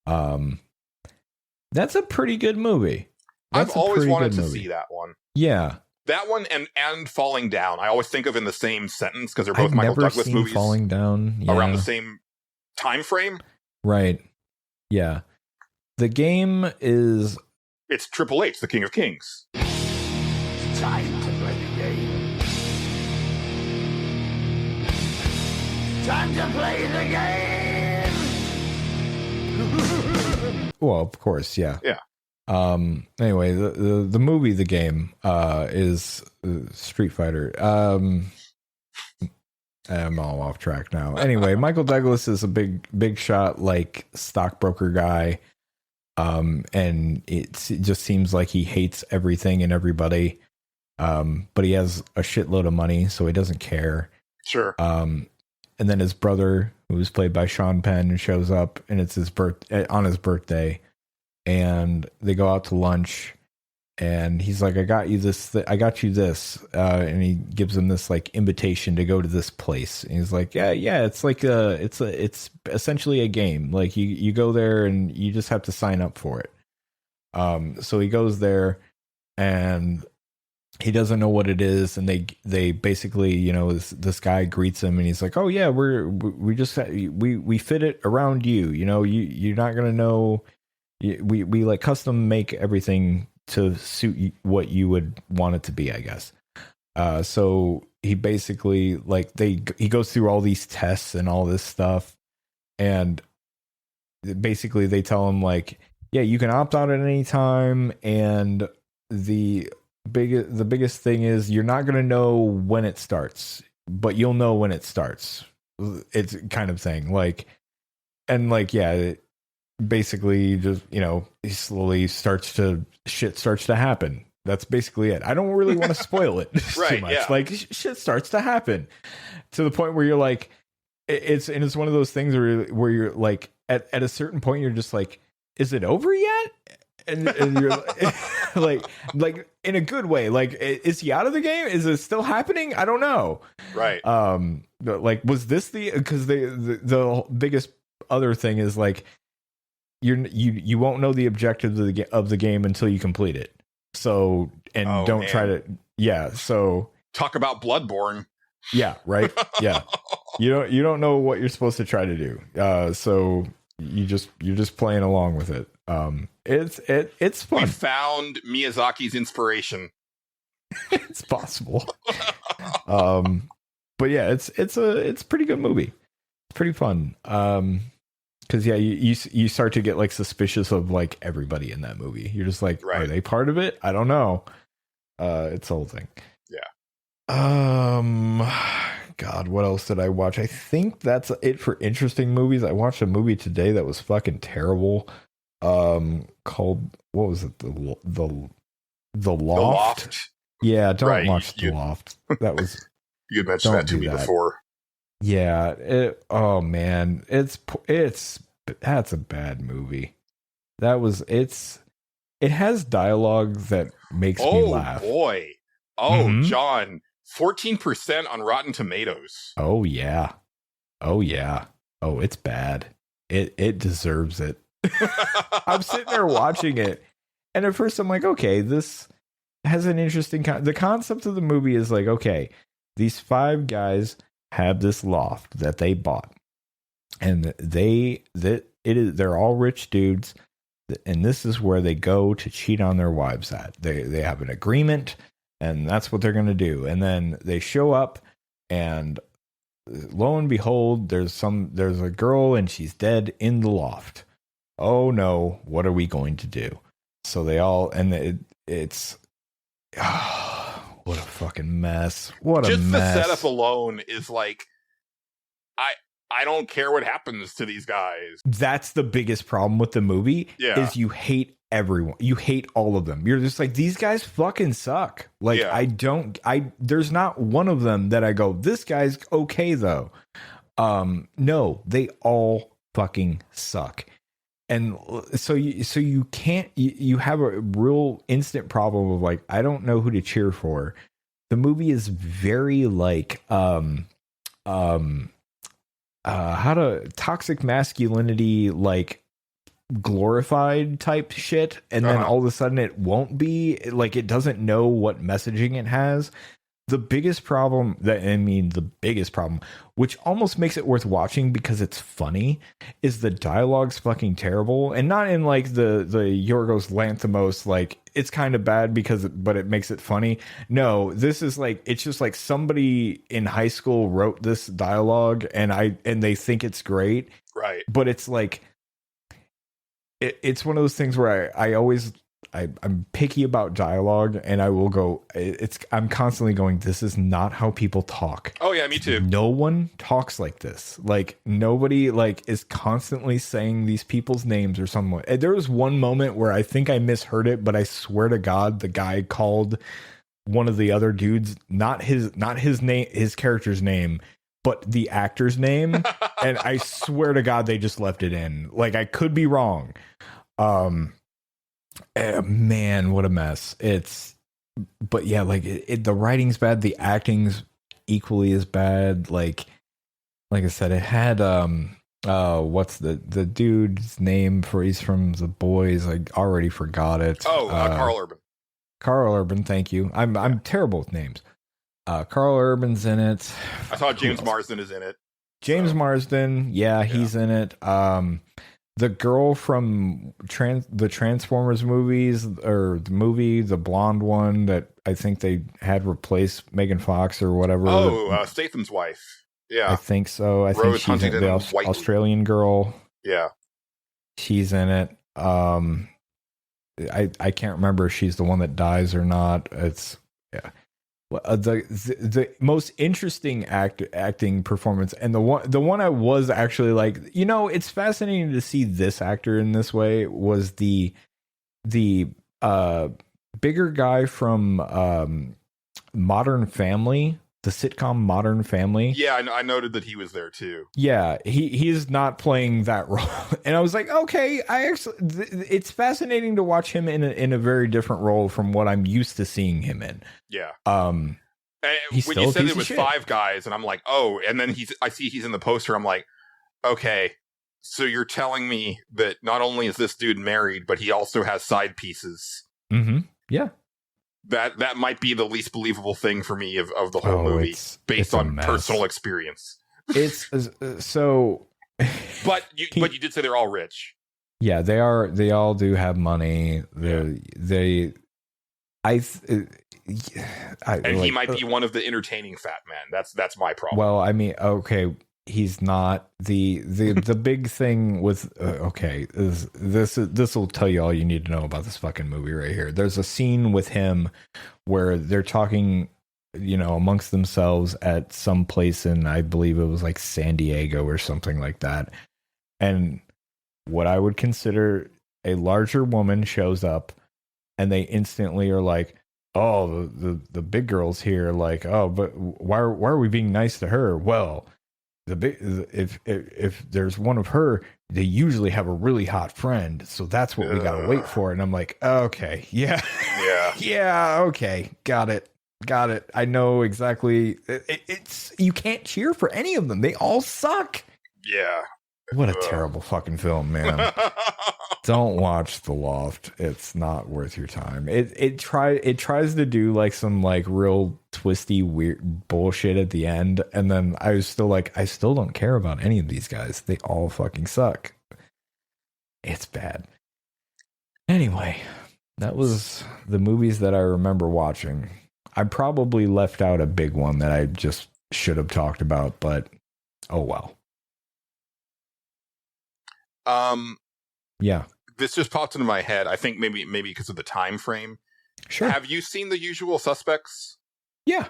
That's a pretty good movie. I've always wanted to see that one. Yeah. That one and Falling Down. I always think of in the same sentence because they're both Michael Douglas movies. Falling Down. Around the same time frame. Right. Yeah. The Game is... It's Triple H, the King of Kings. Time to play the game. Time to play the game. Well, of course, yeah. Yeah. Anyway, the movie The Game is Street Fighter. I'm all off track now. Anyway, Michael Douglas is a big shot, like, stockbroker guy. And it just seems like he hates everything and everybody. But he has a shitload of money, so he doesn't care. Sure. And then his brother, who's played by Sean Penn, shows up, and it's on his birthday. And they go out to lunch, and he's like, I got you this, and he gives him this like invitation to go to this place. And he's like, yeah, it's like it's essentially a game. Like you go there and you just have to sign up for it. So he goes there, and he doesn't know what it is, and they basically, you know, this guy greets him, and he's like, oh yeah, we fit it around you, you know, you're not gonna know. We like custom make everything to suit what you would want it to be, I guess. So he basically like he goes through all these tests and all this stuff, and basically they tell him like, yeah, you can opt out at any time, and the biggest thing is you're not gonna know when it starts, but you'll know when it starts. It's kind of thing like, and like basically just, you know, he slowly shit starts to happen. That's basically it. I don't really want to spoil it too much. Yeah. Like shit starts to happen to the point where you're like, it's one of those things where you're like at a certain point you're just like, is it over yet? And you're like in a good way. Like, is he out of the game? Is it still happening? I don't know. Right. Like, was this because the biggest other thing is like, you won't know the objective of the game until you complete it. So, and don't try to, so talk about Bloodborne. Yeah. Right. Yeah. You don't know what you're supposed to try to do. So you're just playing along with it. It's fun. We found Miyazaki's inspiration. It's possible. But yeah, it's a pretty good movie. It's pretty fun. Because you start to get like suspicious of like everybody in that movie. You're just like, are they part of it? I don't know. It's the whole thing. Yeah. God, what else did I watch? I think that's it for interesting movies. I watched a movie today that was fucking terrible. Called, what was it? The Loft. Yeah, don't Right, watch The Loft. That was You had mentioned Don't that to do me that. before. yeah. Oh man, that's a bad movie. It has dialogue that makes me Oh laugh. boy. Oh, Mhm. John, 14% on Rotten Tomatoes. Oh yeah. Oh yeah. Oh, it's bad. It deserves it. I'm sitting there watching it, and at first I'm like, okay, this has an interesting the concept of the movie is like, okay, these 5 guys have this loft that they bought, and they're all rich dudes, and this is where they go to cheat on their wives at. They have an agreement, and that's what they're going to do. And then they show up, and lo and behold, there's a girl, and she's dead in the loft. Oh no, what are we going to do? So they all, and it's what a fucking mess. What a Just mess. the setup alone is like, I don't care what happens to these guys. That's the biggest problem with the movie. Yeah. Is you hate everyone. You hate all of them. You're just like, these guys fucking suck. Like, Yeah. there's not one of them that I go, this guy's okay though. No, they all fucking suck. And so you can't, you have a real instant problem of like, I don't know who to cheer for. The movie is very like, toxic masculinity, like glorified type shit. And then all of a sudden it won't be, like, it doesn't know what messaging it has. The biggest problem which almost makes it worth watching because it's funny, is the dialogue's fucking terrible. And not in like the Yorgos Lanthimos, like it's kind of bad but it makes it funny. No, this is like, it's just like somebody in high school wrote this dialogue and they think it's great. Right. But it's like, it's one of those things where I'm picky about dialogue, and I will go, I'm constantly going, this is not how people talk. Oh yeah, me too. No one talks like this. Like, nobody like is constantly saying these people's names or something. And there was one moment where I think I misheard it, but I swear to God, the guy called one of the other dudes, not his name, his character's name, but the actor's name. And I swear to God, they just left it in. Like, I could be wrong. Man, what a mess. But yeah, like the writing's bad, the acting's equally as bad. Like I said, it had what's the dude's name he's from The Boys? I already forgot it. Carl Urban. Carl Urban, thank you. I'm terrible with names. Carl Urban's in it. I thought James Marsden is in it. James Marsden, yeah, he's in it. The girl from the Transformers movies, or the movie, the blonde one that I think they had replaced Megan Fox or whatever. Statham's wife. Yeah, I think so. I Rose think she's in the Huntington-Whiteley. Australian girl. Yeah, she's in it. I can't remember if she's the one that dies or not. It's the most interesting acting performance, and the one I was actually like, it's fascinating to see this actor in this way, was the bigger guy from Modern Family, the sitcom Modern Family. Yeah, I noted that he was there too. Yeah, he's not playing that role, and I was like, okay, it's fascinating to watch him in a very different role from what I'm used to seeing him in. Yeah. And when you said it was 5 guys, and I'm like, oh, and then I see he's in the poster. I'm like, okay, so you're telling me that not only is this dude married, but he also has side pieces. Mm-hmm. Yeah. That might be the least believable thing for me of the whole movie, based on personal experience. It's so. But you did say they're all rich. Yeah, they are. They all do have money. He might be one of the entertaining fat men. That's my problem. Well, I mean, okay, he's not the big thing with is this will tell you all you need to know about this fucking movie right here. There's a scene with him where they're talking, amongst themselves at some place in, I believe it was like San Diego or something like that, and what I would consider a larger woman shows up, and they instantly are like, oh, the big girl's here, like, oh, but why are we being nice to her? Well, if there's one of her, they usually have a really hot friend, so that's what we gotta wait for. And I'm like, okay, yeah, yeah, okay, got it. I know exactly. It's you can't cheer for any of them. They all suck. Yeah. What a terrible fucking film, man. Don't watch The Loft. It's not worth your time. It tries to do like some like real twisty weird bullshit at the end, and then I was still like, I still don't care about any of these guys. They all fucking suck. It's bad. Anyway, that was the movies that I remember watching. I probably left out a big one that I just should have talked about, but oh well. Yeah. This just popped into my head. I think maybe because of the time frame. Sure. Have you seen The Usual Suspects? Yeah.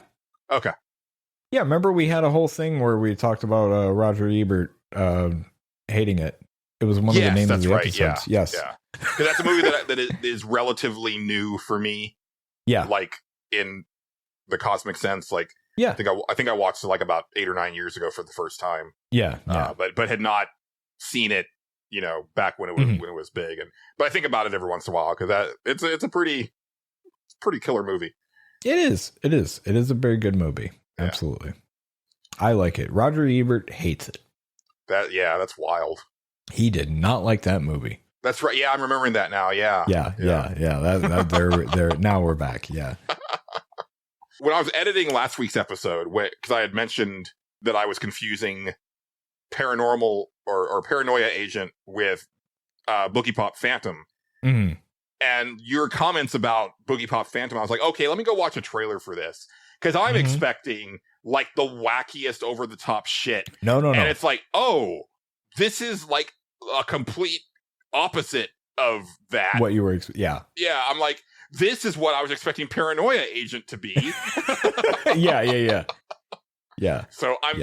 Okay. Yeah, remember we had a whole thing where we talked about Roger Ebert hating it. It was one of the names of the episodes. Yeah. Yes. Yeah. Because that's a movie that is relatively new for me. Yeah. Like in the cosmic sense. Like, yeah. I think I watched it like about 8 or 9 years ago for the first time. Yeah. Yeah. But had not seen it, you know, back when it was big. But I think about it every once in a while because it's a pretty killer movie. It is a very good movie. Yeah. Absolutely. I like it. Roger Ebert hates it. That's wild. He did not like that movie. That's right. Yeah, I'm remembering that now. Yeah. Yeah. They're now we're back. Yeah. When I was editing last week's episode, because I had mentioned that I was confusing paranormal or paranoia agent with Boogie Pop Phantom. Mm-hmm. And your comments about Boogie Pop Phantom, I was like, okay, let me go watch a trailer for this. Because I'm expecting like the wackiest over the top shit. No. And it's like, oh, this is like a complete opposite of that. What you were, yeah. Yeah, I'm like, this is what I was expecting Paranoia Agent to be. Yeah. So I'm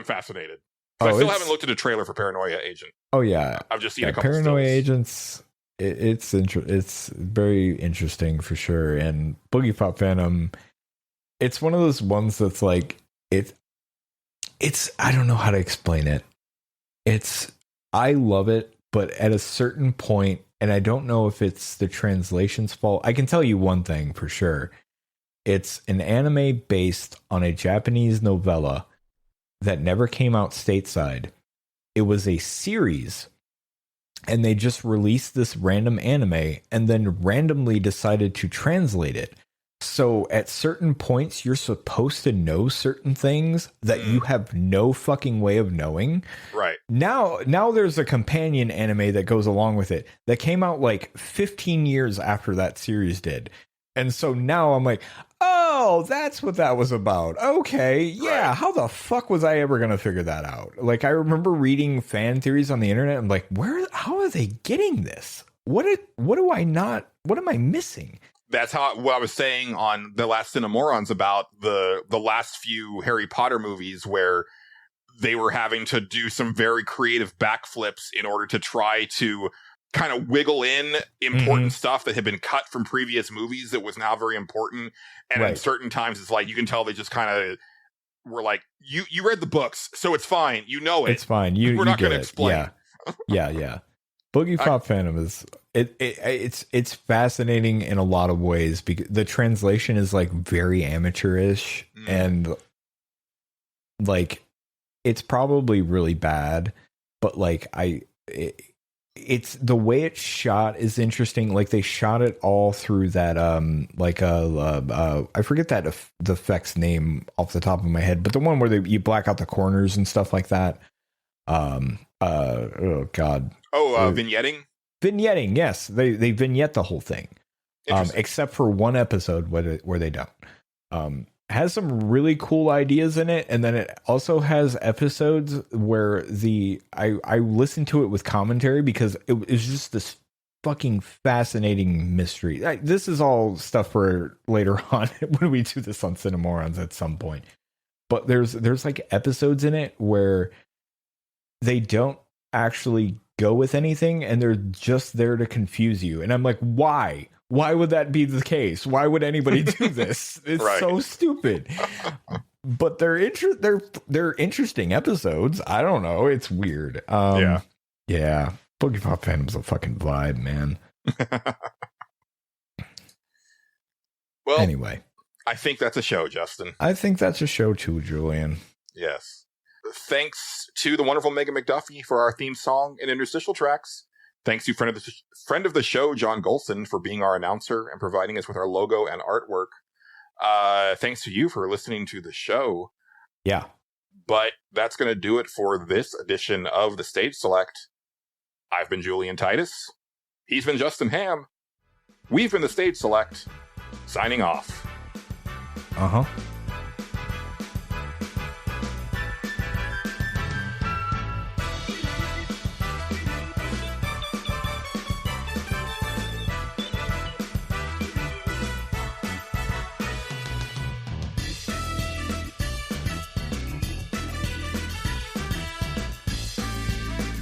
fascinated. I still haven't looked at a trailer for Paranoia Agent. Oh yeah, I've just seen a couple Paranoia stills. Agents. It's very interesting for sure. And Boogie Pop Phantom, it's one of those ones that's like it's I don't know how to explain it. I love it, but at a certain point, and I don't know if it's the translation's fault. I can tell you one thing for sure. It's an anime based on a Japanese novella that never came out stateside. It was a series, and they just released this random anime and then randomly decided to translate it. So at certain points, you're supposed to know certain things that you have no fucking way of knowing. Right. Now there's a companion anime that goes along with it that came out like 15 years after that series did. And so now I'm like, oh, that's what that was about. Okay, yeah. Right. How the fuck was I ever going to figure that out? Like, I remember reading fan theories on the internet. I'm like, how are they getting this? What am I missing? That's what I was saying on the last Cinemorons about the last few Harry Potter movies where they were having to do some very creative backflips in order to try to kind of wiggle in important stuff that had been cut from previous movies that was now very important. And at certain times, it's like, you can tell they just kind of were like, you read the books, so it's fine. You know it. It's fine. We're not going to explain. Yeah. Boogie Pop Phantom is it's fascinating in a lot of ways because the translation is like very amateurish and like it's probably really bad, but like it's the way it's shot is interesting. Like they shot it all through that I forget that the effect's name off the top of my head, but the one where you black out the corners and stuff like that. Oh god. Vignetting? Vignetting, yes. They vignette the whole thing. Except for one episode where they don't. Has some really cool ideas in it, and then it also has episodes where I listened to it with commentary because it was just this fucking fascinating mystery. This is all stuff for later on when we do this on Cinemorons at some point. But there's like episodes in it where they don't actually go with anything and they're just there to confuse you. And I'm like, why? Why would that be the case? Why would anybody do this? It's Right. so stupid. But they're interesting episodes. I don't know. It's weird. Yeah. Boogie Pop Fandom's a fucking vibe, man. Well, Anyway, I think that's a show, Justin. I think that's a show too, Julian. Yes. Thanks to the wonderful Megan McDuffie for our theme song and interstitial tracks. Thanks to friend of the show, John Gholson, for being our announcer and providing us with our logo and artwork. Thanks to you for listening to the show. Yeah. But that's going to do it for this edition of the Stage Select. I've been Julian Titus. He's been Justin Ham. We've been the Stage Select. Signing off. Uh-huh.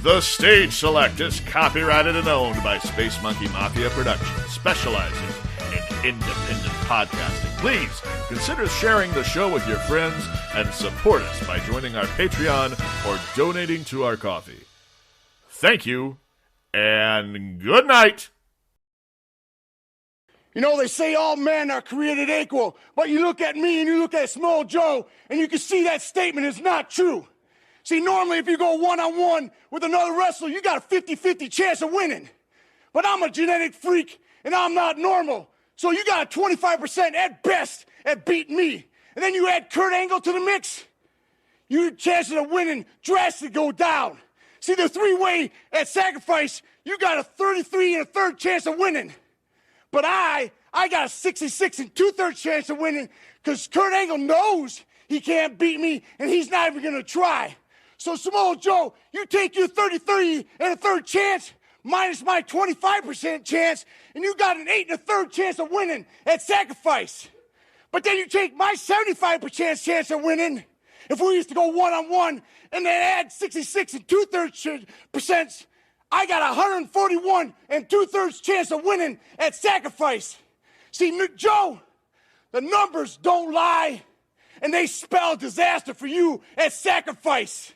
The Stage Select is copyrighted and owned by Space Monkey Mafia Productions, specializing in independent podcasting. Please consider sharing the show with your friends and support us by joining our Patreon or donating to our coffee. Thank you, and good night. You know, they say all men are created equal, but you look at me and you look at Small Joe, and you can see that statement is not true. See, normally if you go one-on-one with another wrestler, you got a 50-50 chance of winning. But I'm a genetic freak, and I'm not normal. So you got a 25% at best at beating me. And then you add Kurt Angle to the mix, your chances of winning drastically go down. See, the three-way at Sacrifice, you got a 33 and a third chance of winning. But I got a 66 and two-thirds chance of winning because Kurt Angle knows he can't beat me, and he's not even going to try. So, Samoa Joe, you take your 33 and a third chance minus my 25% chance, and you got an 8 and a third chance of winning at Sacrifice. But then you take my 75% chance of winning, if we used to go one-on-one, and then add 66 and two-thirds percent, I got 141 and two-thirds chance of winning at Sacrifice. See, Joe, the numbers don't lie, and they spell disaster for you at Sacrifice.